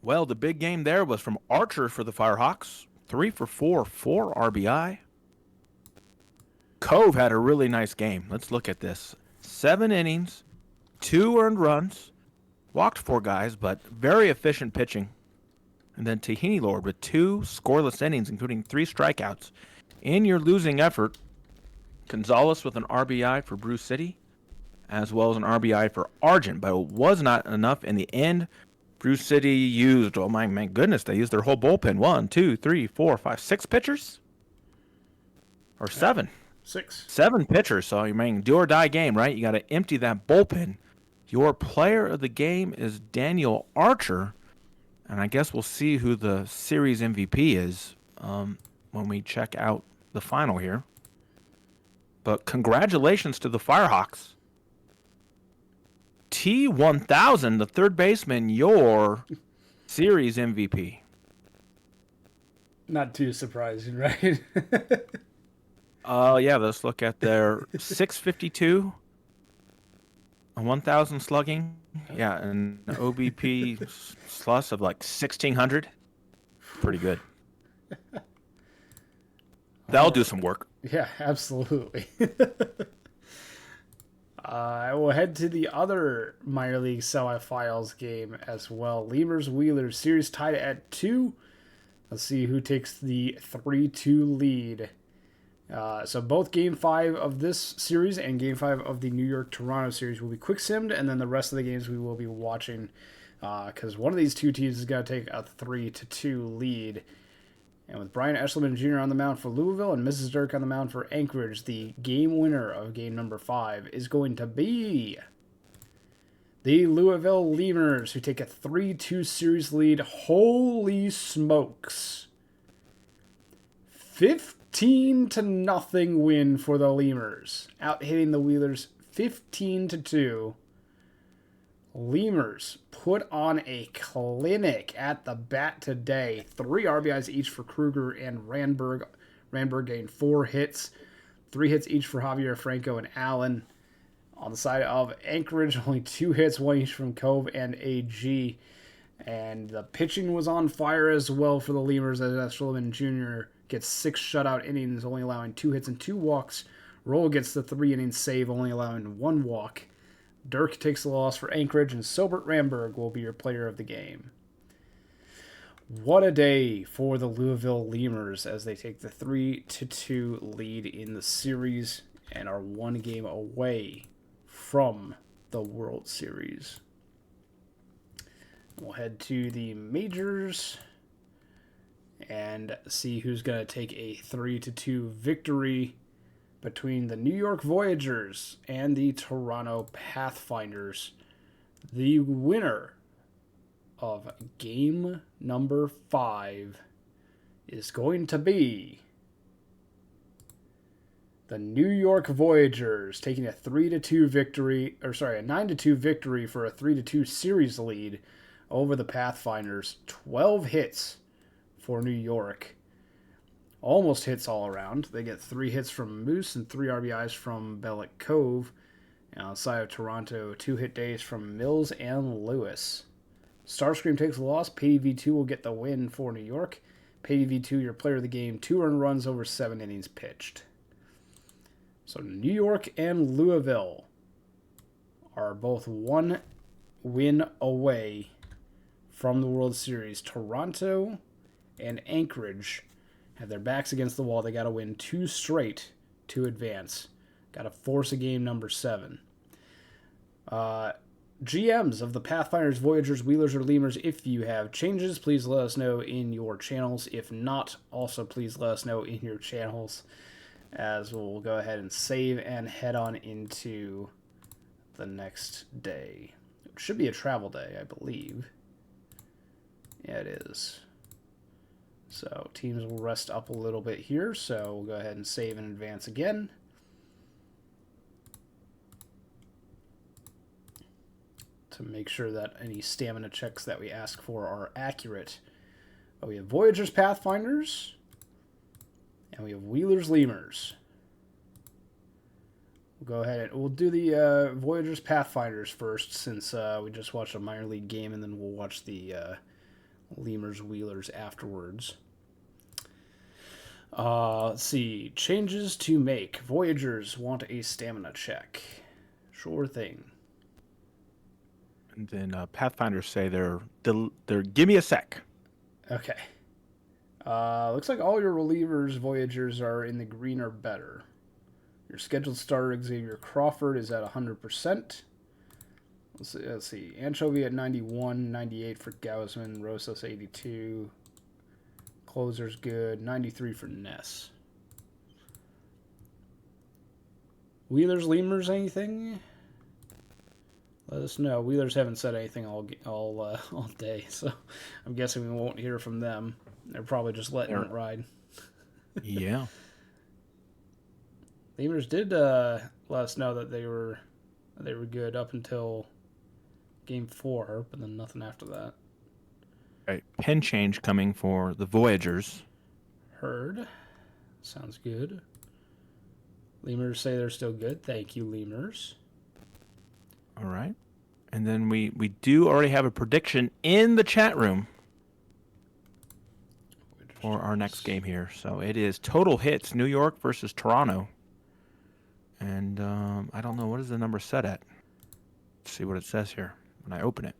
Well, the big game there was from Archer for the Firehawks. 3 for 4, 4 RBI. Cove had a really nice game. Let's look at this. 7 innings, 2 earned runs, walked 4 guys, but very efficient pitching. And then Tahini Lord with 2 scoreless innings, including 3 strikeouts. In your losing effort, Gonzalez with an RBI for Brew City, as well as an RBI for Argent, but it was not enough in the end. Brew City used, oh my goodness, they used their whole bullpen. 1, 2, 3, 4, 5, 6 pitchers? Or 7? 6. 7 pitchers, so you mean do or die game, right? You got to empty that bullpen. Your player of the game is Daniel Archer, and I guess we'll see who the series MVP is when we check out the final here. But congratulations to the Firehawks. T1000, the third baseman, your series MVP. Not too surprising, right? Yeah, let's look at their 652, a 1,000 slugging. Yeah, and an OBP plus of like 1,600. Pretty good. That'll do some work. Yeah, absolutely. I will head to the other minor league semifinals game as well. Lemurs Wheelers series tied at 2. Let's see who takes the 3-2 lead. So both Game 5 of this series and Game 5 of the New York-Toronto series will be quick simmed, and then the rest of the games we will be watching because one of these two teams is going to take a 3-2 lead. And with Brian Eshelman Jr. on the mound for Louisville and Mrs. Dirk on the mound for Anchorage, the game winner of game number 5 is going to be the Louisville Lemurs, who take a 3-2 series lead. Holy smokes. 15-0 win for the Lemurs, out hitting the Wheelers 15-2. Lemurs put on a clinic at the bat today. 3 RBIs each for Kruger and Randberg. Randberg gained 4 hits. 3 hits each for Javier Franco and Allen. On the side of Anchorage, only 2 hits, 1 each from Cove and AJ. And the pitching was on fire as well for the Lemurs, as Eshelman Jr. gets 6 shutout innings, only allowing 2 hits and 2 walks. Roll gets the 3-inning save, only allowing 1 walk. Dirk takes the loss for Anchorage, and Sobert Ramberg will be your player of the game. What a day for the Louisville Lemurs as they take the 3-2 lead in the series and are 1 game away from the World Series. We'll head to the majors and see who's going to take a 3-2 victory between the New York Voyagers and the Toronto Pathfinders. The winner of game number 5 is going to be the New York Voyagers, taking a 3-2 victory, a 9-2 victory for a 3-2 series lead over the Pathfinders. 12 hits for New York. Almost hits all around. They get 3 hits from Moose and 3 RBIs from Bellick Cove. And on the side of Toronto, 2 hit days from Mills and Lewis. Starscream takes the loss. PDV2 will get the win for New York. PDV2, your player of the game, 2 earned runs over 7 innings pitched. So New York and Louisville are both 1 win away from the World Series. Toronto and Anchorage have their backs against the wall. They got to win 2 straight to advance. Got to force a game number 7. GMs of the Pathfinders, Voyagers, Wheelers, or Lemurs, if you have changes, please let us know in your channels. If not, also please let us know in your channels, as we'll go ahead and save and head on into the next day. It should be a travel day, I believe. Yeah, it is. So teams will rest up a little bit here, so we'll go ahead and save in advance again. to make sure that any stamina checks that we ask for are accurate. But we have Voyagers, Pathfinders, and we have Wheelers, Lemurs. We'll go ahead and we'll do the Voyagers, Pathfinders first, since we just watched a minor league game, and then we'll watch the Lemurs, Wheelers afterwards. Let's see. Changes to make. Voyagers want a stamina check. Sure thing. And then Pathfinders say they're give me a sec. Okay. Looks like all your relievers, Voyagers, are in the green or better. Your scheduled starter, Xavier Crawford, is at 100%. Let's see. Anchovy at 91, 98 for Gausman, Rosas 82. Closer's good, 93 for Ness. Wheelers, Lemurs, anything? Let us know. Wheelers haven't said anything all day, so I'm guessing we won't hear from them. They're probably just letting it ride. Yeah. Lemurs did let us know that they were good up until Game 4, but then nothing after that. Right. Pen change coming for the Voyagers. Heard. Sounds good. Lemurs say they're still good. Thank you, Lemurs. All right. And then we do already have a prediction in the chat room for our next game here. So it is total hits, New York versus Toronto. And I don't know, what is the number set at? Let's see what it says here when I open it.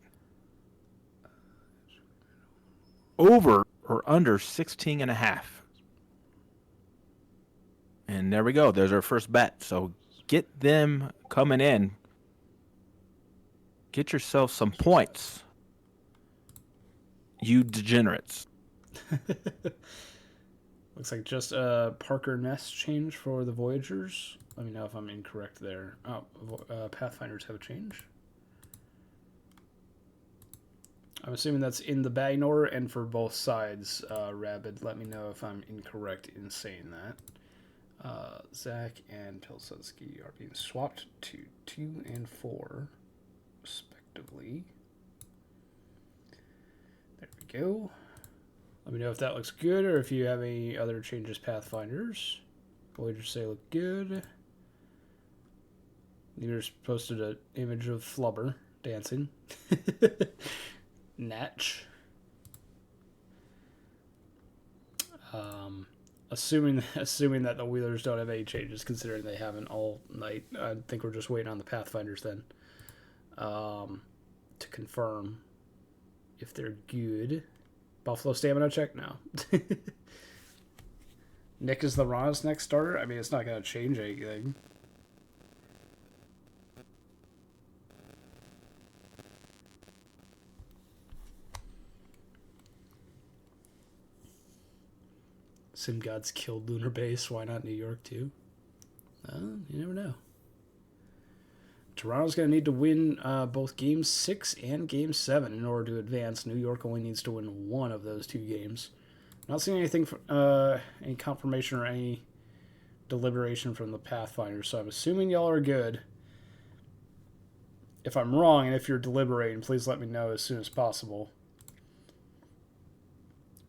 Over or under 16.5. And there we go. There's our first bet. So get them coming in. Get yourself some points. You degenerates. Looks like just Parker Ness change for the Voyagers. Let me know if I'm incorrect there. Oh, Pathfinders have a change. I'm assuming that's in the batting order and for both sides. Rabid, let me know if I'm incorrect in saying that. Zach and Pilsudski are being swapped to 2 and 4, respectively. There we go. Let me know if that looks good or if you have any other changes, Pathfinders. Voyagers say look good. Leaders posted an image of Flubber dancing. Natch. Assuming that the Wheelers don't have any changes, considering they haven't all night, I think we're just waiting on the Pathfinders then to confirm if they're good. Buffalo stamina check? No. Nick is the Ron's next starter? I mean, it's not going to change anything. Sim Gods killed Lunar Base. Why not New York, too? You never know. Toronto's going to need to win both Game 6 and Game 7 in order to advance. New York only needs to win one of those two games. Not seeing anything, any confirmation or any deliberation from the Pathfinders, so I'm assuming y'all are good. If I'm wrong, and if you're deliberating, please let me know as soon as possible.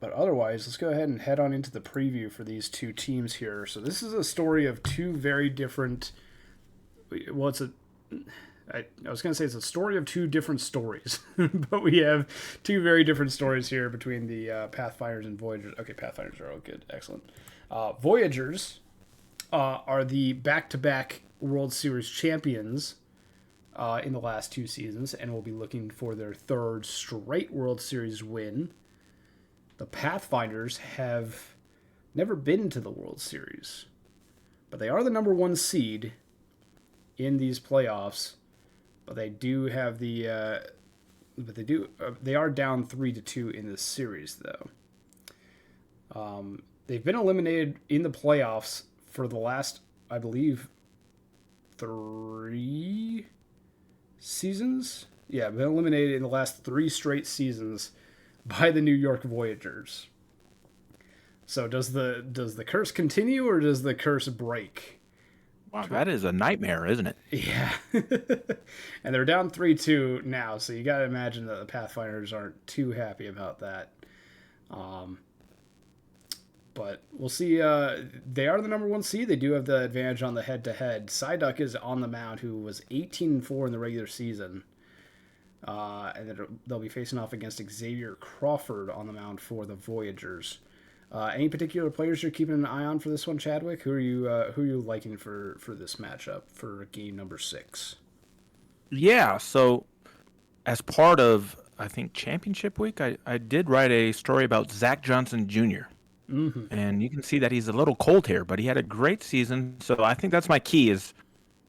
But otherwise, let's go ahead and head on into the preview for these two teams here. So this is a story of two very different... Well, I was going to say it's a story of two different stories, but we have two very different stories here between the Pathfinders and Voyagers. Okay, Pathfinders are all good. Excellent. Voyagers are the back-to-back World Series champions in the last two seasons and will be looking for their third straight World Series win. The Pathfinders have never been to the World Series, but they are the number one seed in these playoffs, but they do have the they are down 3-2 in this series though. They've been eliminated in the playoffs for the last, I believe, 3 seasons. Yeah, been eliminated in the last 3 straight seasons by the New York Voyagers. So does the curse continue or does the curse break? Wow, that is a nightmare, isn't it? Yeah. And they're down 3-2 now, so you got to imagine that the Pathfinders aren't too happy about that. But we'll see. They are the number 1 seed. They do have the advantage on the head-to-head. Psyduck is on the mound, who was 18-4 in the regular season. And then they'll be facing off against Xavier Crawford on the mound for the Voyagers. Any particular players you're keeping an eye on for this one, Chadwick? Who are you liking for this matchup for game number 6? Yeah, so as part of, I think, Championship Week, I did write a story about Zach Johnson Jr. Mm-hmm. And you can see that he's a little cold here, but he had a great season. So I think that's my key is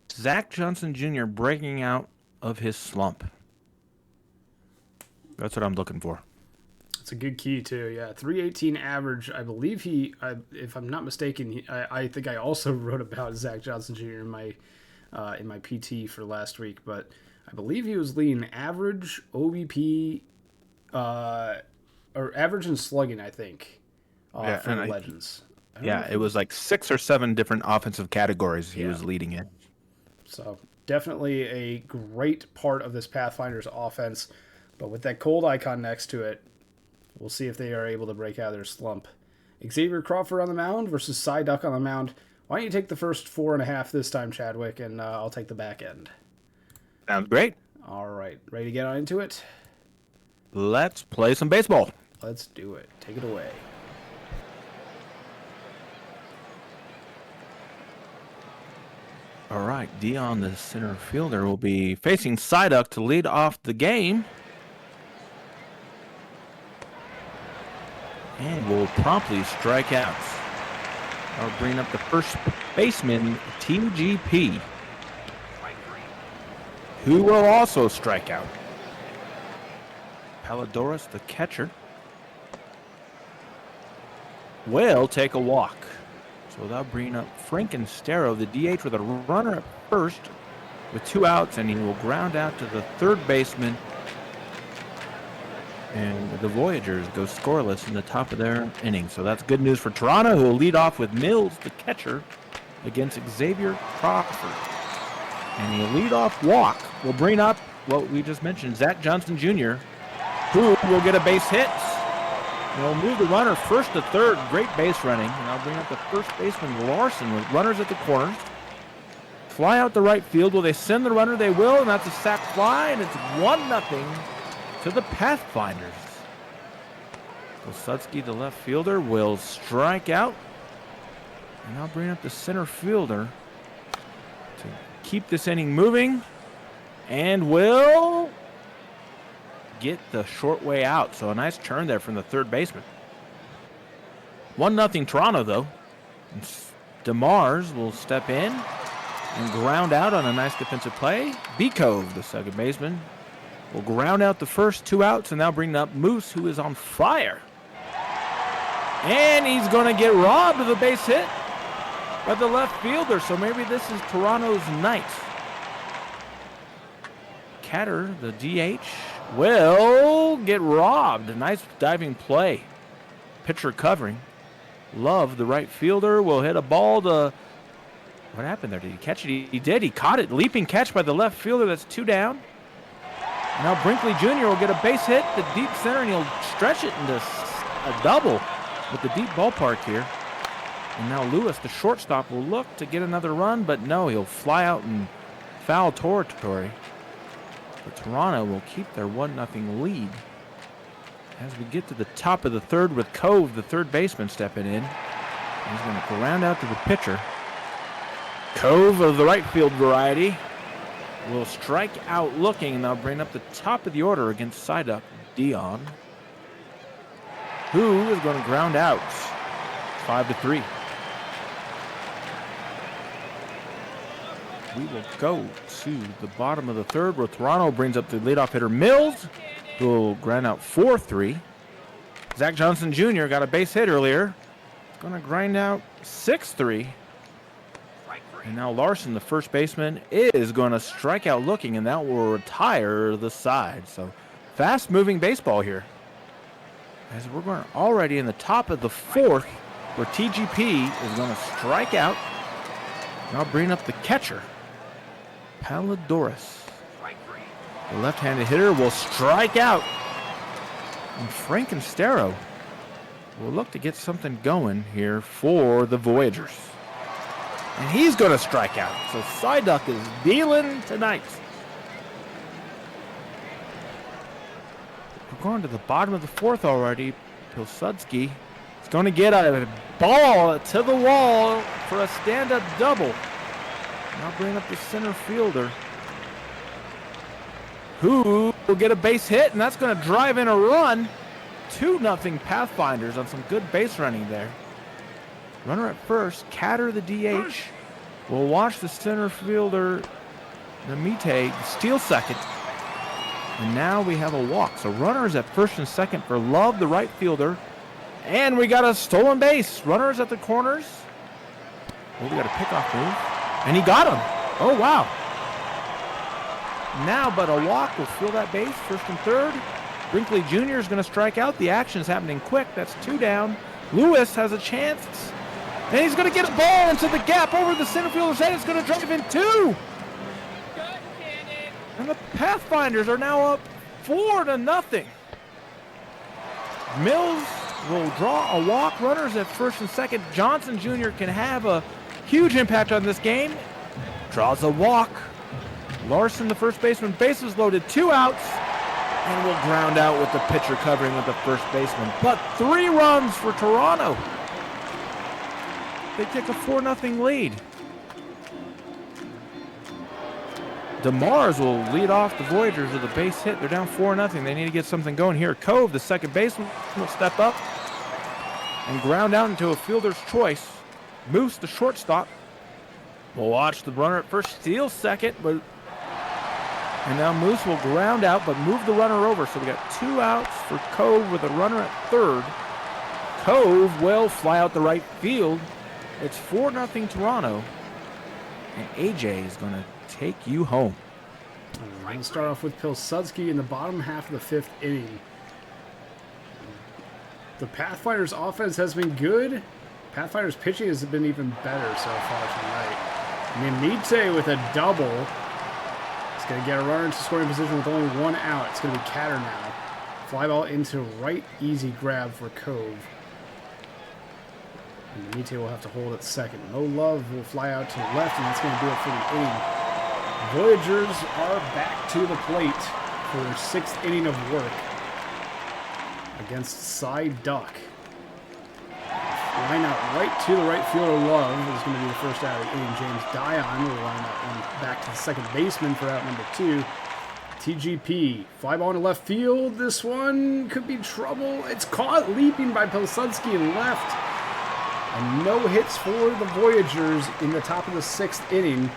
Zach Johnson Jr. breaking out of his slump. That's what I'm looking for. It's a good key too. Yeah, 318 average. I believe if I'm not mistaken, I think I also wrote about Zach Johnson Jr. in my PT for last week, but I believe he was leading average, OBP, or average and slugging. I think for the Legends. Yeah, it was like 6 or 7 different offensive categories he was leading in. So definitely a great part of this Pathfinder's offense, but with that cold icon next to it. We'll see if they are able to break out of their slump. Xavier Crawford on the mound versus Psyduck on the mound. Why don't you take the first 4.5 this time, Chadwick, and I'll take the back end. Sounds great. All right. Ready to get on into it? Let's play some baseball. Let's do it. Take it away. All right. Dion, the center fielder, will be facing Psyduck to lead off the game. And will promptly strike out. I'll bring up the first baseman, TGP, who will also strike out. Palidorus, the catcher, will take a walk. So they'll bring up Frankenstero, the DH, with a runner at first with 2 outs, and he will ground out to the third baseman. And the Voyagers go scoreless in the top of their inning. So that's good news for Toronto, who will lead off with Mills, the catcher, against Xavier Crawford. And the leadoff walk will bring up what we just mentioned, Zach Johnson Jr., who will get a base hit. And will move the runner first to third. Great base running. And I'll bring up the first baseman, Larson, with runners at the corners. Fly out the right field. Will they send the runner? They will, and that's a sac fly, and it's 1-0. To the Pathfinders. Gosutsky, the left fielder, will strike out. And I'll bring up the center fielder to keep this inning moving. And will get the short way out. So a nice turn there from the third baseman. 1-0 Toronto, though. And DeMars will step in and ground out on a nice defensive play. Beekove, the second baseman, will ground out the first 2 outs and now bring up Moose, who is on fire. And he's going to get robbed of a base hit by the left fielder, so maybe this is Toronto's night. Catter, the DH, will get robbed. A nice diving play. Pitcher covering. Love, the right fielder, will hit a ball to... What happened there? Did he catch it? He did. He caught it. Leaping catch by the left fielder. That's 2 down. Now Brinkley Jr. will get a base hit to deep center, and he'll stretch it into a double with the deep ballpark here. And now Lewis, the shortstop, will look to get another run, but no, he'll fly out in foul territory. But Toronto will keep their 1-0 lead. As we get to the top of the third with Cove, the third baseman, stepping in. He's going to ground out to the pitcher. Cove of the right field variety will strike out looking, and they'll bring up the top of the order against Psyduck, Dion, who is going to ground out 5-3. We will go to the bottom of the third, where Toronto brings up the leadoff hitter Mills, who will ground out 4-3. Zach Johnson Jr. got a base hit earlier. Going to grind out 6-3. And now Larson, the first baseman, is going to strike out looking, and that will retire the side. So fast-moving baseball here. As we're going already in the top of the fourth, where TGP is going to strike out. Now bring up the catcher, Palidorus. The left-handed hitter will strike out. And Frankenstero will look to get something going here for the Voyagers. And he's going to strike out. So Psyduck is dealing tonight. We're going to the bottom of the fourth already. Pilsudski is going to get a ball to the wall for a stand-up double. Now bring up the center fielder, who will get a base hit, and that's going to drive in a run. 2-0 Pathfinders on some good base running there. Runner at first, Catter the DH will watch the center fielder Namite steal second. And now we have a walk. So runners at first and second for Love, the right fielder. And we got a stolen base. Runners at the corners. Oh, we got a pickoff move. And he got him. Oh, wow. Now, but a walk will fill that base, first and third. Brinkley Jr. is going to strike out. The action is happening quick. That's 2 down. Lewis has a chance. And he's going to get a ball into the gap over the center fielder's head. It's going to drive in 2. And the Pathfinders are now up 4-0. Mills will draw a walk. Runners at first and second. Johnson Jr. can have a huge impact on this game. Draws a walk. Larson, the first baseman, bases loaded, 2 outs. And will ground out with the pitcher covering with the first baseman. But 3 runs for Toronto. They take a 4-0 lead. DeMars will lead off the Voyagers with a base hit. They're down 4-0. They need to get something going here. Cove, the second baseman, will step up and ground out into a fielder's choice. Moose, the shortstop, will watch the runner at first steal second, and now Moose will ground out but move the runner over. So we got 2 outs for Cove with a runner at third. Cove will fly out the right field. It's 4-0 Toronto, and AJay is going to take you home. We're going to start off with Pilsudski in the bottom half of the 5th inning. The Pathfinders' offense has been good. Pathfinders' pitching has been even better so far tonight. Namite with a double. It's going to get a runner into scoring position with only 1 out. It's going to be Catter now. Fly ball into right, easy grab for Cove. And Namite will have to hold at second. No Love will fly out to the left, and that's going to do it for the inning. Voyagers are back to the plate for their 6th inning of work against Psyduck. Line out right to the right fielder. Love is going to be the first out of the inning. James Dion will line out and back to the second baseman for out number 2. TGP. Fly ball into left field. This one could be trouble. It's caught leaping by Pilsudski in left. And no hits for the Voyagers in the top of the 6th inning.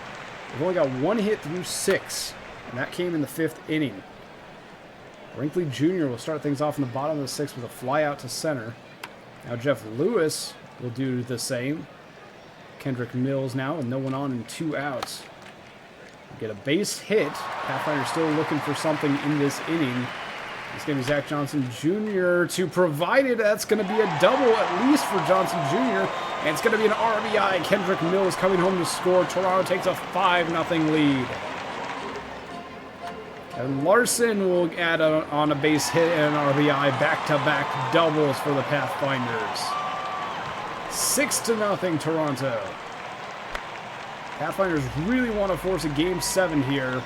They've only got 1 hit through 6, and that came in the 5th inning. Brinkley Jr. will start things off in the bottom of the 6th with a fly out to center. Now Jeff Lewis will do the same. Kendrick Mills now with no one on and 2 outs. Get a base hit. Pathfinder still looking for something in this inning. It's going to be Zach Johnson Jr. to provide it. That's going to be a double at least for Johnson Jr. And it's going to be an RBI. Kendrick Mills coming home to score. Toronto takes a 5-0 lead. And Larson will add on a base hit and an RBI. Back-to-back doubles for the Pathfinders. 6-0 Toronto. Pathfinders really want to force a Game 7 here.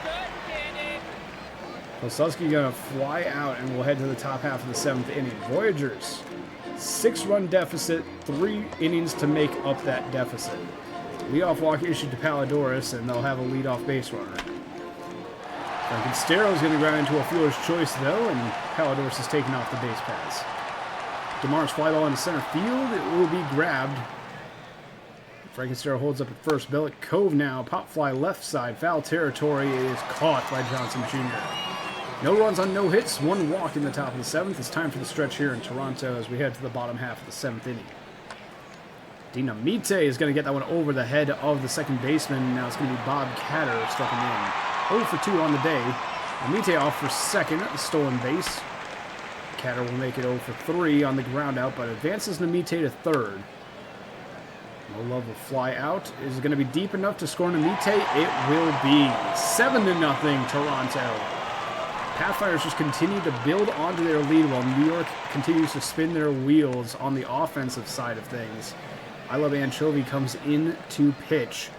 Pilsudski going to fly out and we'll head to the top half of the 7th inning. Voyagers, 6-run deficit, 3 innings to make up that deficit. Leadoff walk issued to Palidorus, and they'll have a leadoff base runner. Frankenstero is going to ground into a fielder's choice, though, and Palidorus is taking off the base paths. DeMar's fly ball into center field. It will be grabbed. Frankenstero holds up at first. Bellick Cove now. Pop fly left side. Foul territory. It is caught by Johnson Jr. No runs on no hits, 1 walk in the top of the 7th. It's time for the stretch here in Toronto as we head to the bottom half of the 7th inning. Dinamite is going to get that one over the head of the second baseman. Now it's going to be Bob Catter stepping in. 0 for 2 on the day. Dinamite off for second at the stolen base. Catter will make it 0 for 3 on the ground out, but advances Dinamite to third. No love will fly out. Is it going to be deep enough to score Namite? It will be. 7-0 Toronto. Pathfinders just continue to build onto their lead while New York continues to spin their wheels on the offensive side of things. I Love Anchovy comes in to pitch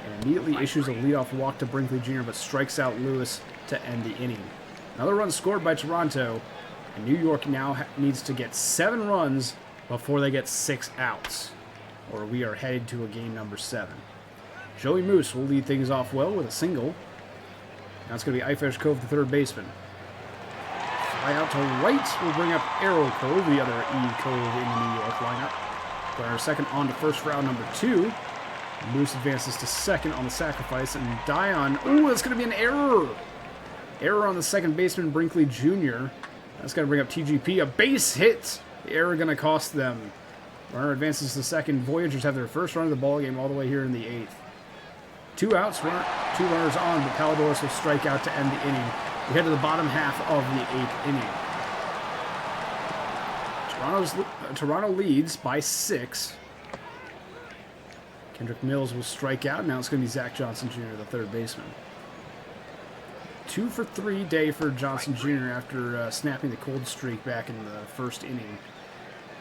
and immediately issues a leadoff walk to Brinkley Jr., but strikes out Lewis to end the inning. Another run scored by Toronto, and New York now needs to get 7 runs before they get 6 outs, or we are headed to a game number 7. Joey Moose will lead things off well with a single. Now it's going to be Ifish Cove, the third baseman. Fly out to right will bring up Arrow Cove, the other E Cove in the New York lineup. Runner second on to first for out number 2. Moose advances to second on the sacrifice, and Dion. Ooh, that's going to be an error. Error on the second baseman, Brinkley Jr. That's going to bring up TGP. A base hit. The error going to cost them. Runner advances to second. Voyagers have their first run of the ball game all the way here in the 8th. 2 outs, 2 runners on, but Palidorus will strike out to end the inning. We head to the bottom half of the 8th inning. Toronto leads by 6. Kendrick Mills will strike out. Now it's going to be Zach Johnson Jr., the third baseman. 2 for 3 day for Johnson Jr. after snapping the cold streak back in the first inning.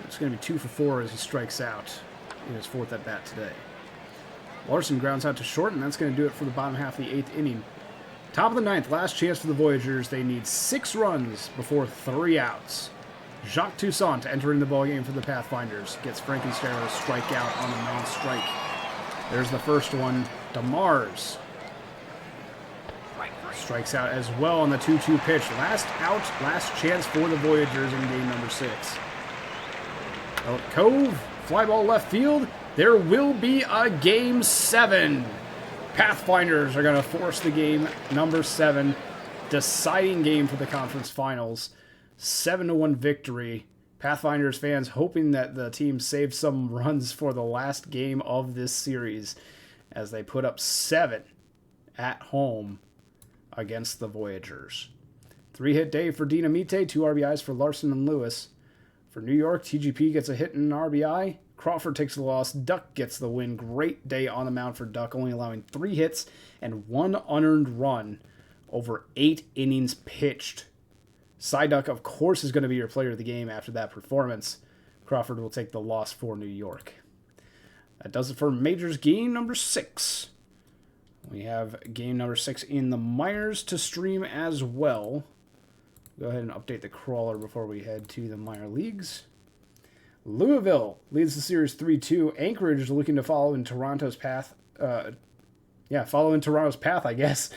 It's going to be 2 for 4 as he strikes out in his 4th at bat today. Larson grounds out to short, and that's going to do it for the bottom half of the 8th inning. Top of the 9th, last chance for the Voyagers. They need 6 runs before 3 outs. Jacques Toussaint entering the ballgame for the Pathfinders. Gets Frankenstein to strike out on a non-strike. There's the first one. DeMars strikes out as well on the 2-2 pitch. Last out, last chance for the Voyagers in game number 6. Cove, fly ball left field. There will be a game 7. Pathfinders are going to force the game number 7. Deciding game for the conference finals. 7-1 victory. Pathfinders fans hoping that the team saves some runs for the last game of this series as they put up 7 at home against the Voyagers. 3-hit day for Dinamite, 2 RBIs for Larson and Lewis. For New York, TGP gets a hit and an RBI. Crawford takes the loss. Duck gets the win. Great day on the mound for Duck, only allowing 3 hits and 1 unearned run over 8 innings pitched. Cy Duck, of course, is going to be your player of the game after that performance. Crawford will take the loss for New York. That does it for Majors game number 6. We have game number 6 in the minors to stream as well. Go ahead and update the crawler before we head to the minor leagues. Louisville leads the series 3-2. Anchorage is looking to follow in Toronto's path. I guess.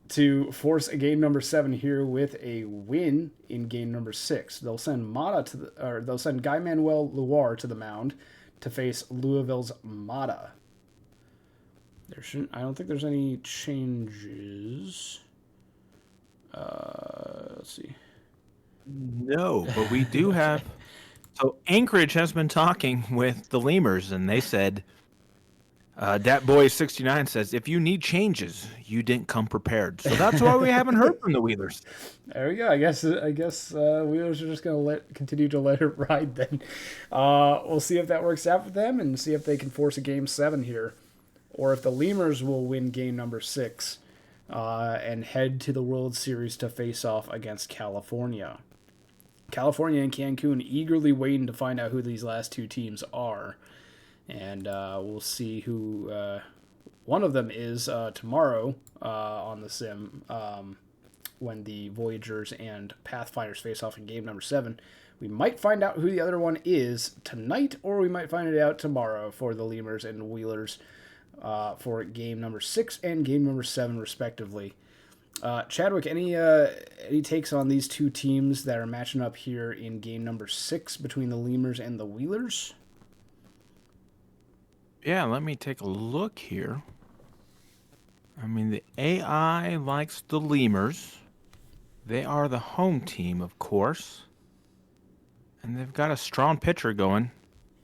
To force a game number 7 here with a win in game number 6. They'll send Guy Manuel Luar to the mound to face Louisville's Mata. I don't think there's any changes. Let's see. No, but we do have. So Anchorage has been talking with the Lemurs, and they said, Dat Boy 69 says, if you need changes, you didn't come prepared. So that's why we haven't heard from the Wheelers. There we go. I guess Wheelers are just going to continue to let it ride then. We'll see if that works out for them and see if they can force a game 7 here, or if the Lemurs will win game number 6 and head to the World Series to face off against California. California and Cancun eagerly waiting to find out who these last 2 teams are. And we'll see who one of them is tomorrow on the sim when the Voyagers and Pathfinders face off in game number 7. We might find out who the other one is tonight, or we might find it out tomorrow for the Lemurs and Wheelers for game number 6 and game number 7, respectively. Chadwick, any takes on these 2 teams that are matching up here in game number 6 between the Lemurs and the Wheelers? Yeah, let me take a look here. I mean, the AI likes the Lemurs. They are the home team, of course. And they've got a strong pitcher going,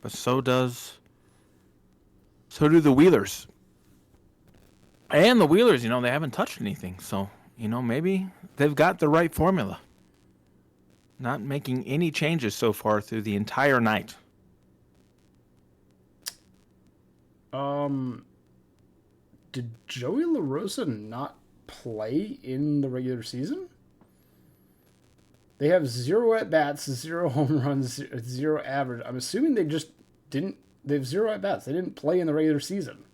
but so do the Wheelers. And the Wheelers, they haven't touched anything. So, maybe they've got the right formula. Not making any changes so far through the entire night. Did Joey LaRosa not play in the regular season? They have 0 at bats, 0 home runs, 0 average. I'm assuming they just didn't. They have 0 at bats. They didn't play in the regular season,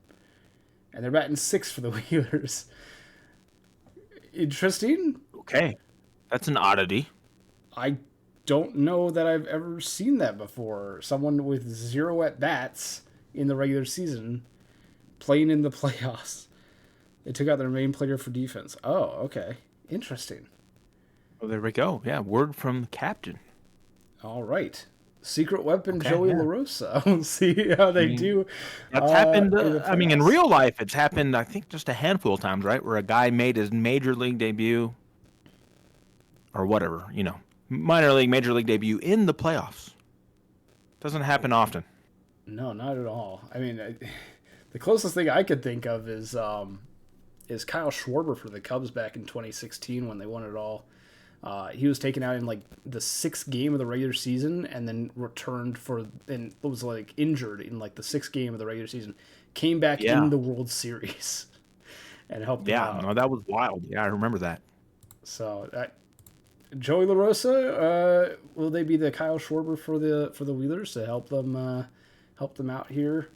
and they're batting 6 for the Wheelers. Interesting. Okay, that's an oddity. I don't know that I've ever seen that before. Someone with 0 at bats in the regular season playing in the playoffs. They took out their main player for defense. Oh, okay. Interesting. Well, there we go. Yeah, word from the captain. All right. Secret weapon Okay, Joey yeah. LaRosa. We'll see how they do. That's happened. in the I mean, in playoffs. real life, it's happened, I think, just a handful of times, right? Where a guy made his major league debut or whatever, minor league, major league debut in the playoffs. Doesn't happen often. No, not at all. I mean, the closest thing I could think of is Kyle Schwarber for the Cubs back in 2016 when they won it all. He was taken out in like the 6th game of the regular season and then returned and was like injured in like the 6th game of the regular season. Came back in the World Series and helped them out. No, that was wild. Yeah, I remember that. So Joey LaRosa, will they be the Kyle Schwarber for the Wheelers to help them out here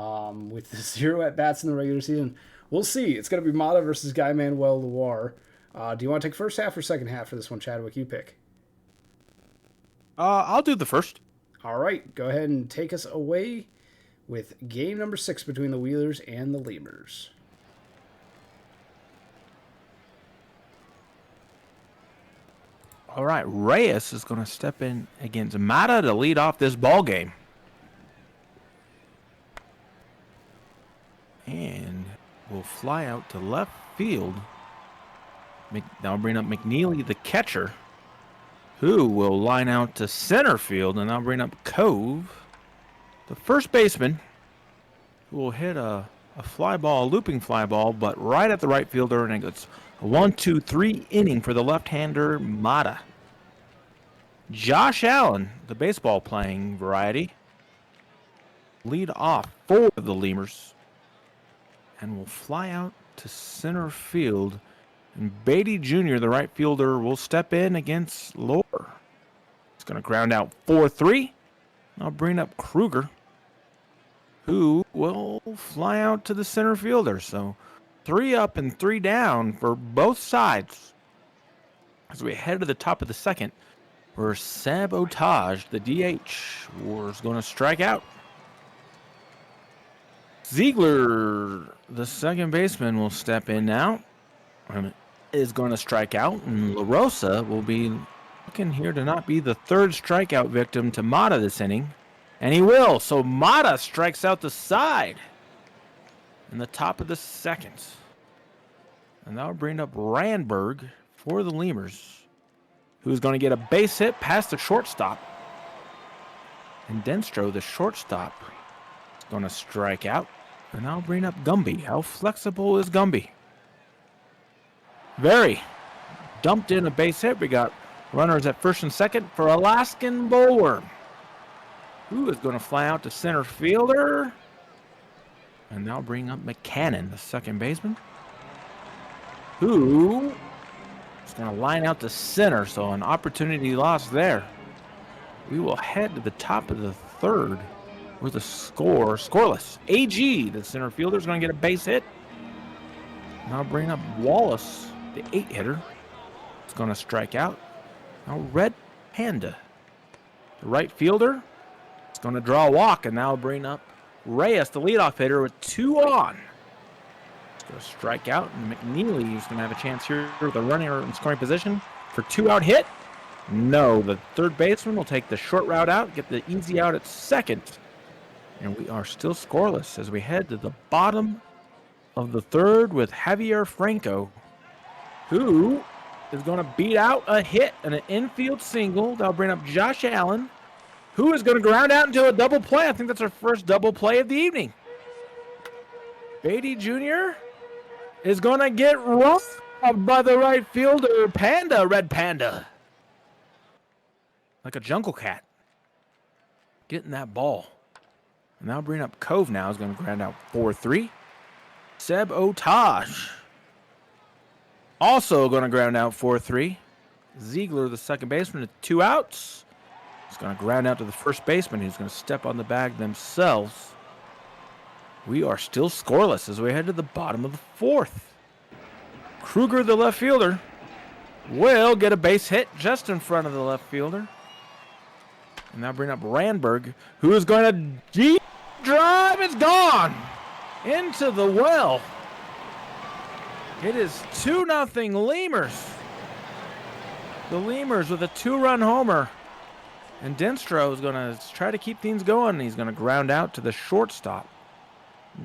with the 0 at bats in the regular season? We'll see. It's going to be Mata versus Guy Manuel Loire. Do you want to take first half or second half for this one, Chadwick? You pick. I'll do the first. All right, go ahead and take us away with game number 6 between the Wheelers and the Lemurs. All right, Reyes is going to step in against Mata to lead off this ball game. And will fly out to left field. That'll bring up McNeely, the catcher, who will line out to center field, and I'll bring up Cove, the first baseman, who will hit a fly ball, a looping fly ball, but right at the right fielder, and it gets a 1-2-3 inning for the left-hander Mata. Josh Allen, the baseball playing variety, lead off for the Lemurs, and will fly out to center field. And Beatty Jr., the right fielder, will step in against Lohr. He's going to ground out 4-3. I'll bring up Kruger, who will fly out to the center fielder. So 3 up and 3 down for both sides. As we head to the top of the second, where Sabotage, the DH, is going to strike out. Ziegler, the second baseman, will step in now. Is going to strike out, and LaRosa will be looking here to not be the 3rd strikeout victim to Mata this inning. And he will. So Mata strikes out the side in the top of the second. And that'll bring up Randberg for the Lemurs, who's going to get a base hit past the shortstop. And Denstro, the shortstop, is going to strike out. And I'll bring up Gumby. How flexible is Gumby? Very. Dumped in a base hit. We got runners at first and second for Alaskan Bullworm, who is going to fly out to center fielder. And now bring up McCannon, the second baseman, who is going to line out to center. So an opportunity lost there. We will head to the top of the third with a scoreless. AJ, the center fielder, is going to get a base hit. Now bring up Wallace, the 8-hitter. It's going to strike out. Now Red Panda, the right fielder, is going to draw a walk, and now bring up Reyes, the leadoff hitter, with 2 on. It's going to strike out, and McNeely is going to have a chance here with a runner in scoring position for 2-out hit. No, the third baseman will take the short route out, get the easy out at second. And we are still scoreless as we head to the bottom of the third with Javier Franco, who is going to beat out a hit and an infield single. That'll bring up Josh Allen, who is going to ground out into a double play. I think that's our first double play of the evening. Beatty Jr. is going to get roughed by the right fielder, Red Panda. Like a jungle cat. Getting that ball. And now bring up Cove now is going to ground out 4-3. Seb Otage also going to ground out 4-3. Ziegler, the second baseman, with 2 outs. He's going to ground out to the first baseman. He's going to step on the bag themselves. We are still scoreless as we head to the bottom of the 4th. Kruger, the left fielder, will get a base hit just in front of the left fielder. And now bring up Randberg, who is going to deep drive. It's gone into the well. It is 2-0 Lemurs. The Lemurs with a 2-run homer. And Denstro is going to try to keep things going. He's going to ground out to the shortstop.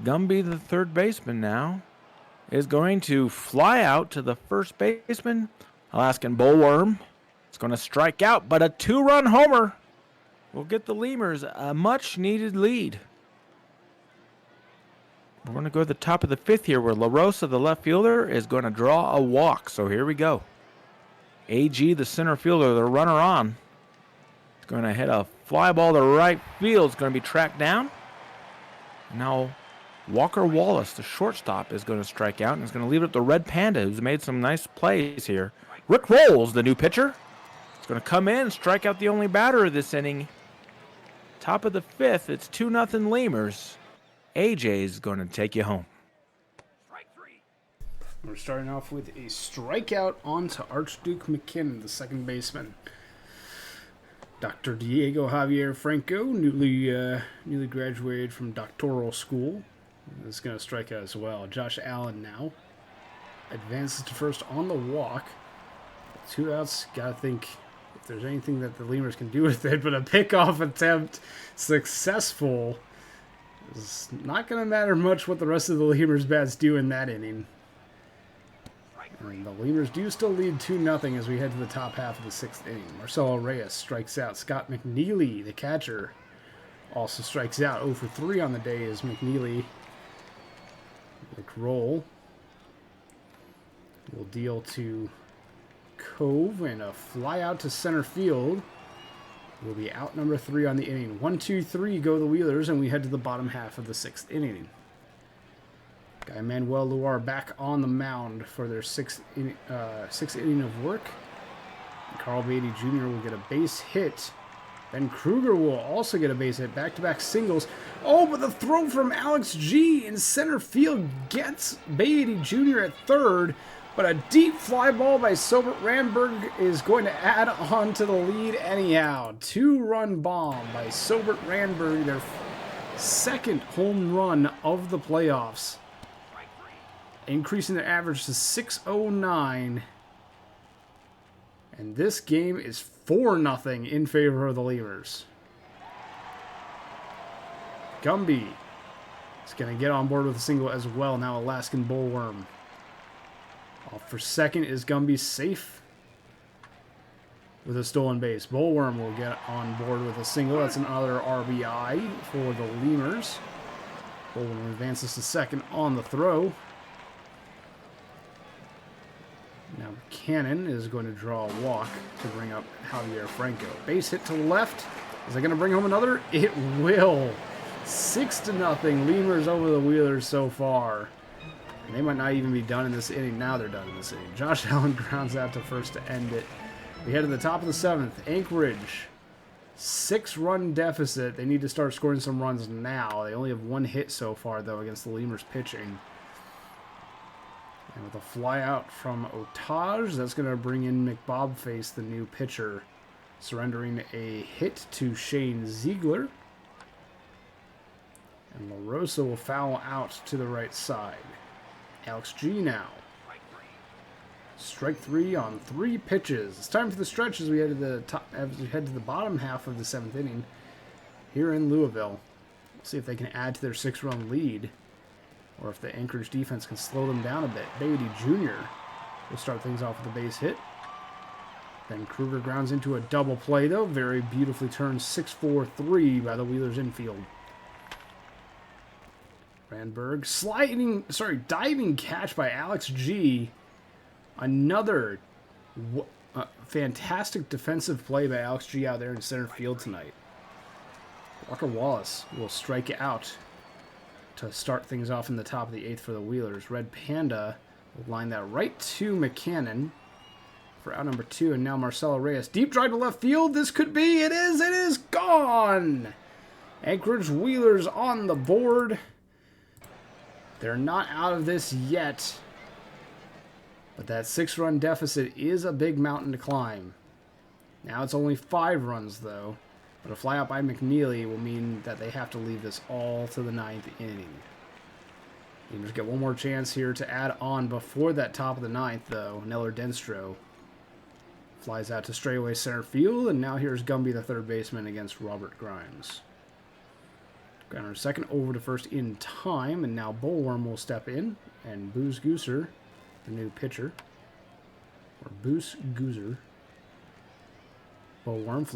Gumby, the third baseman now, is going to fly out to the first baseman. Alaskan Bullworm is going to strike out, but a 2-run homer will get the Lemurs a much-needed lead. We're going to go to the top of the 5th here, where La Rosa, the left fielder, is going to draw a walk. So here we go. AJ, the center fielder, the runner on, is going to hit a fly ball to right field. It's going to be tracked down. Now Walker Wallace, the shortstop, is going to strike out, and is going to leave it up to Red Panda, who's made some nice plays here. Rick Rolls, the new pitcher, is going to come in and strike out the only batter of this inning. Top of the 5th, it's 2-0 Lemurs. AJay is going to take you home. We're starting off with a strikeout onto Archduke McKinnon, the second baseman. Dr. Diego Javier Franco, newly graduated from doctoral school, is going to strike out as well. Josh Allen now advances to first on the walk. 2 outs. Got to think if there's anything that the Lemurs can do with it, but a pickoff attempt successful. It's not going to matter much what the rest of the Lemurs bats do in that inning. And the Lemurs do still lead 2-0 as we head to the top half of the 6th inning. Marcelo Reyes strikes out. Scott McNeely, the catcher, also strikes out. 0 for 3 on the day as McNeely will roll. Will deal to Cove and a fly out to center field. Will be out number 3 on the inning. 1-2-3 go the Wheelers, and we head to the bottom half of the 6th inning. Guy Manuel Luar back on the mound for their sixth inning of work. And Carl Beatty Jr. will get a base hit. Then Kruger will also get a base hit. Back-to-back singles. Oh, but the throw from Alex G in center field gets Beatty Jr. at third. But a deep fly ball by Sobert Randberg is going to add on to the lead anyhow. 2-run bomb by Sobert Randberg, their second home run of the playoffs, increasing their average to 609. And this game is 4-0 in favor of the Lemurs. Gumby is going to get on board with a single as well. Now Alaskan Bullworm. Off for second is Gumby, safe with a stolen base. Bullworm will get on board with a single. That's another RBI for the Lemurs. Bullworm advances to second on the throw. Now Cannon is going to draw a walk to bring up Javier Franco. Base hit to the left. Is it going to bring home another? It will. 6-0 Lemurs over the Wheelers so far. And they might not even be done in this inning. Now they're done in this inning. Josh Allen grounds out to first to end it. We head to the top of the 7th. Anchorage, 6-run deficit. They need to start scoring some runs now. They only have 1 hit so far, though, against the Lemurs pitching. And with a fly out from Otage, that's going to bring in McBobface, the new pitcher, surrendering a hit to Shane Ziegler. And La Rosa will foul out to the right side. Alex G now. Strike 3 on 3 pitches. It's time for the stretch as we head to the bottom half of the 7th inning here in Louisville. We'll see if they can add to their 6-run lead, or if the Anchorage defense can slow them down a bit. Beatty Jr. will start things off with a base hit. Then Kruger grounds into a double play, though. Very beautifully turned 6-4-3 by the Wheelers infield. Randberg diving catch by Alex G. Another fantastic defensive play by Alex G out there in center field tonight. Walker Wallace will strike out to start things off in the top of the 8th for the Wheelers. Red Panda will line that right to McCannon for out number 2. And now Marcelo Reyes. Deep drive to left field. This could be. It is gone. Anchorage Wheelers on the board. They're not out of this yet. But that 6-run deficit is a big mountain to climb. Now it's only 5 runs, though. But a flyout by McNeely will mean that they have to leave this all to the 9th inning. Lemurs get one more chance here to add on before that top of the 9th, though. Neller Denstro flies out to straightaway center field, and now here's Gumby, the third baseman, against Robert Grimes. Grounder second over to first in time, and now Bullworm will step in, and Booze Gooser, the new pitcher, or Boos Gooser. Bullworm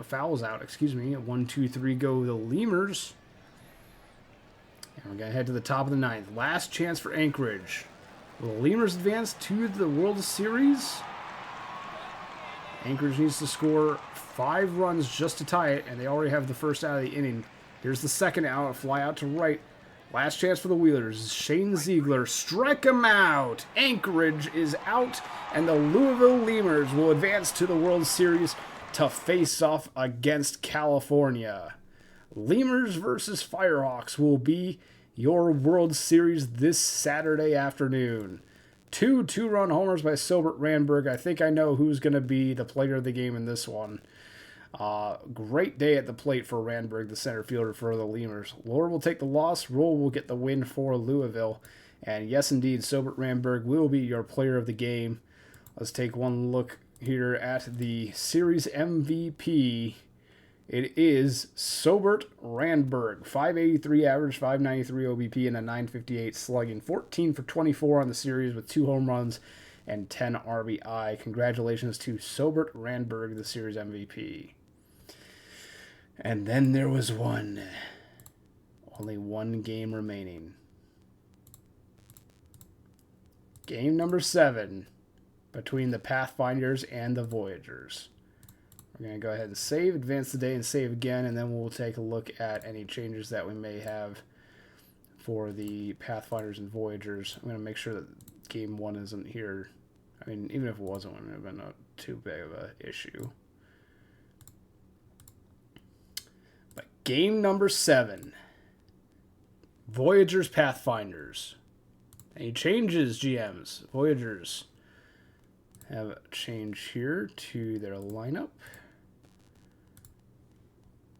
fouls out, excuse me. 1-2-3 go the Lemurs. And we're going to head to the top of the 9th. Last chance for Anchorage. Will the Lemurs advance to the World Series? Anchorage needs to score 5 runs just to tie it, and they already have the first out of the inning. Here's the second out, a fly out to right. Last chance for the Wheelers. Shane Ziegler, strike him out. Anchorage is out, and the Louisville Lemurs will advance to the World Series to face off against California. Lemurs versus Firehawks will be your World Series this Saturday afternoon. 2 two-run homers by Sobert Randberg. I think I know who's going to be the player of the game in this one. Great day at the plate for Randberg, the center fielder for the Lemurs. Lord will take the loss. Roll will get the win for Louisville. And yes, indeed, Sobert Randberg will be your player of the game. Let's take one look here at the series MVP. It is Sobert Randberg. 583 average, 593 OBP, and a 958 slugging. 14 for 24 on the series with 2 home runs and 10 RBI. Congratulations to Sobert Randberg, the series MVP. And then there was one. Only one game remaining. Game number 7 between the Pathfinders and the Voyagers. We're going to go ahead and save, advance the day, and save again, and then we'll take a look at any changes that we may have for the Pathfinders and Voyagers. I'm going to make sure that Game 1 isn't here. I mean, even if it wasn't, it would have been not too big of an issue. But game number 7. Voyagers, Pathfinders. Any changes, GMs? Voyagers have a change here to their lineup.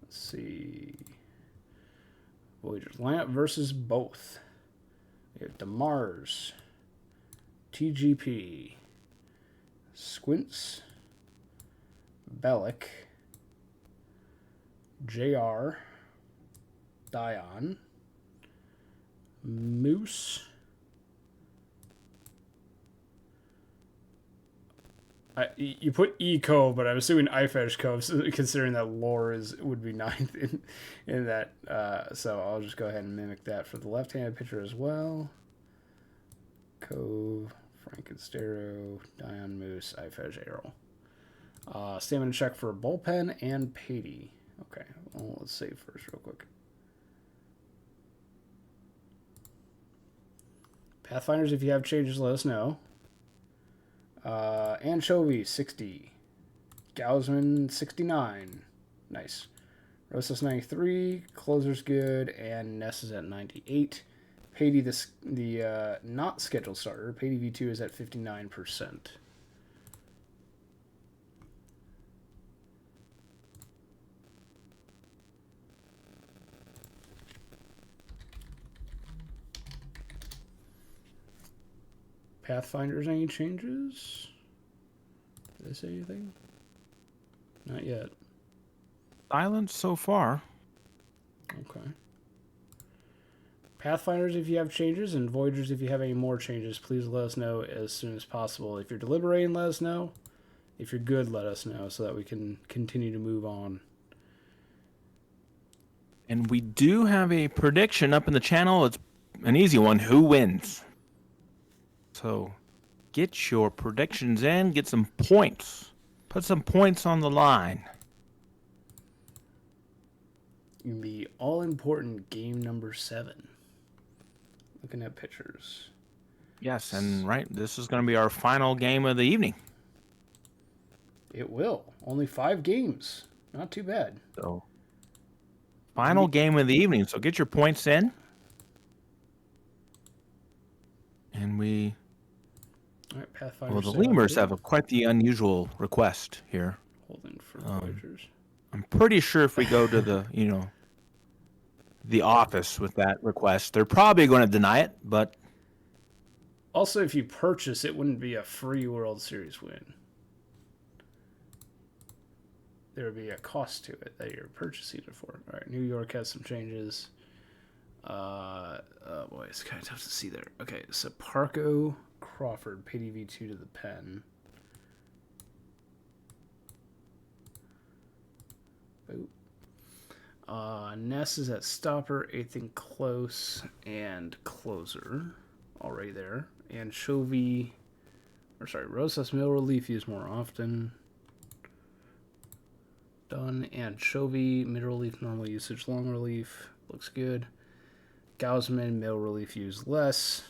Let's see. Voyagers lineup versus both. We have DeMars, TGP, Squints, Bellick, JR, Dion, Moose, you put E-Cove, but I'm assuming Ifesh Cove, considering that Lore would be 9th in that. So I'll just go ahead and mimic that for the left-handed pitcher as well. Cove, Frankenstero, Dion, Moose, Ifesh, Errol. Stamina check for bullpen and Patey. Okay, well, let's save first real quick. Pathfinders, if you have changes, let us know. Anchovy, 60. Gausman, 69. Nice. Rosas, 93. Closer's good. And Ness is at 98. Patey, the not scheduled starter. Patey V2 is at 59%. Pathfinders, any changes? Did I say anything? Not yet. Silent so far. Okay. Pathfinders, if you have changes, and Voyagers, if you have any more changes, please let us know as soon as possible. If you're deliberating, let us know. If you're good, let us know so that we can continue to move on. And we do have a prediction up in the channel. It's an easy one. Who wins? So get your predictions in. Get some points. Put some points on the line. in the all-important game number 7. Looking at pitchers. Yes, and this is going to be our final game of the evening. It will. Only 5 games. Not too bad. So, final game of the evening. So get your points in. And All right, Pathfinder. well, the Lemurs have quite the unusual request here. Holding for Voyagers. I'm pretty sure if we go to the, the office with that request, they're probably going to deny it, but Also, if you purchase, it wouldn't be a free World Series win. There would be a cost to it that you're purchasing it for. All right, New York has some changes. Oh boy, it's kind of tough to see there. Okay, so Parco Crawford, PDV2 to the pen. Boop. Ness is at stopper, 8th and close, and closer. Already there. Rosas middle relief used more often. Done. Anchovy, mid relief, normal usage, long relief. Looks good. Gausman, middle relief used less.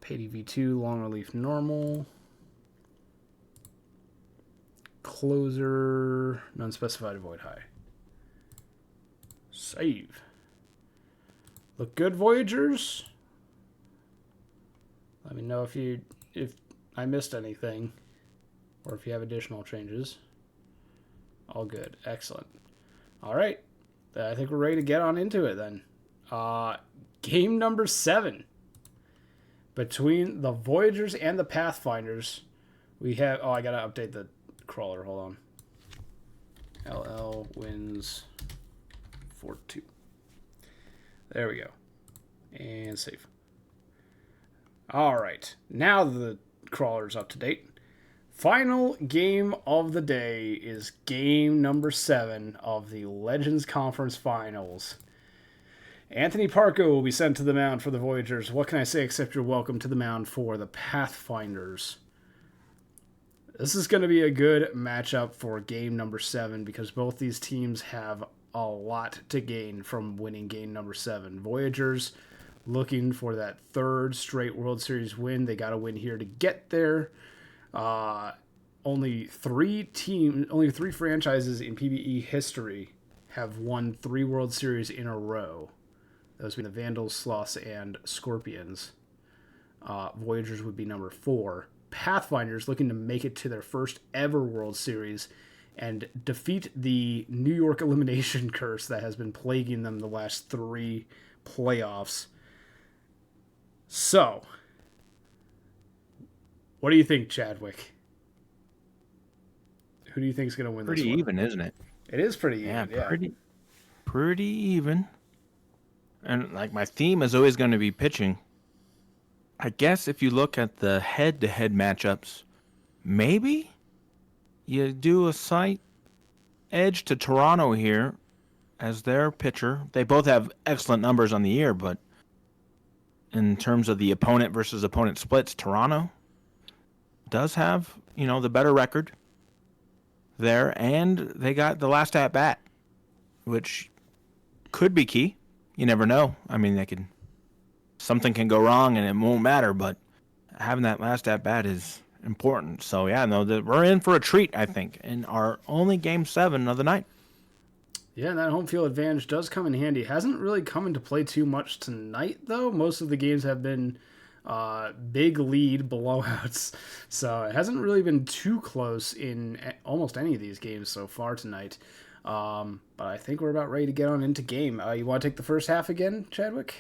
Patey V2, long relief, normal. Closer, non-specified, avoid high. Save. Look good, Voyagers. Let me know if I missed anything, or if you have additional changes. All good. Excellent. All right. I think we're ready to get on into it then. Game number 7. Between the Voyagers and the Pathfinders, we have... Oh, I got to update the crawler. Hold on. LL wins 4-2. There we go. And save. All right. Now the crawler's up to date. Final game of the day is game number 7 of the Legends Conference Finals. Anthony Parco will be sent to the mound for the Voyagers. What can I say except you're welcome to the mound for the Pathfinders? This is going to be a good matchup for game number 7 because both these teams have a lot to gain from winning game number 7. Voyagers looking for that 3rd straight World Series win. They got to win here to get there. Only 3 franchises in PBE history have won 3 World Series in a row. Those would be the Vandals, Sloths, and Scorpions. Voyagers would be number 4. Pathfinders looking to make it to their first ever World Series and defeat the New York elimination curse that has been plaguing them the last 3 playoffs. So, what do you think, Chadwick? Who do you think is going to win this one? Pretty even, isn't it? It is pretty even, yeah. Pretty even. And like my theme is always going to be pitching. I guess if you look at the head-to-head matchups, maybe you do a slight edge to Toronto here as their pitcher. They both have excellent numbers on the year, but in terms of the opponent versus opponent splits, Toronto does have, the better record there, and they got the last at bat, which could be key. You never know. I mean, something can go wrong and it won't matter, but having that last at bat is important. So yeah, we're in for a treat, I think, in our only game 7 of the night. Yeah, and that home field advantage does come in handy. Hasn't really come into play too much tonight, though. Most of the games have been big lead blowouts, so it hasn't really been too close in almost any of these games so far tonight. But I think we're about ready to get on into game. You want to take the first half again, Chadwick?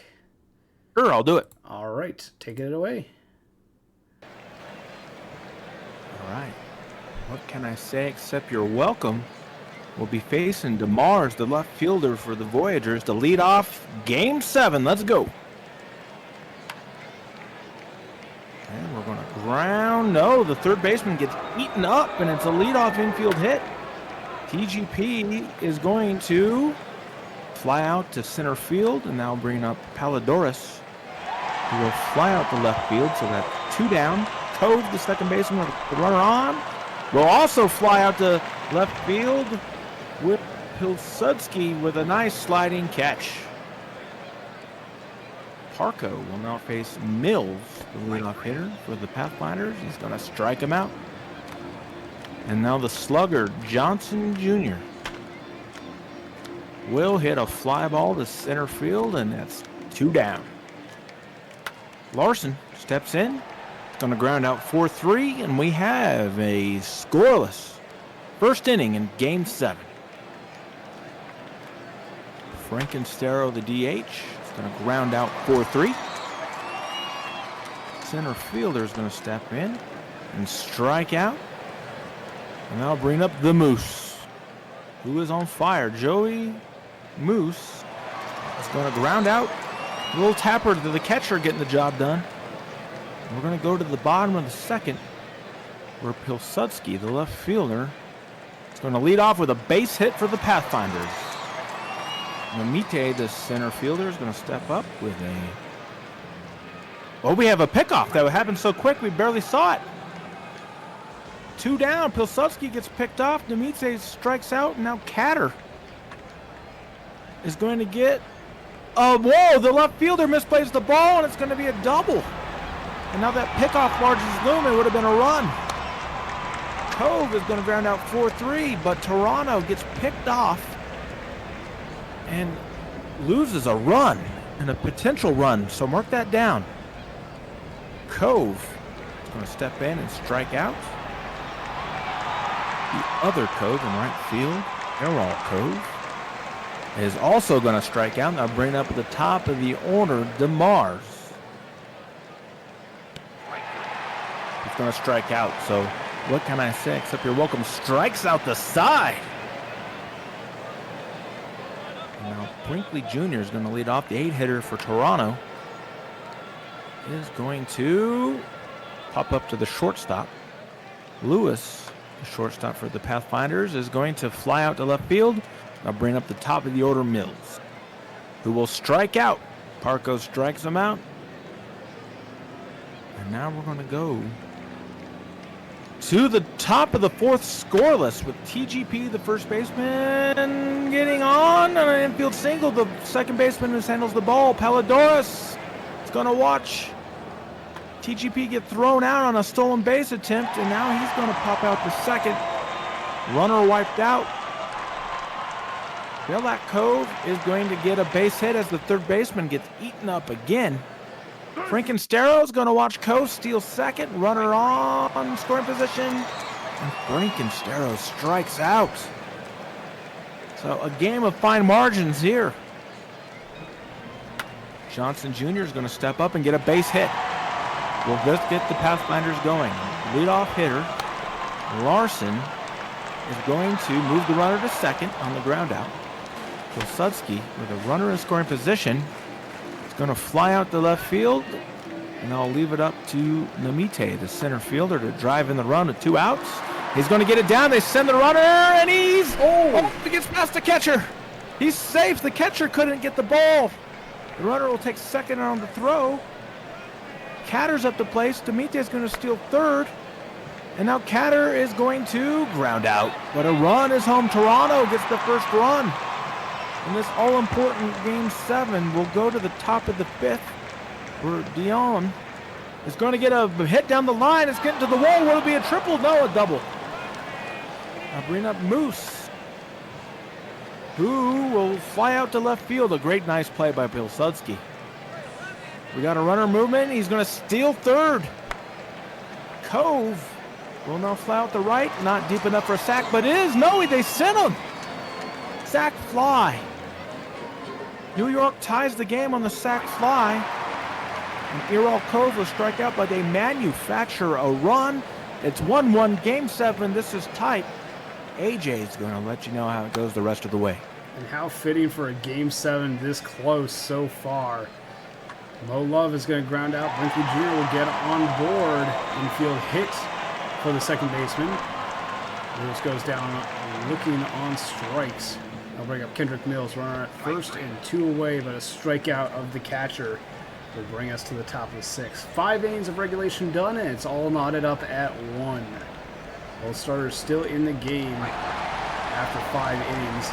Sure, I'll do it. All right, take it away. All right. What can I say except you're welcome? We'll be facing DeMars, the left fielder for the Voyagers, to lead off Game 7. Let's go. And we're going to ground. No, the third baseman gets eaten up, and it's a leadoff infield hit. TGP is going to fly out to center field, and now bring up Palidorus, who will fly out to left field, so that's 2 down. Cove, the second baseman with the runner on, will also fly out to left field. with Pilsudski with a nice sliding catch. Parko will now face Mills, the leadoff hitter for the Pathfinders. He's going to strike him out. And now the slugger, Johnson Jr., will hit a fly ball to center field, and that's 2 down. Larson steps in. It's going to ground out 4-3, and we have a scoreless first inning in Game 7. Frankenstero, the DH, is going to ground out 4-3. Center fielder is going to step in and strike out. And that'll bring up the Moose, who is on fire. Joey Moose is going to ground out. A little tapper to the catcher getting the job done. And we're going to go to the bottom of the second, where Pilsudski, the left fielder, is going to lead off with a base hit for the Pathfinders. Namite, the center fielder, is going to step up with a... Oh, we have a pickoff. That happened so quick we barely saw it. 2 down. Pilsudski gets picked off. Namite strikes out, and now Catter is going to get... whoa, the left fielder misplays the ball, and it's going to be a double. And now that pickoff barges loom, it would have been a run. Cove is going to ground out 4-3, but Toronto gets picked off and loses a run and a potential run, so mark that down. Cove is going to step in and strike out. The other Cove in right field, Errol Cove, is also going to strike out. Now bring up at the top of the order, DeMars. He's going to strike out, so what can I say except you're welcome. Strikes out the side. And now Brinkley Jr. is going to lead off. The 8-hitter for Toronto is going to pop up to the shortstop. Lewis, the shortstop for the Pathfinders, is going to fly out to left field. I'll bring up the top of the order, Mills, who will strike out. Parko strikes him out. And now we're going to go to the top of the 4th scoreless with TGP, the first baseman, getting on an infield single. The second baseman who handles the ball, Palladores, is going to watch TGP get thrown out on a stolen base attempt, and now he's going to pop out to second. Runner wiped out. Billac Cove is going to get a base hit as the third baseman gets eaten up again. Frankenstero is going to watch Cove steal second. Runner on scoring position. And Frankenstero strikes out. So a game of fine margins here. Johnson Jr. is going to step up and get a base hit. Will this get the Pathfinders going? Leadoff hitter Larson is going to move the runner to second on the ground out. Pilsudski, with a runner in scoring position, is going to fly out to left field, and I'll leave it up to Namite, the center fielder, to drive in the run with 2 outs. He's going to get it down. They send the runner, and he gets past the catcher. He's safe. The catcher couldn't get the ball. The runner will take second on the throw. Catter's up the place. Namite is going to steal third. And now Catter is going to ground out. But a run is home. Toronto gets the first run. In this all-important Game 7, we'll go to the top of the 5th, where Dion is going to get a hit down the line. It's getting to the wall. Will it be a triple? No, a double. I'll bring up Moose, who will fly out to left field. A great, nice play by Pilsudski. We got a runner movement. He's going to steal third. Cove will now fly out the right. Not deep enough for a sack, but it is. No, they sent him. Sack fly. New York ties the game on the sack fly. And Errol Cove will strike out, but they manufacture a run. It's 1-1 Game 7. This is tight. AJay is going to let you know how it goes the rest of the way. And how fitting for a Game 7 this close so far. Mo Love is going to ground out. Brinkley Jr. will get on board. Infield hit for the second baseman. Lewis goes down looking on strikes. I'll bring up Kendrick Mills, runner at first and 2 away, but a strikeout of the catcher will bring us to the top of the 6th. 5 innings of regulation done, and it's all knotted up at 1. Both starters still in the game after 5 innings,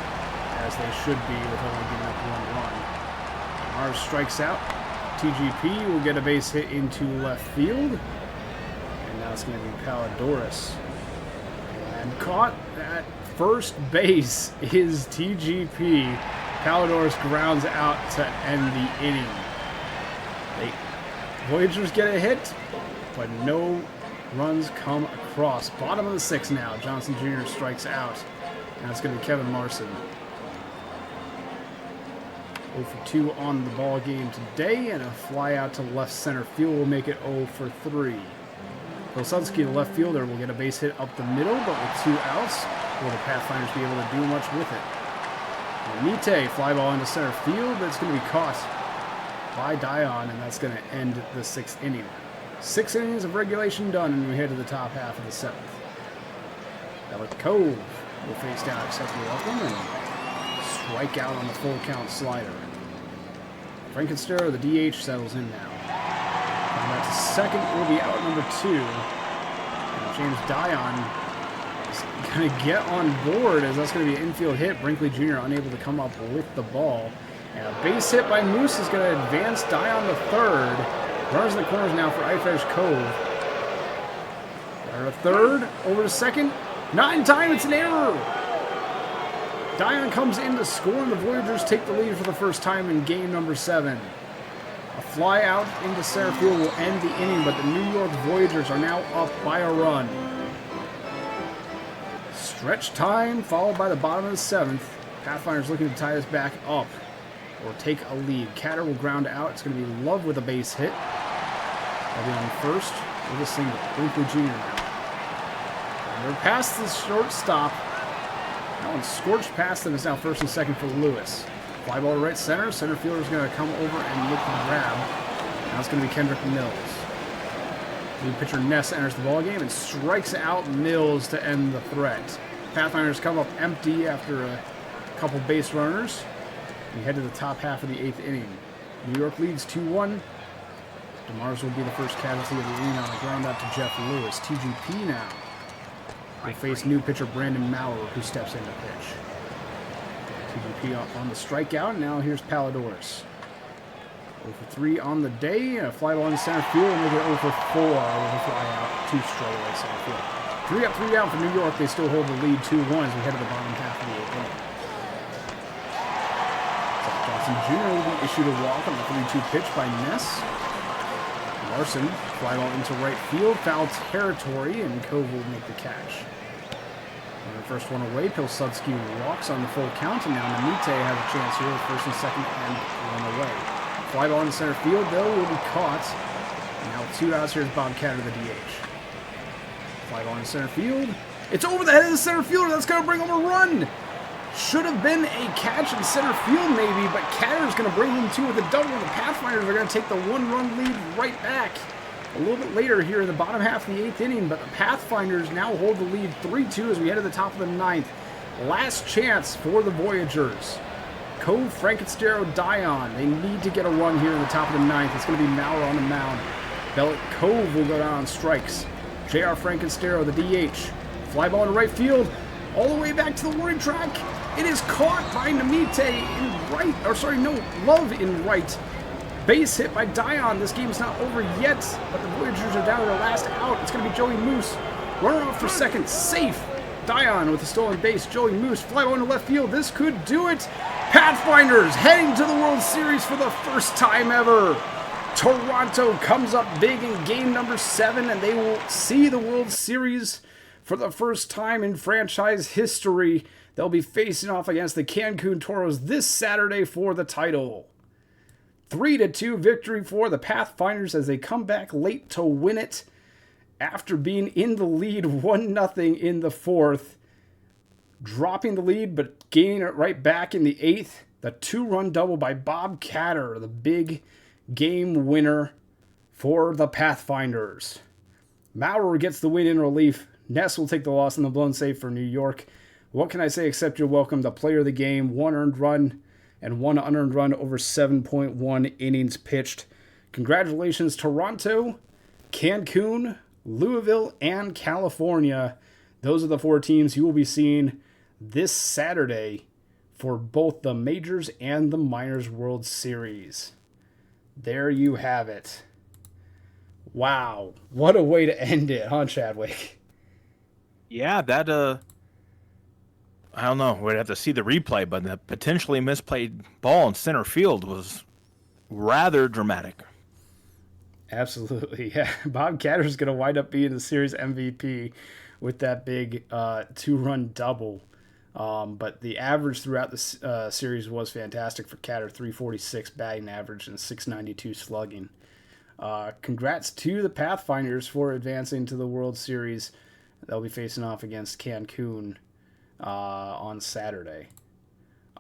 as they should be with only giving up 1 run. Mars strikes out. TGP will get a base hit into left field. And now it's going to be Palidorus. And caught at first base is TGP. Palidorus grounds out to end the inning. Voyagers get a hit, but no runs come across. Bottom of the 6th now. Johnson Jr. strikes out. Now it's going to be Kevin Marson. 0 for 2 on the ball game today, and a fly out to left center field will make it 0 for 3. Pilsudski, the left fielder, will get a base hit up the middle, but with 2 outs, will the Pathfinders be able to do much with it? Mite, fly ball into center field, but it's going to be caught by Dion, and that's going to end the 6th inning. 6 innings of regulation done, and we head to the top half of the 7th. Elliott Cove will face down accept your welcome and strike out on the full count slider. Frankenstero, the DH, settles in now. Coming back to second will be out number 2. And James Dion is going to get on board, as that's going to be an infield hit. Brinkley Jr. unable to come up with the ball. And a base hit by Moose is going to advance Dion to third. Runners in the corners now for Ifesh Cove. Runner to third, over to second. Not in time, it's an error. Dion comes in to score, and the Voyagers take the lead for the first time in game number 7. A fly out into center field will end the inning, but the New York Voyagers are now up by a run. Stretch time, followed by the bottom of the 7th. Pathfinders looking to tie this back up or take a lead. Catter will ground out. It's going to be Love with a base hit. They'll be on first with a single. Brinkley Jr. now. And they're past the shortstop. That one scorched past them. Is now first and second for Lewis. Fly ball to right center. Center fielder is going to come over and look for the grab. Now it's going to be Kendrick Mills. New pitcher Ness enters the ballgame and strikes out Mills to end the threat. Pathfinders come up empty after a couple base runners. We head to the top half of the 8th inning. New York leads 2-1. DeMars will be the first casualty of the inning on the ground out to Jeff Lewis. TGP now will face new pitcher Brandon Maurer, who steps in to pitch. TGP on the strikeout. Now here's Palidorus. 0 for 3 on the day. A fly ball in center field and make it 0 for 4 with a fly out. 2 straightaway center field. 3 up, 3 down for New York. They still hold the lead 2-1 as we head to the bottom half of the 8th inning. Johnson Jr. will be issued a walk on the 3-2 pitch by Ness. Larson, fly ball into right field, foul territory, and Cove will make the catch. On the first one away, Pilsudski walks on the full count, and now Namite has a chance here with first and second and one away. Fly ball in center field, though, will be caught. And now with 2 outs, here's Bob Catter, the DH. Fly ball in center field. It's over the head of the center fielder. That's going to bring home a run. Should have been a catch in center field, maybe, but Catter's going to bring him 2 with a double, and the Pathfinders are going to take the 1-run lead right back. A little bit later here in the bottom half of the 8th inning, but the Pathfinders now hold the lead 3-2 as we head to the top of the 9th. Last chance for the Voyagers. Cove, Frankenstero, Dion. They need to get a run here in the top of the 9th. It's going to be Maurer on the mound. Bellick Cove will go down on strikes. J.R. Frankenstero, the DH. Fly ball to right field. All the way back to the warning track. It is caught by Namite in right. Or sorry, no, Love in right. Base hit by Dion. This game's not over yet, but the Voyagers are down to their last out. It's going to be Joey Moose. Runner off for second. Safe. Dion with a stolen base. Joey Moose. Fly ball into left field. This could do it. Pathfinders heading to the World Series for the first time ever. Toronto comes up big in game number 7, and they will see the World Series for the first time in franchise history. They'll be facing off against the Cancun Toros this Saturday for the title. 3-2 victory for the Pathfinders as they come back late to win it after being in the lead 1-0 in the 4th. Dropping the lead, but gaining it right back in the 8th. The 2-run double by Bob Catter, the big game winner for the Pathfinders. Maurer gets the win in relief. Ness will take the loss in the blown save for New York. What can I say except you're welcome? The player of the game, 1 earned run and 1 unearned run over 7.1 innings pitched. Congratulations, Toronto, Cancun, Louisville, and California. Those are the 4 teams you will be seeing this Saturday for both the Majors and the Minors World Series. There you have it. Wow. What a way to end it, huh, Chadwick? Yeah, that I don't know. We'd have to see the replay, but the potentially misplayed ball in center field was rather dramatic. Absolutely, yeah. Bob Catter's going to wind up being the series MVP with that big 2-run double. But the average throughout the series was fantastic for Catter, 346 batting average and 692 slugging. Congrats to the Pathfinders for advancing to the World Series. They'll be facing off against Cancun on Saturday.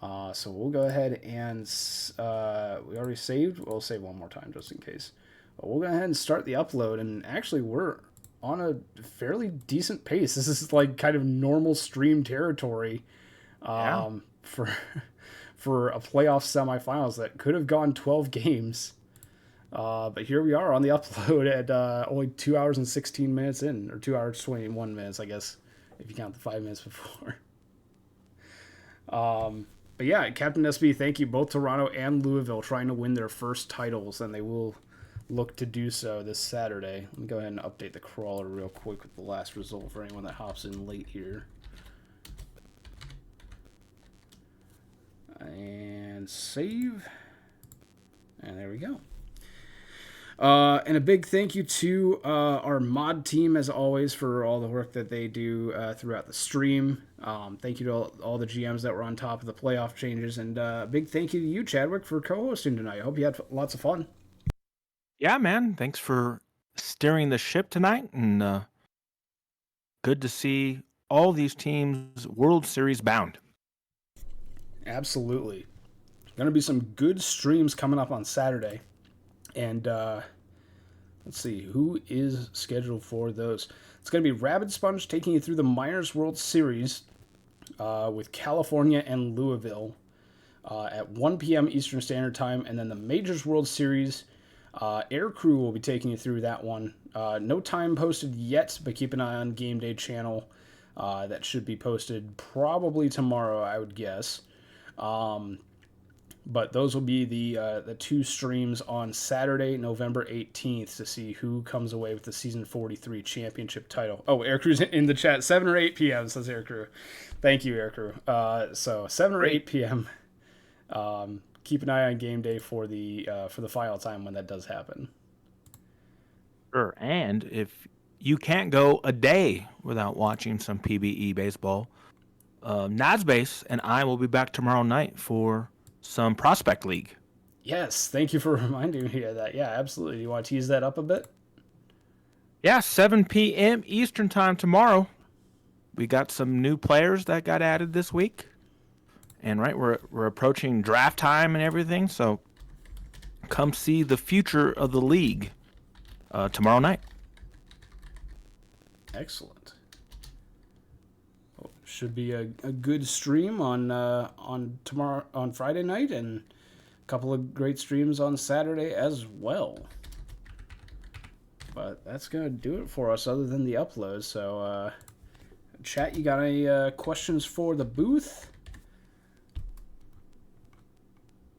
So we'll go ahead and we already saved. We'll save one more time just in case. But we'll go ahead and start the upload. And actually, we're on a fairly decent pace. This is like kind of normal stream territory for a playoff semifinals that could have gone 12 games. But here we are on the upload at only 2 hours and 16 minutes in, or 2 hours 21 minutes, I guess, if you count the 5 minutes before. But yeah, Captain SB, thank you. Both Toronto and Louisville trying to win their first titles, and they will look to do so this Saturday. Let me go ahead and update the crawler real quick with the last result for anyone that hops in late here. And save. And there we go. And a big thank you to our mod team, as always, for all the work that they do throughout the stream. Thank you to all the GMs that were on top of the playoff changes. And a big thank you to you, Chadwick, for co-hosting tonight. I hope you had lots of fun. Yeah, man. Thanks for steering the ship tonight. And good to see all these teams World Series bound. Absolutely. Going to be some good streams coming up on Saturday. And let's see, who is scheduled for those? It's going to be Rabid Sponge taking you through the Minors World Series with California and Louisville at 1 p.m. Eastern Standard Time. And then the Majors World Series, Air Crew will be taking you through that one. No time posted yet, but keep an eye on Game Day channel. That should be posted probably tomorrow, I would guess. But those will be the two streams on Saturday, November 18th, to see who comes away with the Season 43 championship title. Oh, Air Crew's in the chat. 7 or 8 p.m., says Air Crew. Thank you, Air Crew. So 7 or 8 p.m. Keep an eye on Game Day for the final time when that does happen. Sure. And if you can't go a day without watching some PBE baseball, Nazbase and I will be back tomorrow night for some Prospect League. Yes, thank you for reminding me of that. Yeah, absolutely. Do you want to tease that up a bit? Yeah, 7 p.m. Eastern time tomorrow. We got some new players that got added this week. And right, we're approaching draft time and everything, so come see the future of the league tomorrow night. Excellent. Should be a good stream on tomorrow, on Friday night, and a couple of great streams on Saturday as well. But that's gonna do it for us, other than the upload. So, chat, you got any questions for the booth?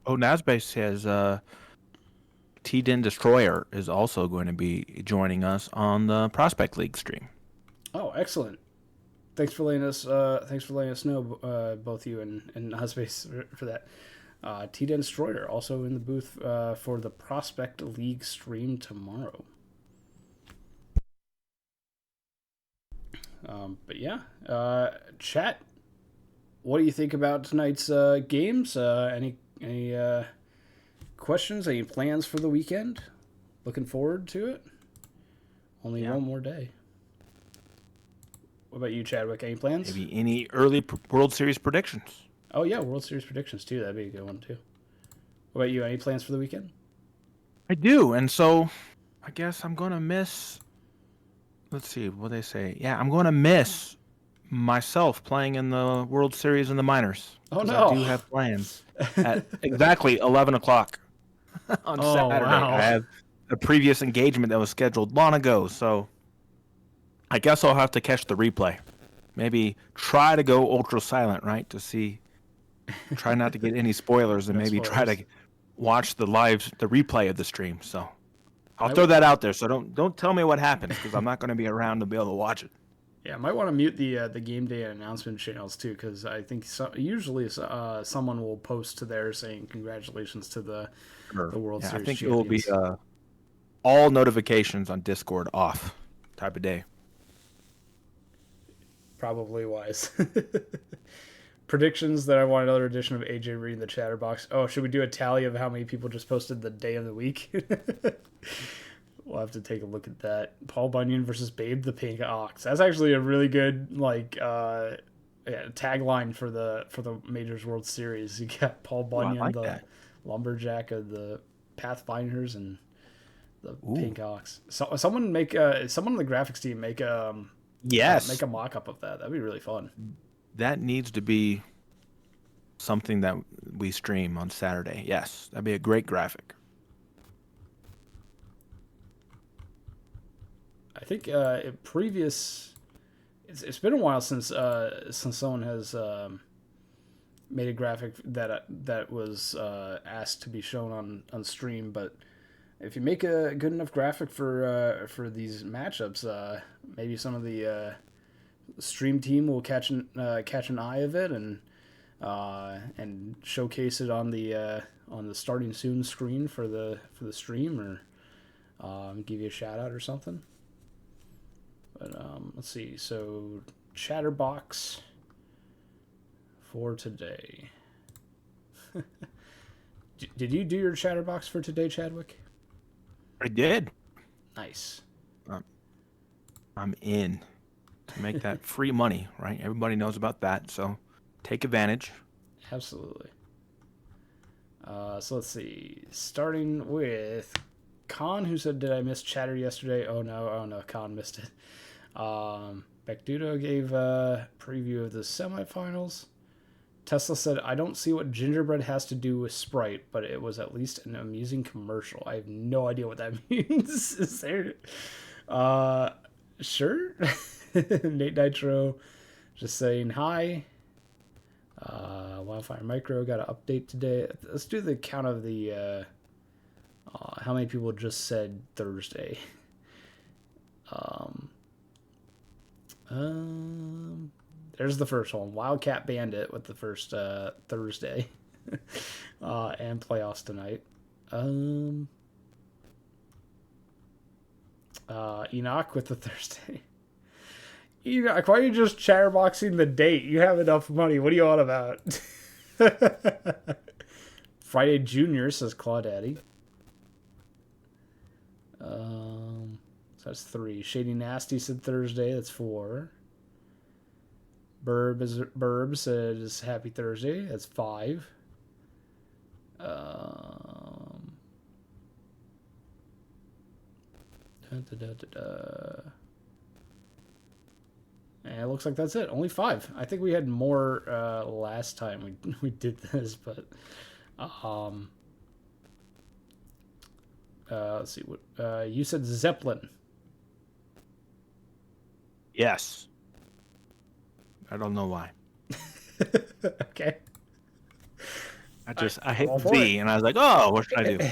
Oh, Nazbase says T-Den Destroyer is also going to be joining us on the Prospect League stream. Oh, excellent. Thanks for letting us know, both you and Nazbase for that. T-Den Destroyer also in the booth for the Prospect League stream tomorrow. But yeah, chat, what do you think about tonight's games? Any questions? Any plans for the weekend? Looking forward to it? Only one more day. What about you, Chadwick? Any plans? Maybe any early World Series predictions? Oh, yeah, World Series predictions, too. That'd be a good one, too. What about you? Any plans for the weekend? I do, and so I guess I'm going to miss... Let's see, what they say. Yeah, I'm going to miss myself playing in the World Series in the minors. Oh, no. I do have plans at exactly 11 o'clock on Saturday. Wow. I have a previous engagement that was scheduled long ago, so... I guess I'll have to catch the replay. maybe try to go ultra silent, right? To see, try not to get any spoilers, and No maybe try spoilers. to watch the replay of the stream. So I'll I- throw that out there. So don't tell me what happens, because I'm not going to be around to be able to watch it. Yeah, I might want to mute the game day announcement channels too, because I think usually someone will post to there saying congratulations to the World Yeah, I Series think it will be champions. all notifications on Discord off type of day. Probably wise. Predictions that I want another edition of AJ reading the chatterbox. Oh, should we do a tally of how many people just posted the day of the week? We'll have to take a look at that. Paul Bunyan versus Babe the Pink Ox. That's actually a really good tagline for the Majors World Series. You got Paul Bunyan, like the that. lumberjack of the Pathfinders, and the Ooh. Pink Ox. So someone on the graphics team make Yes. make a mock-up of that. That'd be really fun. That needs to be something that we stream on Saturday. Yes, that'd be a great graphic. I think it's been a while since someone has made a graphic that was asked to be shown on stream. But if you make a good enough graphic for these matchups, maybe some of the stream team will catch an eye of it and showcase it on the starting soon screen for the stream, or give you a shout out or something. But let's see. So Chatterbox for today. Did you do your Chatterbox for today, Chadwick? I did. Nice. I'm in to make that free money, right? Everybody knows about that, so take advantage. Absolutely. So let's see. Starting with Khan, who said, "Did I miss chatter yesterday?" Oh no, Khan missed it. Bekdudo gave a preview of the semifinals. Tesla said, "I don't see what gingerbread has to do with Sprite, but it was at least an amusing commercial." I have no idea what that means. Is there? Sure. Nate Nitro just saying hi. Wildfire Micro got an update today. Let's do the count of the how many people just said Thursday. There's the first one. Wildcat Bandit with the first Thursday. And playoffs tonight. Enoch with the Thursday. Enoch, why are you just chatterboxing the date? You have enough money. What are you on about? Friday Junior, says Claudaddy. So that's 3. Shady Nasty said Thursday. That's 4. Burb says Happy Thursday. That's 5. And it looks like that's it. Only 5. I think we had more last time we did this, but let's see what you said. Zeppelin. Yes. I don't know why. Okay. I hit all for Z it. and I was like, oh, what should I do?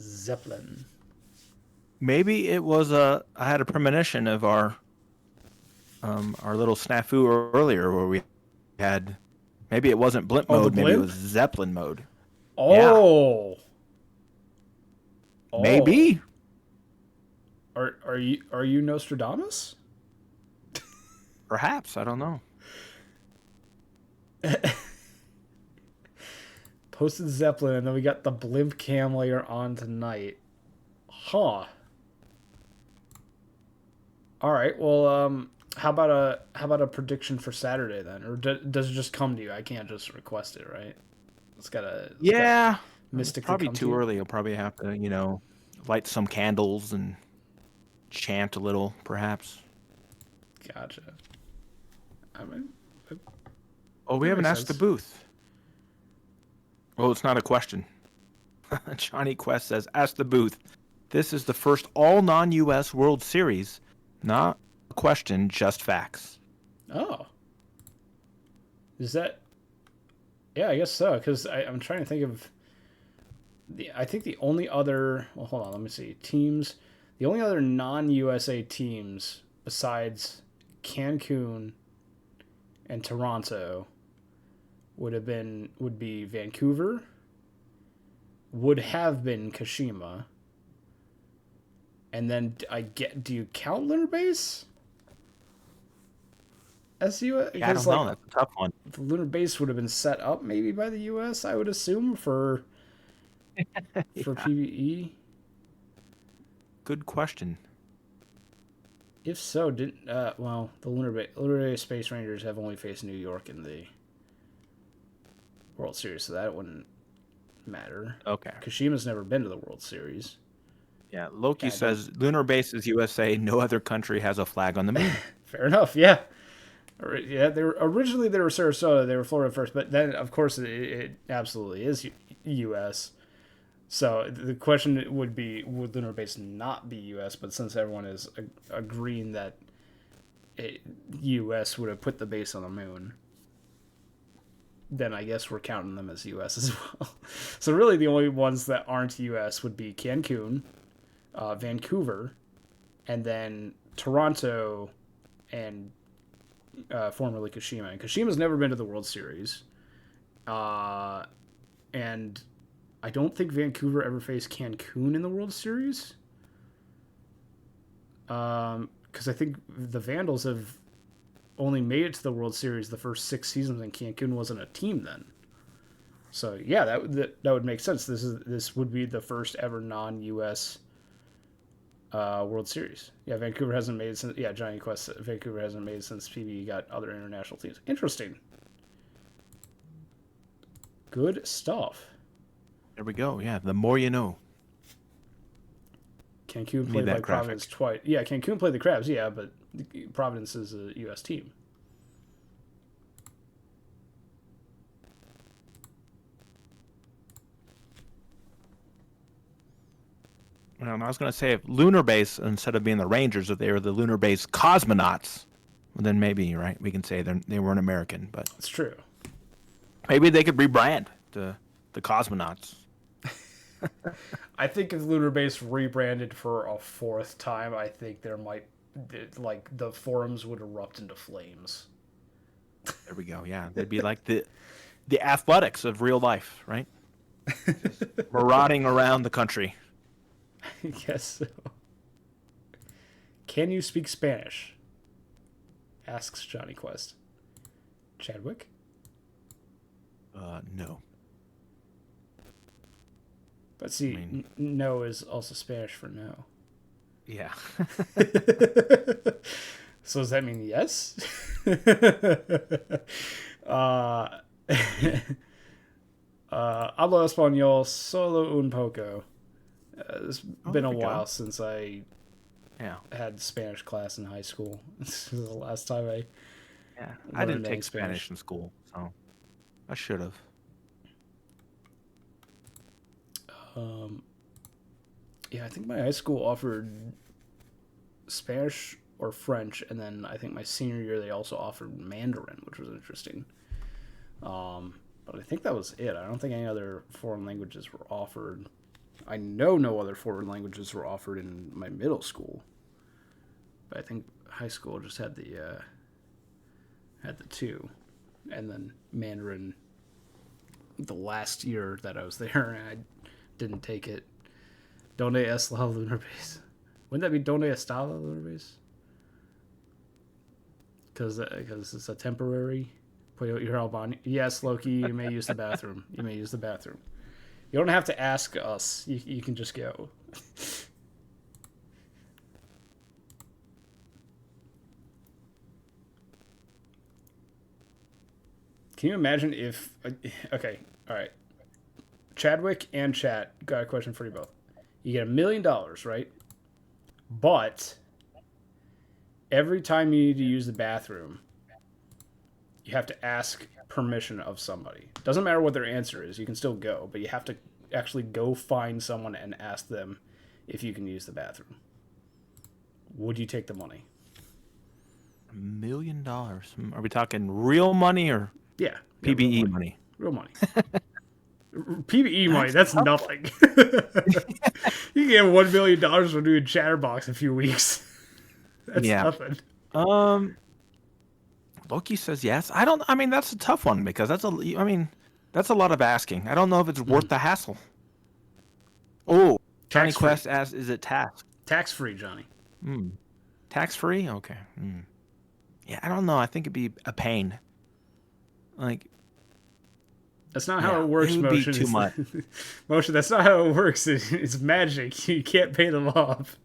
Zeppelin. Maybe it was I had a premonition of our little snafu earlier where we had, maybe it wasn't blimp Oh, the mode, maybe it blimp? was Zeppelin mode. Oh. Oh. Maybe. Are you Nostradamus? Perhaps, I don't know. Posted Zeppelin, and then we got the blimp cam layer on tonight. Huh. All right. Well, how about a prediction for Saturday then, or does it just come to you? I can't just request it, right? It's gotta mystically probably come to too you. early. You'll probably have to, light some candles and chant a little, perhaps. Gotcha. I mean, Oh, we that haven't makes asked the sense. booth. Well, it's not a question. Johnny Quest says, ask the booth. This is the first all non-U.S. World Series not question, just facts. Oh. Is that... Yeah, I guess so, because I'm trying to think of... I think the only other... Well, hold on, let me see. Teams... The only other non-USA teams besides Cancun and Toronto would be Vancouver, would have been Kashima, and then do you count Lunar Base as US? Yeah, I don't know. That's a tough one. The Lunar Base would have been set up maybe by the US, I would assume, for PBE. Good question. If so, the Lunar Base Space Rangers have only faced New York in the World Series, so that wouldn't matter. Okay. Kashima's never been to the World Series. Yeah, Loki says lunar base is USA. No other country has a flag on the moon. Fair enough. Yeah. Yeah. They were Sarasota. They were Florida first, but then of course it absolutely is U.S. So the question would be, would lunar base not be U.S.? But since everyone is agreeing that U.S. would have put the base on the moon, then I guess we're counting them as U.S. as well. So really the only ones that aren't U.S. would be Cancun, Vancouver, and then Toronto, and formerly Kashima. And Kashima's never been to the World Series. And I don't think Vancouver ever faced Cancun in the World Series. Because I think the Vandals have only made it to the World Series the first 6 seasons, and Cancun wasn't a team then. So yeah, that would make sense. This would be the first ever non-U.S. World Series. Yeah, Vancouver hasn't made it since. Yeah, Johnny Quest. Vancouver hasn't made it since PBE got other international teams. Interesting. Good stuff. There we go. Yeah, the more you know. Cancun played like Providence twice. Yeah, Cancun played the Crabs. Yeah, but Providence is a U.S. team. I was going to say, if lunar base, instead of being the Rangers, if they were the lunar base cosmonauts, well, then maybe, right, we can say they weren't American. But it's true. Maybe they could rebrand the cosmonauts. I think if lunar base rebranded for a 4th time, I think there might, like, the forums would erupt into flames. There we go. Yeah, they'd be like the athletics of real life, right? Just marauding around the country. I guess so. Can you speak Spanish? Asks Johnny Quest. Chadwick? No. But see, no is also Spanish for no. Yeah. So does that mean yes? Hablo español solo un poco. It's been a while since I had Spanish class in high school. This is the last time I didn't take Spanish in school, so I should have. Yeah, I think my high school offered Spanish or French, and then I think my senior year they also offered Mandarin, which was interesting. But I think that was it. I don't think any other foreign languages were offered. I know no other foreign languages were offered in my middle school, but I think high school just had the 2, and then Mandarin the last year that I was there, and I didn't take it. Donde es la lunar base? Wouldn't that be Donde está la lunar base? Because it's a temporary. You're Albania. Yes, Loki, you may use the bathroom. You may use the bathroom. You don't have to ask us. You can just go. Can you imagine if... Okay, all right. Chadwick and Chat, got a question for you both. You get $1 million, right? But every time you need to use the bathroom, you have to ask permission of somebody. Doesn't matter what their answer is. You can still go, but you have to actually go find someone and ask them if you can use the bathroom. Would you take the money? $1 million. Are we talking real money or Yeah. PBE money? Real money. PBE money, that's tough. nothing. You get $1 million for doing Chatterbox in a few weeks. That's Yeah. nothing. Loki says yes. I mean, that's a tough one because that's a lot of asking. I don't know if it's worth the hassle. Oh, Johnny Tax-free. Quest asks, is it tax? Tax-free, Johnny. Tax-free? Okay. Yeah, I don't know. I think it'd be a pain. Like, That's not how it works, it would be Motion. too much. Motion, that's not how it works. It's magic. You can't pay them off.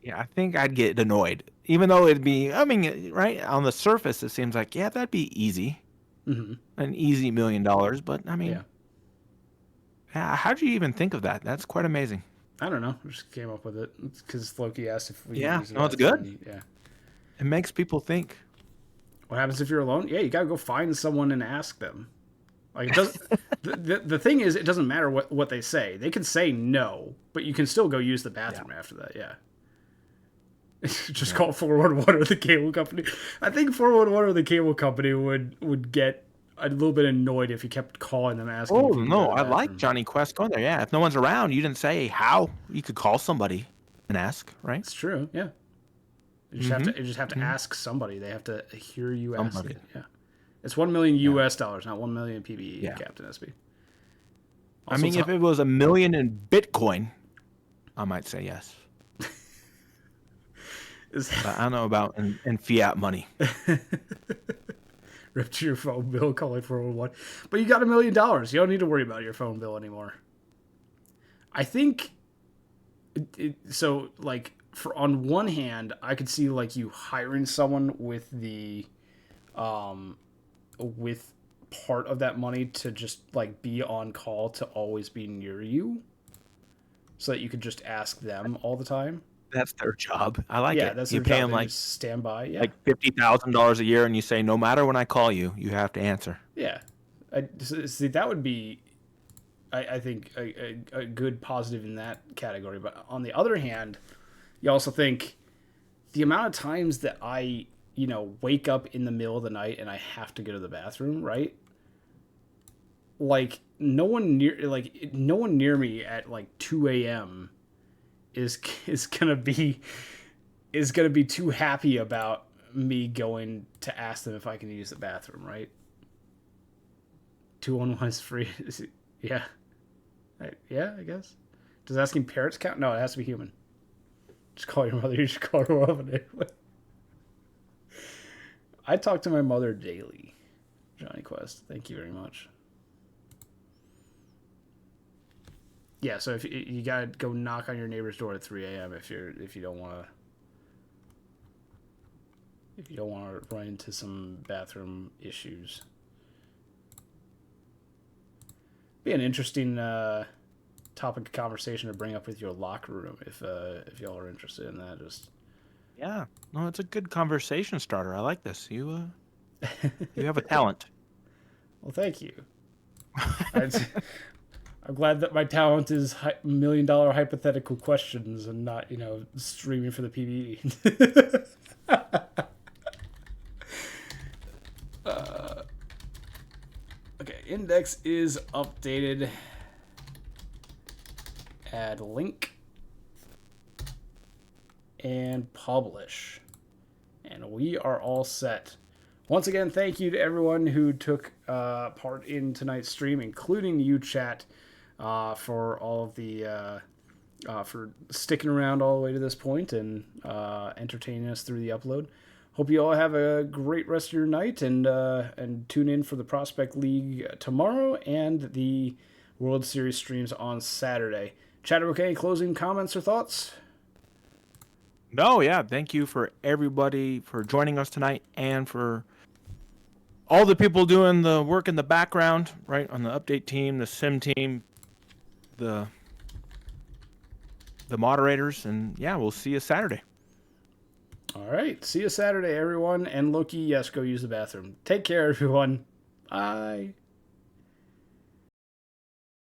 Yeah, I think I'd get annoyed. Even though it'd be, I mean, right? On the surface, it seems like, yeah, that'd be easy. An easy $1 million. But, I mean, how'd you even think of that? That's quite amazing. I don't know. I just came up with it because Loki asked if we could Yeah, use it. no, it's good. Yeah. It makes people think. What happens if you're alone? Yeah, you gotta go find someone and ask them. Like it does. the thing is, it doesn't matter what they say. They can say no, but you can still go use the bathroom after that. Yeah. Just call 411 or the cable company. I think 411 or the cable company would get a little bit annoyed if you kept calling them asking. Oh, if you could go no, to the I like bathroom. Johnny Quest going there. Yeah, if no one's around, you didn't say how. You could call somebody and ask, right? It's true. Yeah. You just have to ask somebody. They have to hear you ask. Somebody. Yeah. It's $1 million US dollars, not 1 million PBE, Yeah. Captain SB. I mean, if it was $1 million in Bitcoin, I might say yes. But I don't know about in fiat money. Ripped your phone bill calling 411. But you got $1 million. You don't need to worry about your phone bill anymore. I think so. Like, for on one hand, I could see like you hiring someone with the with part of that money to just like be on call to always be near you, so that you could just ask them all the time. That's their job. I like it. That's You their pay job. them They like just stand by. Yeah, like $50,000 a year, and you say no matter when I call you, you have to answer. yeah. See, that would be, I think, a good positive in that category. But on the other hand, you also think the amount of times that I, wake up in the middle of the night and I have to go to the bathroom, right? Like no one near me at like 2 a.m. is gonna be too happy about me going to ask them if I can use the bathroom, right? 211 is free. Yeah. Yeah, I guess. Does asking parrots count? No, it has to be human. Just call your mother. You should call her up anyway. I talk to my mother daily. Johnny Quest, thank you very much. Yeah, so if you gotta go knock on your neighbor's door at 3 a.m. if you don't want to run into some bathroom issues. Be an interesting topic of conversation to bring up with your locker room if y'all are interested in that. Just Yeah, no, it's a good conversation starter. I like this. You have a talent. well, thank you. I'm glad that my talent is $1 million hypothetical questions and not, streaming for the PBE. Okay, index is updated. Add link. And publish. And we are all set. Once again, thank you to everyone who took part in tonight's stream, including you, chat, for all of the for sticking around all the way to this point and entertaining us through the upload. Hope you all have a great rest of your night and tune in for the Prospect League tomorrow and the World Series streams on Saturday. Chadwick, any closing comments or thoughts? No, yeah. Thank you for everybody for joining us tonight and for all the people doing the work in the background, right? On the update team, the sim team, the moderators, and yeah, we'll see you Saturday. All right. See you Saturday, everyone. And Loki, yes, go use the bathroom. Take care, everyone. Bye.